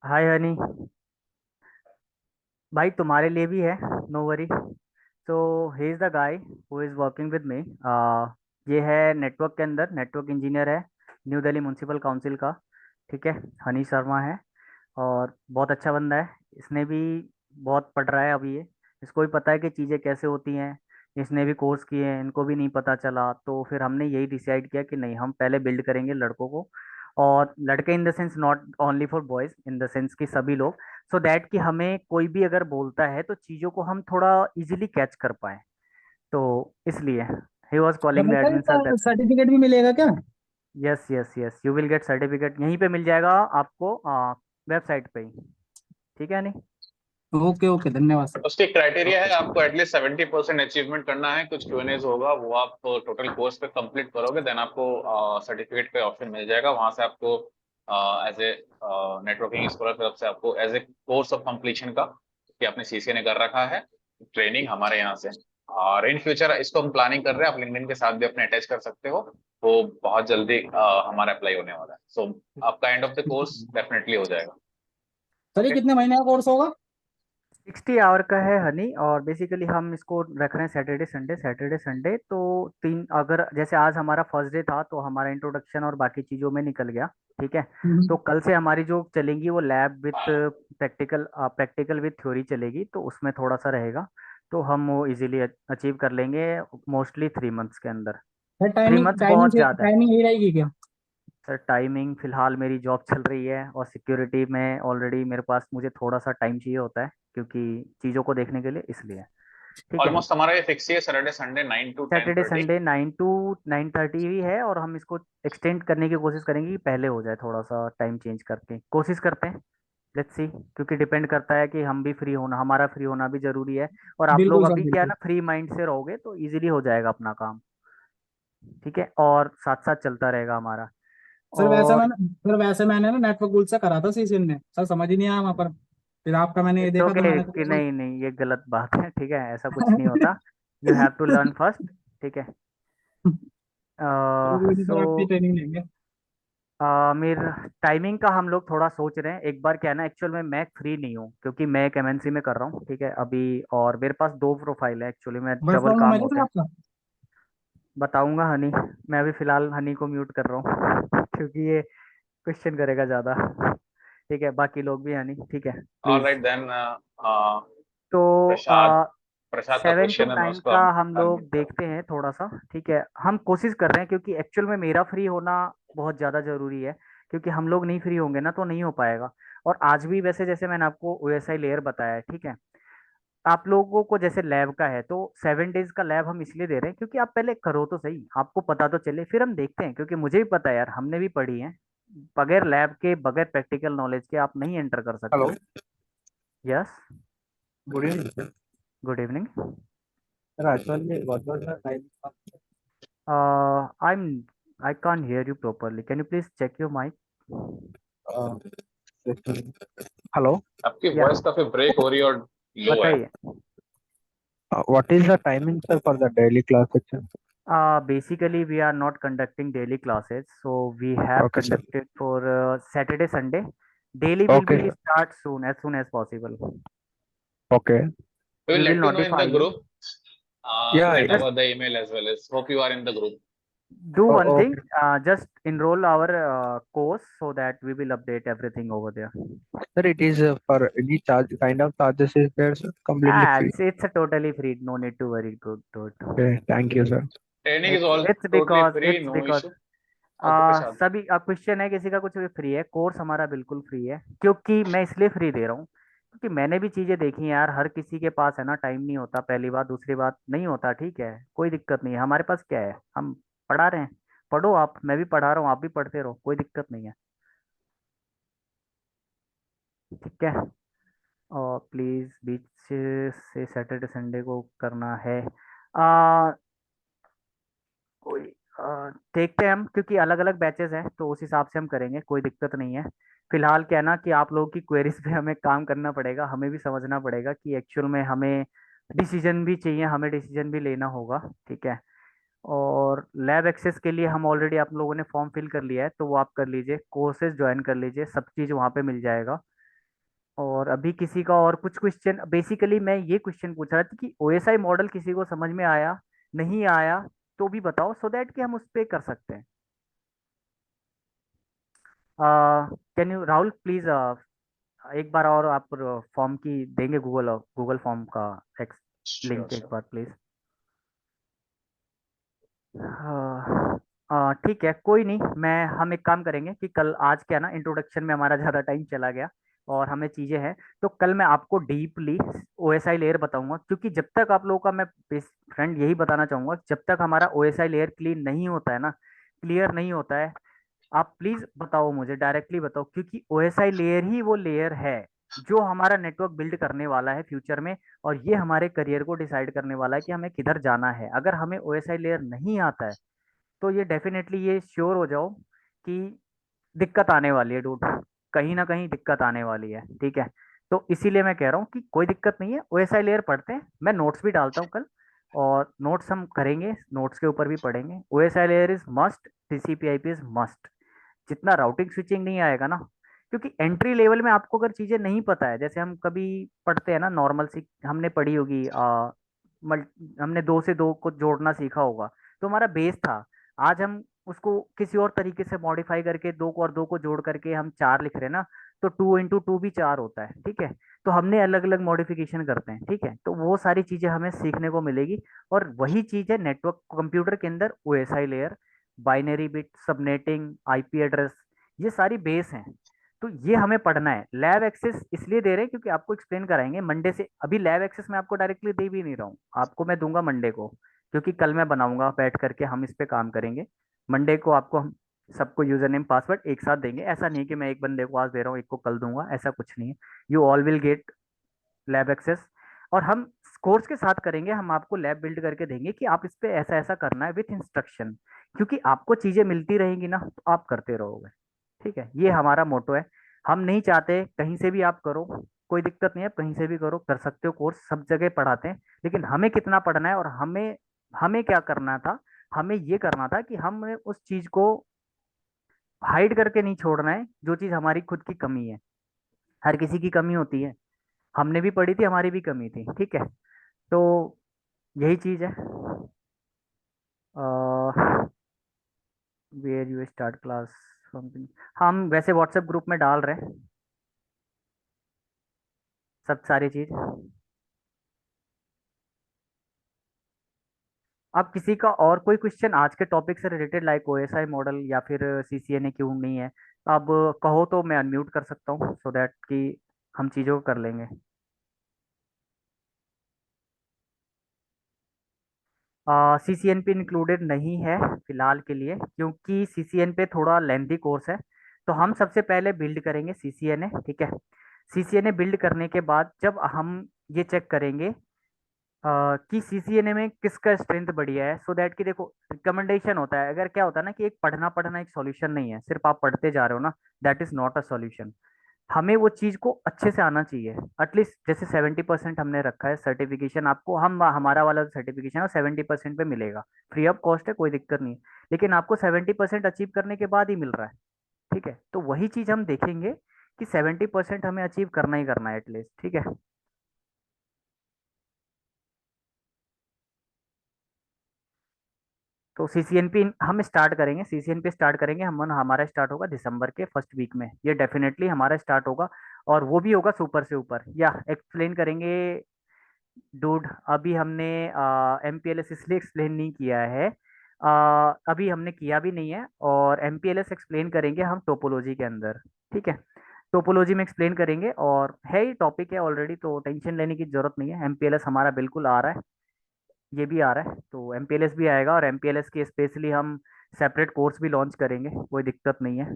हाय हनी, भाई तुम्हारे लिए भी है, no worry. So he is the guy who is working with me. ये है नेटवर्क के अंदर, नेटवर्क इंजीनियर है, न्यू दिल्ली म्यूनसिपल काउंसिल का, ठीक है। हनी शर्मा है, और बहुत अच्छा बंदा है। इसने भी बहुत पढ़ रहा है अभी ये, इसको भी पता है कि चीज़ें कैसे होती हैं। इसने भी कोर्स किए हैं, इनको भी नहीं पता चला, तो फिर हमने यही डिसाइड किया कि नहीं, हम पहले बिल्ड करेंगे लड़कों को। और लड़के इन the sense not only for boys, in the sense कि सभी लोग, सो दैट कि हमें कोई भी अगर बोलता है तो चीज़ों को हम थोड़ा इजीली कैच कर पाए। तो इसलिए he was calling me Ramesh admin sir sir, that's. Certificate भी मिलेगा क्या? Yes yes yes, you will get certificate, यहीं पे मिल जाएगा आपको, वेबसाइट पे ही, ठीक है नहीं। ओके ओके, धन्यवाद सर। उसकी क्राइटेरिया है आपको एटलीस्ट 70% अचीवमेंट करना है। कुछ क्यूएनएज होगा, वो आप टोटल कोर्स पे कंप्लीट करोगे, देन आपको सर्टिफिकेट का ऑप्शन मिल जाएगा। वहां से आपको एज ए नेटवर्किंग स्कॉलर तरफ से आपको as a course of completion का, कि आपने सीसीए ने कर रखा है, ट्रेनिंग हमारे यहाँ से। और इन फ्यूचर इसको हम प्लानिंग कर रहे हैं, आप लिंक्डइन के साथ भी अपने अटैच कर सकते हो। वो बहुत जल्दी हमारा अप्लाई होने वाला है। सो आपका end of the course definitely हो जाएगा। सर ये ओके। कितने महीने का कोर्स होगा? 60 आवर का है हनी, और बेसिकली हम इसको रख रहे हैं सैटरडे संडे, सैटरडे संडे। तो तीन, अगर जैसे आज हमारा फर्स्ट डे था तो हमारा इंट्रोडक्शन और बाकी चीज़ों में निकल गया, ठीक है। तो कल से हमारी जो चलेंगी वो lab with practical, practical with theory चलेगी, तो उसमें थोड़ा सा रहेगा। तो हम वो इजीली अचीव कर लेंगे, मोस्टली 3 मंथ्स के अंदर। Sir three timing months timing बहुत से ज़्यादा है। टाइमिंग यही रहेगी क्या? सर टाइमिंग फिलहाल मेरी जॉब चल रही है, और सिक्योरिटी में ऑलरेडी मेरे पास, मुझे थोड़ा सा टाइम चाहिए होता है क्योंकि चीज़ों को देखने के लिए, इसलिए। ठीक है। ऑलमोस्ट हमारा ये फिक्स ही है, Saturday Sunday 9 to 10 Saturday 30। Sunday 9 to 9:30 ही है, और हम इसको एक्सटेंड करने की कोशिश करेंगे कि पहले हो जाए, थोड़ा सा टाइम चेंज करके कोशिश करते हैं। लेट्स सी, क्योंकि डिपेंड करता है कि हम भी फ्री होना, हमारा फ्री होना भी जरूरी है। और आप लोग बिल्कुल सर अभी क्या है बिल्कुल। ना, फ्री माइंड से रहोगे तो इजीली हो जाएगा अपना काम। ठीक है, और साथ साथ चलता रहेगा हमारा। और सर वैसे मैंने ना नेटवर्क गुल से करा था सीसीएन में, सर समझ ही नहीं आया वहाँ पर। फिर आपका मैंने ये इट्स देखा तो ओके मैंने कि कहा नहीं नहीं, ये गलत बात है, ठीक है, ऐसा कुछ नहीं होता। You have to learn first. ठीक है। चलो कोई नहीं सो सर, आपकी ट्रेनिंग लेंगे। मेरे टाइमिंग का हम लोग थोड़ा सोच रहे हैं, एक बार क्या है ना, एक्चुअल में मैं फ्री नहीं हूँ क्योंकि मैं एक एमएनसी में कर रहा हूँ, ठीक है अभी। और मेरे पास दो प्रोफाइल है एक्चुअली में, वर्क डबल फ्रॉम होम काम है क्या होते सर हैं। आपका? बताऊंगा हनी। मैं अभी फिलहाल हनी को म्यूट कर रहा हूँ क्योंकि ये क्वेश्चन करेगा ज़्यादा। ठीक है, बाकी लोग भी हनी, ठीक है ऑल प्लीज़। Right then. तो प्रसाद, प्रसाद का 7 to क्वेश्चन है, मैं 9 उसको का अब हम लोग अनम्यूट कर। देखते हैं थोड़ा सा, ठीक है। हम कोशिश कर रहे हैं क्योंकि एक्चुअल में मेरा फ्री होना बहुत ज़्यादा ज़रूरी है, क्योंकि हम लोग नहीं फ्री होंगे ना तो नहीं हो पाएगा। और आज भी वैसे, जैसे मैंने आपको ओएसआई लेयर बताया है, ठीक है। आप लोगों को जैसे लैब का है तो 7 डेज का लैब हम इसलिए दे रहे हैं क्योंकि आप पहले करो तो सही, आपको पता तो चले, फिर हम देखते हैं, क्योंकि मुझे भी पता है यार, हमने भी पढ़ी है। बगैर लैब के, बगैर प्रैक्टिकल नॉलेज के आप नहीं एंटर कर सकते। Hello, yes. good evening, sir. Good evening. Actually, what was the time? I'm I can't hear you properly. Can you please check your mic? Uh, Hello, आपकी Yeah, वॉइस काफी break हो रही है और लो है। बताइए। what is the timing, sir, for the daily class section? Basically, we are not conducting daily classes, so we have Okay, sir. conducted for Saturday, Sunday. Daily will Okay, be sir. start soon as possible. Okay. We will We will let you know in notify the you. group, Yeah. right Just over the email as well as. Hope you are in the group. do one thing. Okay. Just enroll our course so that we will update everything over there. Sir, it is for any charge, kind of charges is there, sir? Completely free. It's a totally free. No need to worry. Good, good. Okay. Thank you, sir. Training is all It's totally because free, it's no because issue. Okay, Prashad. सभी question है, किसी का कुछ भी free है, course हमारा बिल्कुल free है। क्योंकि मैं इसलिए फ्री दे रहा हूँ क्योंकि मैंने भी चीज़ें देखी हैं यार, हर किसी के पास है ना टाइम नहीं होता, पहली बात, दूसरी बात नहीं होता, ठीक है। कोई दिक्कत नहीं है, हमारे पास क्या है, हम पढ़ा रहे हैं। पढ़ो आप, मैं भी पढ़ा रहा हूँ, आप भी पढ़ते रहो, कोई दिक्कत नहीं है। ठीक है। और प्लीज़ बीच से सैटरडे संडे को करना है। आ, कोई देखते हैं हम, क्योंकि अलग अलग बैचेस हैं तो उस हिसाब से हम करेंगे, कोई दिक्कत नहीं है। फिलहाल क्या है ना कि आप लोगों की क्वेरीज पे हमें काम करना पड़ेगा, हमें भी समझना पड़ेगा कि एक्चुअल में हमें डिसीजन भी चाहिए, हमें डिसीजन भी लेना होगा, ठीक है। और लैब एक्सेस के लिए हम ऑलरेडी, आप लोगों ने फॉर्म फिल कर लिया है तो वो आप कर लीजिए, कोर्सेज ज्वाइन कर लीजिए, सब चीज़ वहाँ पे मिल जाएगा। और अभी किसी का और कुछ क्वेश्चन, बेसिकली मैं ये क्वेश्चन पूछ रहा था कि ओएसआई मॉडल किसी को समझ में आया, नहीं आया, तो भी बताओ, सो दैट कि हम उस पे कर सकते हैं। कैन यू राहुल प्लीज, एक बार और आप फॉर्म की देंगे, गूगल फॉर्म का एक्स Sure, लिंक एक sure. Bar please. ठीक है, कोई नहीं, मैं हम एक काम करेंगे कि कल, आज क्या ना इंट्रोडक्शन में हमारा ज़्यादा टाइम चला गया और हमें चीज़ें हैं, तो कल मैं आपको डीपली ओएसआई लेयर बताऊंगा, क्योंकि जब तक आप लोगों का, मैं फ्रेंड यही बताना चाहूंगा, जब तक हमारा ओएसआई लेयर क्लीन नहीं होता है ना, क्लियर नहीं होता है, आप प्लीज बताओ, मुझे डायरेक्टली बताओ, क्योंकि ओएसआई लेयर ही वो लेयर है जो हमारा नेटवर्क बिल्ड करने वाला है फ्यूचर में। और ये हमारे करियर को डिसाइड करने वाला है कि हमें किधर जाना है। अगर हमें ओएसआई लेयर नहीं आता है तो ये डेफिनेटली, ये श्योर हो जाओ कि दिक्कत आने वाली है डूड, कहीं ना कहीं दिक्कत आने वाली है, ठीक है। तो इसीलिए मैं कह रहा हूँ कि कोई दिक्कत नहीं है, ओएसआई लेयर पढ़ते हैं, मैं नोट्स भी डालता हूँ कल, और नोट्स हम करेंगे, नोट्स के ऊपर भी पढ़ेंगे। OSI layer is must, TCP IP is must. जितना राउटिंग स्विचिंग नहीं आएगा ना, क्योंकि एंट्री लेवल में आपको अगर चीजें नहीं पता है, जैसे हम कभी पढ़ते हैं ना नॉर्मल सी हमने पढ़ी होगी, हमने दो से दो को जोड़ना सीखा होगा, तो हमारा बेस था। आज हम उसको किसी और तरीके से मॉडिफाई करके दो को और दो को जोड़ करके हम चार लिख रहे हैं ना, तो 2 इंटू 2 भी 4 होता है, ठीक है। तो हमने अलग अलग मॉडिफिकेशन करते हैं, ठीक है, तो वो सारी चीजें हमें सीखने को मिलेगी। और वही चीज है नेटवर्क कंप्यूटर के अंदर, OSI layer, binary bit, subnetting, IP address, ये सारी बेस हैं। तो ये हमें पढ़ना है। लैब एक्सेस इसलिए दे रहे हैं क्योंकि आपको एक्सप्लेन कराएंगे मंडे से। अभी लैब एक्सेस मैं आपको डायरेक्टली दे भी नहीं रहा हूँ, आपको मैं दूंगा मंडे को, क्योंकि कल मैं बनाऊंगा बैठ करके, हम इस पे काम करेंगे। मंडे को आपको हम सबको यूजर नेम पासवर्ड एक साथ देंगे। ऐसा नहीं है कि मैं एक बंदे को आज दे रहा हूँ एक को कल दूंगा, ऐसा कुछ नहीं है। You all will get lab access. और हम कोर्स के साथ करेंगे, हम आपको लैब बिल्ड करके देंगे कि आप इस पे ऐसा ऐसा करना है विथ इंस्ट्रक्शन। क्योंकि आपको चीजें मिलती रहेंगी ना तो आप करते रहोगे, ठीक है। ये हमारा मोटो है। हम नहीं चाहते कहीं से भी आप करो, कोई दिक्कत नहीं है, कहीं से भी करो, कर सकते हो कोर्स, सब जगह पढ़ाते हैं। लेकिन हमें कितना पढ़ना है और हमें हमें क्या करना था, हमें ये करना था कि हम उस चीज को हाइड करके नहीं छोड़ना है, जो चीज हमारी खुद की कमी है। हर किसी की कमी होती है, हमने भी पढ़ी थी, हमारी भी कमी थी, ठीक है। तो यही चीज है। Where you start class something, हम वैसे व्हाट्सएप ग्रुप में डाल रहे हैं सब सारी चीज। अब किसी का और कोई क्वेश्चन आज के टॉपिक से रिलेटेड, लाइक ओएसआई मॉडल या फिर सीसीएनए क्यों नहीं है, अब कहो तो मैं अनम्यूट कर सकता हूँ, सो दैट कि हम चीज़ों को कर लेंगे। सीसीएन पे इंक्लूडेड नहीं है फिलहाल के लिए, क्योंकि सीसीएन पे थोड़ा लेंथी कोर्स है। तो हम सबसे पहले बिल्ड करेंगे सीसीएनए, ठीक है। सीसीएनए बिल्ड करने के बाद जब हम ये चेक करेंगे कि सीसीएनए में किसका स्ट्रेंथ बढ़िया है, सो दैट कि देखो रिकमेंडेशन होता है। अगर क्या होता है ना कि एक पढ़ना पढ़ना एक सॉल्यूशन नहीं है, सिर्फ आप पढ़ते जा रहे हो ना, that is not a solution. हमें वो चीज को अच्छे से आना चाहिए। एटलीस्ट जैसे 70% हमने रखा है सर्टिफिकेशन आपको, हम हमारा वाला सर्टिफिकेशन है 70% पे मिलेगा, फ्री ऑफ कॉस्ट है, कोई दिक्कत नहीं है। लेकिन आपको 70% अचीव करने के बाद ही मिल रहा है, ठीक है। तो वही चीज हम देखेंगे कि 70% हमें अचीव करना ही करना है एटलीस्ट, ठीक है। तो सीसीएनपी हम स्टार्ट करेंगे, सीसीएनपी स्टार्ट करेंगे हम, हमारा स्टार्ट होगा दिसंबर के फर्स्ट वीक में, ये डेफिनेटली हमारा स्टार्ट होगा। और वो भी होगा सुपर से ऊपर, या एक्सप्लेन करेंगे डूड। अभी हमने एमपीएलएस इसलिए एक्सप्लेन नहीं किया है, अभी हमने किया भी नहीं है। और एमपीएलएस एक्सप्लेन करेंगे हम टोपोलॉजी के अंदर, ठीक है। टोपोलॉजी में एक्सप्लेन करेंगे, और है ही टॉपिक है ऑलरेडी, तो टेंशन लेने की जरूरत नहीं है। एमपीएलएस हमारा बिल्कुल आ रहा है, ये भी आ रहा है, तो एमपीएलएस भी आएगा। और एमपीएलएस की स्पेशली हम सेपरेट कोर्स भी लॉन्च करेंगे, कोई दिक्कत नहीं है।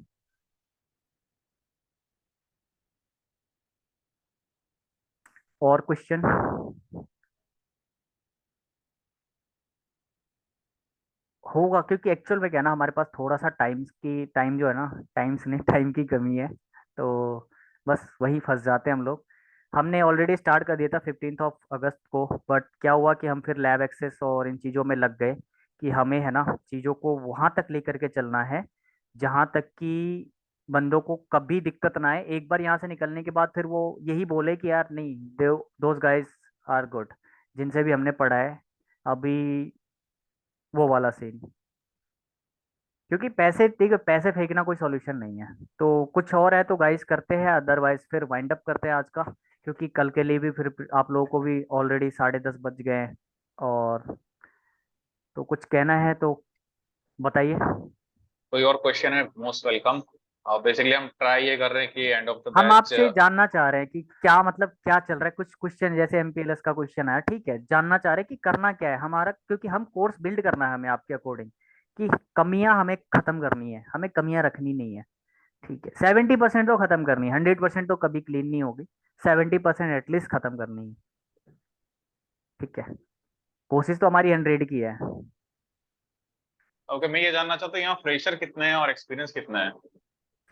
और क्वेश्चन होगा, क्योंकि एक्चुअल में क्या है ना, हमारे पास थोड़ा सा टाइम जो है ना, टाइम से नहीं टाइम की कमी है। तो बस वही फंस जाते हैं हम लोग। हमने ऑलरेडी स्टार्ट कर दिया था 15 अगस्त को, बट क्या हुआ कि हम फिर लैब एक्सेस और इन चीज़ों में लग गए कि हमें है ना चीज़ों को वहां तक लेकर के चलना है जहां तक कि बंदों को कभी दिक्कत ना आए। एक बार यहाँ से निकलने के बाद फिर वो यही बोले कि यार नहीं, दोज गाइस आर गुड, जिनसे भी हमने पढ़ा है अभी, वो वाला सीन। क्योंकि पैसे, ठीक है, पैसे फेंकना कोई सॉल्यूशन नहीं है। तो कुछ और है तो गाइस करते हैं, अदरवाइज फिर वाइंड अप करते हैं आज का, क्योंकि कल के लिए भी फिर आप लोगों को भी ऑलरेडी 10:30 बज गए हैं। और तो कुछ कहना है तो बताइए। कोई और क्वेश्चन है, मोस्ट वेलकम। बेसिकली हम ट्राई ये कर रहे हैं कि एंड ऑफ द हम बैच। आपसे जानना चाह रहे हैं कि क्या मतलब क्या चल रहा है, कुछ क्वेश्चन जैसे एमपीएलएस का क्वेश्चन आया, ठीक है, जानना चाह रहे हैं कि करना क्या है हमारा, क्योंकि हम कोर्स बिल्ड करना है हमें आपके अकॉर्डिंग, कि कमियां हमें खत्म करनी है, हमें कमियां रखनी नहीं है, ठीक है। 70% तो खत्म करनी है, 100% तो कभी क्लीन नहीं होगी, 70% एटलीस्ट खत्म करनी है, ठीक है। कोशिश तो हमारी 100 की है। ओके, मैं ये जानना चाहता हूँ यहाँ फ्रेशर कितने हैं और एक्सपीरियंस कितना है?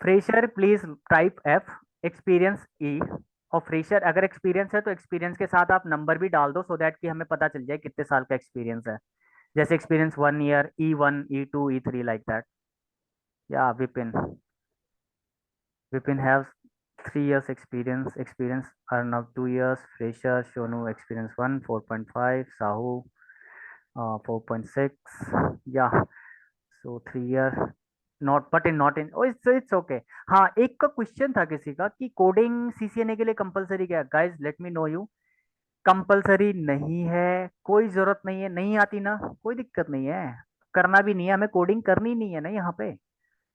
Fresher please type F, experience E. और फ्रेशर अगर एक्सपीरियंस है तो एक्सपीरियंस के साथ आप नंबर भी डाल दो, सो दैट कि हमें पता चल जाए कितने साल का एक्सपीरियंस है। जैसे experience 1 year, E1, E2, E3 like that. या Vipin. Vipin has 3 years experience Arnav 2 years, Fresher Shonu experience 1 4.5, Sahu 4.6, yeah, so 3 year not but in not in, oh it's okay. हाँ, एक का क्वेश्चन था किसी का कि कोडिंग सीसीएनए के लिए कंपलसरी क्या है। Guys let me know you, compulsory नहीं है, कोई जरूरत नहीं है, नहीं आती ना कोई दिक्कत नहीं है, करना भी नहीं है, हमें कोडिंग करनी नहीं है ना यहाँ पे,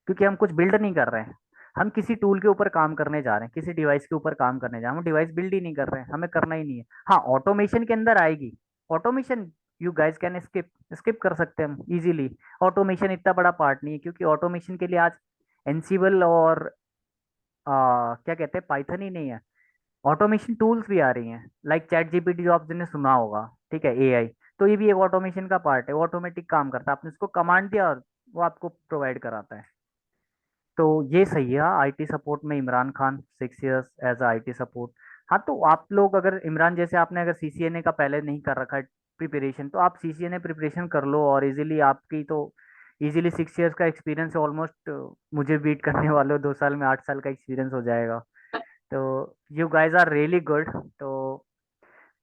क्योंकि हम कुछ बिल्ड नहीं कर रहे हैं, हम किसी टूल के ऊपर काम करने जा रहे हैं, किसी डिवाइस के ऊपर काम करने जा रहे हैं, हम डिवाइस बिल्ड ही नहीं कर रहे हैं, हमें करना ही नहीं है। हाँ, ऑटोमेशन के अंदर आएगी, automation you guys can skip, skip कर सकते हैं हम इजीली। ऑटोमेशन इतना बड़ा पार्ट नहीं है, क्योंकि ऑटोमेशन के लिए आज एनसीबल और क्या कहते हैं पाइथन ही नहीं है, ऑटोमेशन टूल्स भी आ रही हैं, लाइक चैट जीपीटी जो आपने सुना होगा, ठीक है, एआई, तो ये भी एक ऑटोमेशन का पार्ट है, वो ऑटोमेटिक काम करता है, आपने उसको कमांड दिया और वो आपको प्रोवाइड कराता है। तो ये सही है आईटी सपोर्ट में Imran Khan 6 years as IT support. हाँ, तो आप लोग अगर इमरान जैसे आपने अगर सीसीएनए का पहले नहीं कर रखा है प्रिपरेशन, तो आप सीसीएनए प्रिपरेशन कर लो और इजीली आपकी तो इजीली 6 years का एक्सपीरियंस है ऑलमोस्ट, मुझे बीट करने वाले हो, 2 साल में 8 साल का एक्सपीरियंस हो जाएगा। तो you guys are really good. तो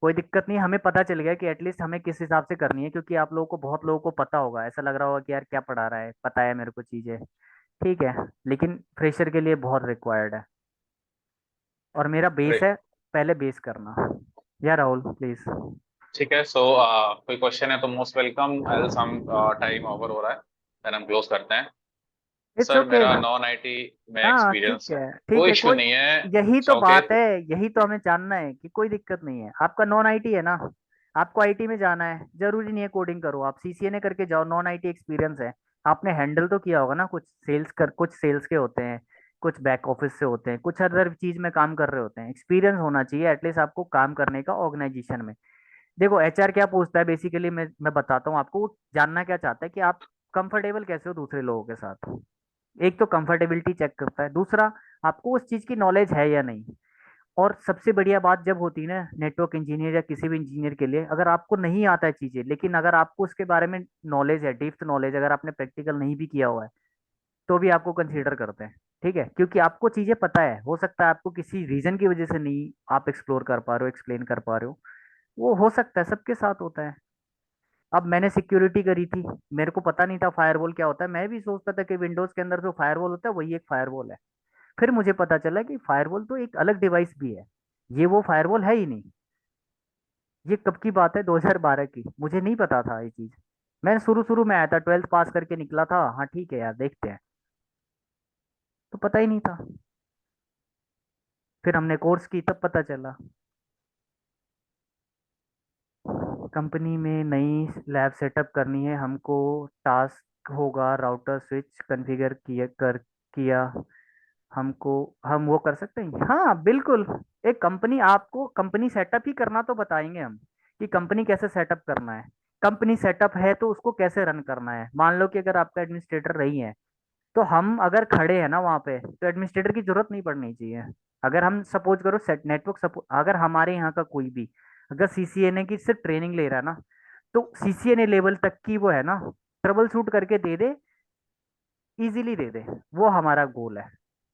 कोई दिक्कत नहीं, हमें पता चल गया कि एटलीस्ट हमें किस हिसाब से करनी है, क्योंकि आप लोगों को, बहुत लोगों को पता होगा, ऐसा लग रहा होगा कि यार क्या पढ़ा रहा है, पता है मेरे को चीजें, ठीक है, लेकिन फ्रेशर के लिए बहुत रिक्वायर्ड है, और मेरा बेस ग्रेट। है पहले बेस करना। या राहुल प्लीज। ठीक है, सो कोई क्वेश्चन है तो मोस्ट वेलकम, एल्स हम टाइम ओवर हो रहा है, देन हम क्लोज करते हैं। It's sir okay. मेरा नॉन आईटी में हाँ ठीक एक्सपीरियंस है, है, ठीक कोई है, इशू कोई, नहीं है। यही तो ओके। बात है, यही तो हमें जानना है कि कोई दिक्कत नहीं है, आपका नॉन आईटी है ना, आपको आईटी में जाना है, जरूरी नहीं है कोडिंग करो, आप सीसीएनए करके जाओ, नॉन आईटी एक्सपीरियंस है, आपने हैंडल तो किया होगा ना, कुछ सेल्स के होते हैं, कुछ बैक ऑफिस से होते हैं, कुछ अदर चीज में काम कर रहे होते हैं, एक्सपीरियंस होना चाहिए एटलीस्ट आपको काम करने का ऑर्गेनाइजेशन में। देखो एचआर क्या पूछता है बेसिकली, मैं बताता हूँ आपको, वो जानना क्या चाहता है कि आप कंफर्टेबल कैसे हो दूसरे लोगों के साथ। एक तो कंफर्टेबिलिटी चेक करता है, दूसरा आपको उस चीज की नॉलेज है या नहीं। और सबसे बढ़िया बात जब होती है ना नेटवर्क इंजीनियर या किसी भी इंजीनियर के लिए, अगर आपको नहीं आता है चीजें, लेकिन अगर आपको उसके बारे में नॉलेज है, डीप नॉलेज, अगर आपने प्रैक्टिकल नहीं भी किया हुआ है, तो भी आपको कंसीडर करते हैं, ठीक है, क्योंकि आपको चीजें पता है, हो सकता है आपको किसी रीजन की वजह से नहीं आप एक्सप्लोर कर पा रहे हो, एक्सप्लेन कर पा रहे हो, वो हो सकता है, सबके साथ होता है। अब मैंने सिक्योरिटी करी थी, मेरे को पता नहीं था फायरवॉल क्या होता है, मैं भी सोचता था कि विंडोज के अंदर जो फायरवॉल होता है वही एक फायरवॉल है, फिर मुझे पता चला कि फायरवॉल तो एक अलग डिवाइस भी है, ये वो फायरवॉल है ही नहीं। ये कब की बात है, 2012 की, मुझे नहीं पता था ये चीज, मैं शुरू शुरू में आया था, 12th पास करके निकला था, हाँ ठीक है यार देखते हैं, तो पता ही नहीं था, फिर हमने कोर्स की तब पता चला। कंपनी में नई लैब सेटअप करनी है हमको, टास्क होगा राउटर स्विच कॉन्फ़िगर किया हमको, हम वो कर सकते हैं, हाँ बिल्कुल। एक कंपनी, आपको कंपनी सेटअप ही करना तो बताएंगे हम, कि कंपनी कैसे सेटअप करना है, कंपनी सेटअप है तो उसको कैसे रन करना है। मान लो कि अगर आपका एडमिनिस्ट्रेटर रही है, तो हम अगर खड़े हैं ना वहाँ पे, तो एडमिनिस्ट्रेटर की जरूरत नहीं पड़नी चाहिए। अगर हम सपोज करो सेट नेटवर्क सपोज, अगर हमारे यहाँ का कोई भी अगर सीसीएनए की सिर्फ ट्रेनिंग ले रहा है ना, तो सीसीएनए लेवल तक की वो है ना, ट्रबल शूट करके दे दे, इजीली दे दे, वो हमारा गोल है।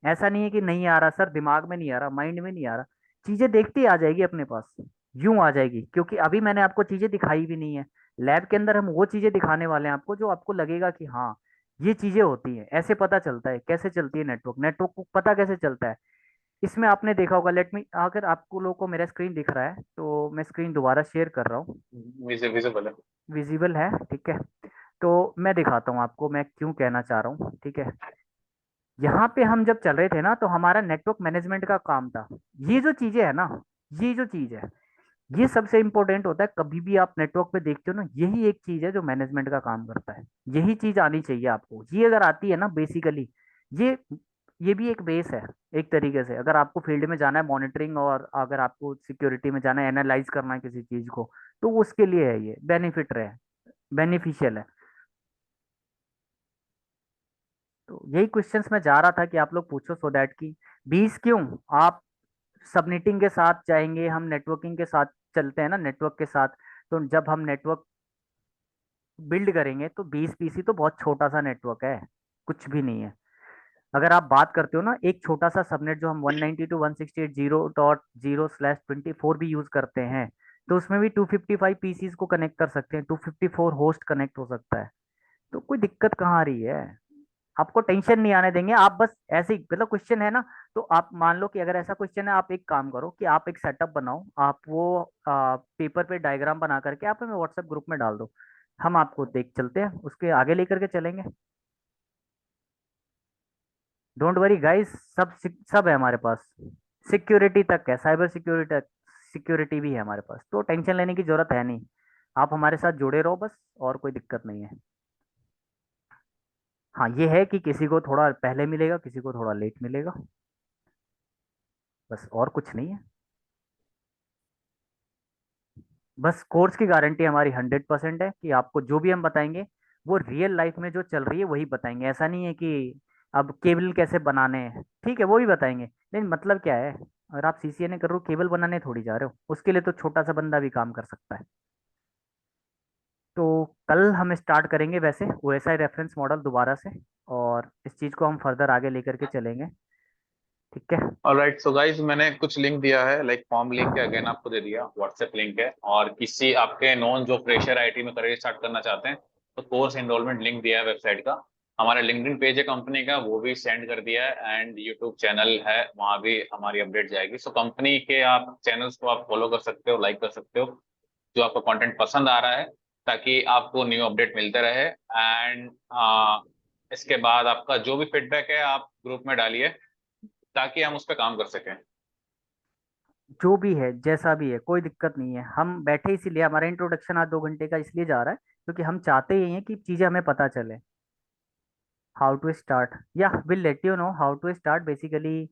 ऐसा नहीं है कि नहीं आ रहा सर, दिमाग में नहीं आ रहा, माइंड में नहीं आ रहा, चीजें देखती आ जाएगी अपने पास, यूं आ जाएगी, क्योंकि अभी मैंने आपको चीजें दिखाई भी नहीं है। लैब के अंदर हम वो चीजें दिखाने वाले हैं आपको, जो आपको लगेगा कि हाँ ये चीजें होती हैं, ऐसे पता चलता है कैसे चलती है नेटवर्क, नेटवर्क को पता कैसे चलता है। इसमें आपने देखा होगा, लेट मी, अगर आपको लोगों को मेरा स्क्रीन दिख रहा है तो मैं स्क्रीन दोबारा शेयर कर रहा हूँ, विजिबल है। विजिबल है, ठीक है, तो मैं दिखाता हूँ आपको मैं क्यों कहना चाह रहा हूँ, ठीक है। यहाँ पे हम जब चल रहे थे ना, तो हमारा नेटवर्क मैनेजमेंट का काम था, ये जो चीजें है ना, ये जो चीज है, ये सबसे इंपॉर्टेंट होता है, कभी भी आप नेटवर्क पे देखते हो ना, यही एक चीज है जो मैनेजमेंट का काम करता है, यही चीज आनी चाहिए आपको, ये अगर आती है ना बेसिकली, ये ये भी एक बेस है, एक तरीके से अगर आपको फील्ड में जाना है मॉनिटरिंग, और अगर आपको सिक्योरिटी में जाना है, एनालाइज करना है किसी चीज को, तो उसके लिए है ये बेनिफिट रहे, बेनिफिशियल है। तो यही क्वेश्चंस मैं जा रहा था कि आप लोग पूछो, सो दैट कि 20 क्यों, आप सबनेटिंग के साथ जाएंगे, हम नेटवर्किंग के साथ चलते हैं ना, नेटवर्क के साथ, तो जब हम नेटवर्क बिल्ड करेंगे तो 20 पीसी तो बहुत छोटा सा नेटवर्क है, कुछ भी नहीं है। अगर आप बात करते हो ना, एक छोटा सा सबनेट जो हम 192.168.0.0/24 भी यूज करते हैं, तो उसमें भी 255 पीसीज को कनेक्ट कर सकते हैं, 254 होस्ट कनेक्ट हो सकता है। तो कोई दिक्कत कहाँ आ रही है? आपको टेंशन नहीं आने देंगे। आप बस ऐसे ही, मतलब क्वेश्चन है ना, तो आप मान लो कि अगर ऐसा क्वेश्चन है, आप एक काम करो कि आप एक सेटअप बनाओ, आप वो पेपर पे डायग्राम बना करके आप हमें व्हाट्सएप ग्रुप में डाल दो, हम आपको देख चलते हैं, उसके आगे लेकर के चलेंगे। डोंट वरी गाइस, सब है हमारे पास। सिक्योरिटी तक है, साइबर सिक्योरिटी तक, सिक्योरिटी भी है हमारे पास, तो टेंशन लेने की जरूरत है नहीं। आप हमारे साथ जुड़े रहो बस, और कोई दिक्कत नहीं है। हाँ, ये है कि किसी को थोड़ा पहले मिलेगा, किसी को थोड़ा लेट मिलेगा, बस और कुछ नहीं है। बस कोर्स की गारंटी हमारी 100% है कि आपको जो भी हम बताएंगे वो रियल लाइफ में जो चल रही है वही बताएंगे। ऐसा नहीं है कि अब केबल कैसे बनाने हैं, ठीक है वो भी बताएंगे, लेकिन मतलब क्या है, अगर आप सीसीएनए कर रहे हो, केबल बनाने थोड़ी जा रहे हो, उसके लिए तो छोटा सा बंदा भी काम कर सकता है। तो कल हम स्टार्ट करेंगे वैसे ओएसआई रेफरेंस मॉडल दोबारा से, और इस चीज़ को हम फर्दर आगे लेकर के चलेंगे। ठीक है। ऑलराइट, सो गाइज मैंने कुछ लिंक दिया है, लाइक फॉर्म लिंक है, अगेन आपको दे दिया, व्हाट्सएप लिंक है, और किसी आपके नॉन जो फ्रेशर आईटी में करियर स्टार्ट करना चाहते हैं तो कोर्स एनरोलमेंट लिंक दिया है वेबसाइट का। हमारा लिंक्डइन पेज है कंपनी का, वो भी सेंड कर दिया है, एंड यूट्यूब चैनल है, वहाँ भी हमारी अपडेट जाएगी। सो कंपनी के आप चैनल्स को आप फॉलो कर सकते हो, लाइक कर सकते हो, जो आपका कंटेंट पसंद आ रहा है, ताकि आपको न्यू अपडेट मिलते रहे। एंड इसके बाद आपका जो भी फीडबैक है आप ग्रुप में डालिए, ताकि हम उस पर काम कर सकें। जो भी है, जैसा भी है, कोई दिक्कत नहीं है। हम बैठे इसीलिए, हमारा इंट्रोडक्शन आज 2 घंटे का इसलिए जा रहा है क्योंकि हम चाहते ही हैं कि चीज़ें हमें पता चले। हाउ टू स्टार्ट, या will let you know how to start. Basically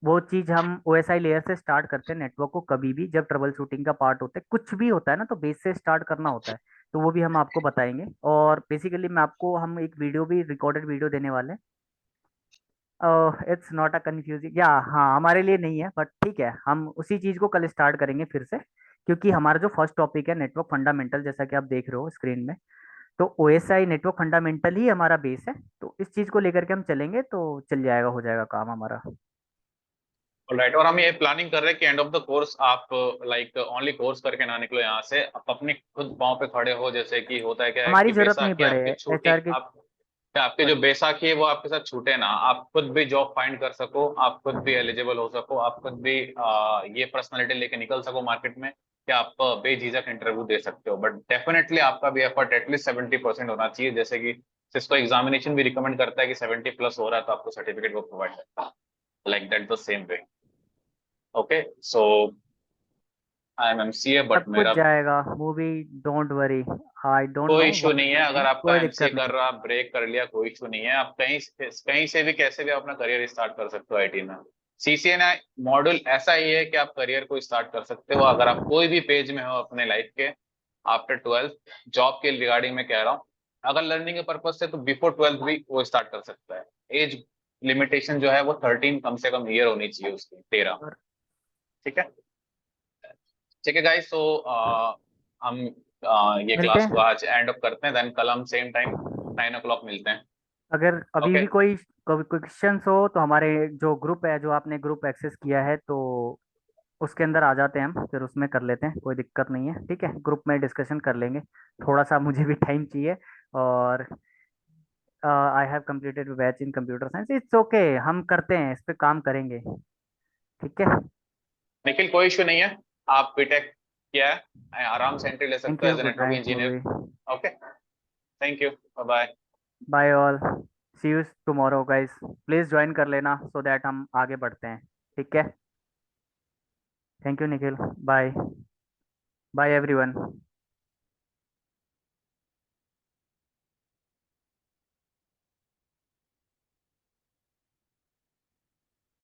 वो चीज़ हम ओएसआई लेयर से स्टार्ट करते हैं नेटवर्क को, कभी भी जब ट्रबल शूटिंग का पार्ट होता है, कुछ भी होता है ना, तो बेस से स्टार्ट करना होता है। तो वो भी हम आपको बताएंगे, और बेसिकली मैं आपको, हम एक वीडियो भी, रिकॉर्डेड वीडियो देने वाले हैं। इट्स नॉट अ कंफ्यूजिंग, या हाँ, हमारे लिए नहीं है, बट ठीक है, हम उसी चीज़ को कल स्टार्ट करेंगे फिर से, क्योंकि हमारा जो फर्स्ट टॉपिक है नेटवर्क फंडामेंटल, जैसा कि आप देख रहे हो स्क्रीन में, तो ओएसआई नेटवर्क फंडामेंटल ही हमारा बेस है। तो इस चीज़ को लेकर के हम चलेंगे तो चल जाएगा, हो जाएगा काम हमारा। राइट, और हम ये प्लानिंग कर रहे हैं कि एंड ऑफ द कोर्स आप लाइक ओनली कोर्स करके ना निकलो यहाँ से, आप अपने खुद पाँव पे खड़े हो। जैसे कि होता है क्या है हमारी कि जरूरत नहीं बैसाखी पड़े आपकी छूटी, एचआर की। आप क्या आपकी जो बट बैसाखी है वो आपके साथ छूटे ना, आप खुद भी जॉब फाइंड कर सको, आप खुद भी एलिजिबल हो सको, आप खुद भी ये पर्सनालिटी लेके निकल सको मार्केट में, कि आप बेझिझक इंटरव्यू दे सकते हो। बट डेफिनेटली आपका भी एफर्ट एटलीस्ट 70% होना चाहिए, जैसे कि सिस्को एग्जामिनेशन भी रिकमेंड करता है कि 70+ हो रहा है तो आपको सर्टिफिकेट वो प्रोवाइड करता है, like that the same way. Okay, so I am MCA, but सब कुछ मेरा जाएगा movie, don't worry. I don't know कोई इशू व्हाट नहीं है। टू अगर डू, आपका कोई एमसीए दिक्कत कर नहीं। रहा, ब्रेक कर लिया, कोई इशू नहीं है, आप कहीं कहीं से भी कैसे भी अपना करियर स्टार्ट कर सकते हो आईटी में। सीसीएनए मॉड्यूल ऐसा ही है कि आप करियर को स्टार्ट कर सकते हो, अगर आप कोई भी पेज में हो अपने लाइफ के, आफ्टर 12th। जॉब के रिगार्डिंग में कह रहा हूँ, अगर लर्निंग के पर्पज से तो बिफोर 12th भी वो स्टार्ट कर सकता है। एज लिमिटेशन जो है वो 13 कम से कम ईयर होनी चाहिए उसकी, 13। और ठीक है, ठीक है गाइस, तो हम ये मिलते क्लास को हैं। आज एंड अप करते हैं, देन कल हम सेम टाइम 9 o'clock मिलते हैं। अगर अभी ओके, भी कोई क्वेश्चंस हो तो हमारे जो ग्रुप है, जो आपने ग्रुप एक्सेस किया है, तो उसके अंदर आ जाते हैं हम, फिर उसमें कर लेते हैं, कोई दिक्कत नहीं है। ठीक है, ग्रुप में डिस्कशन कर लेंगे। थोड़ा सा मुझे भी टाइम चाहिए, और I have completed batch in computer science, it's okay, हम करते हैं, इस पे काम करेंगे। ठीक है। निखिल कोई इशू नहीं है, आप बीटेक किया है, आराम से एंट्री ले थैंक सकते हो you, as a good network night engineer. Movie. Okay, thank you, bye bye. Bye all, see you tomorrow guys. Please join कर लेना सो दैट हम आगे बढ़ते हैं। ठीक है। Thank you Nikhil. Bye. Bye everyone.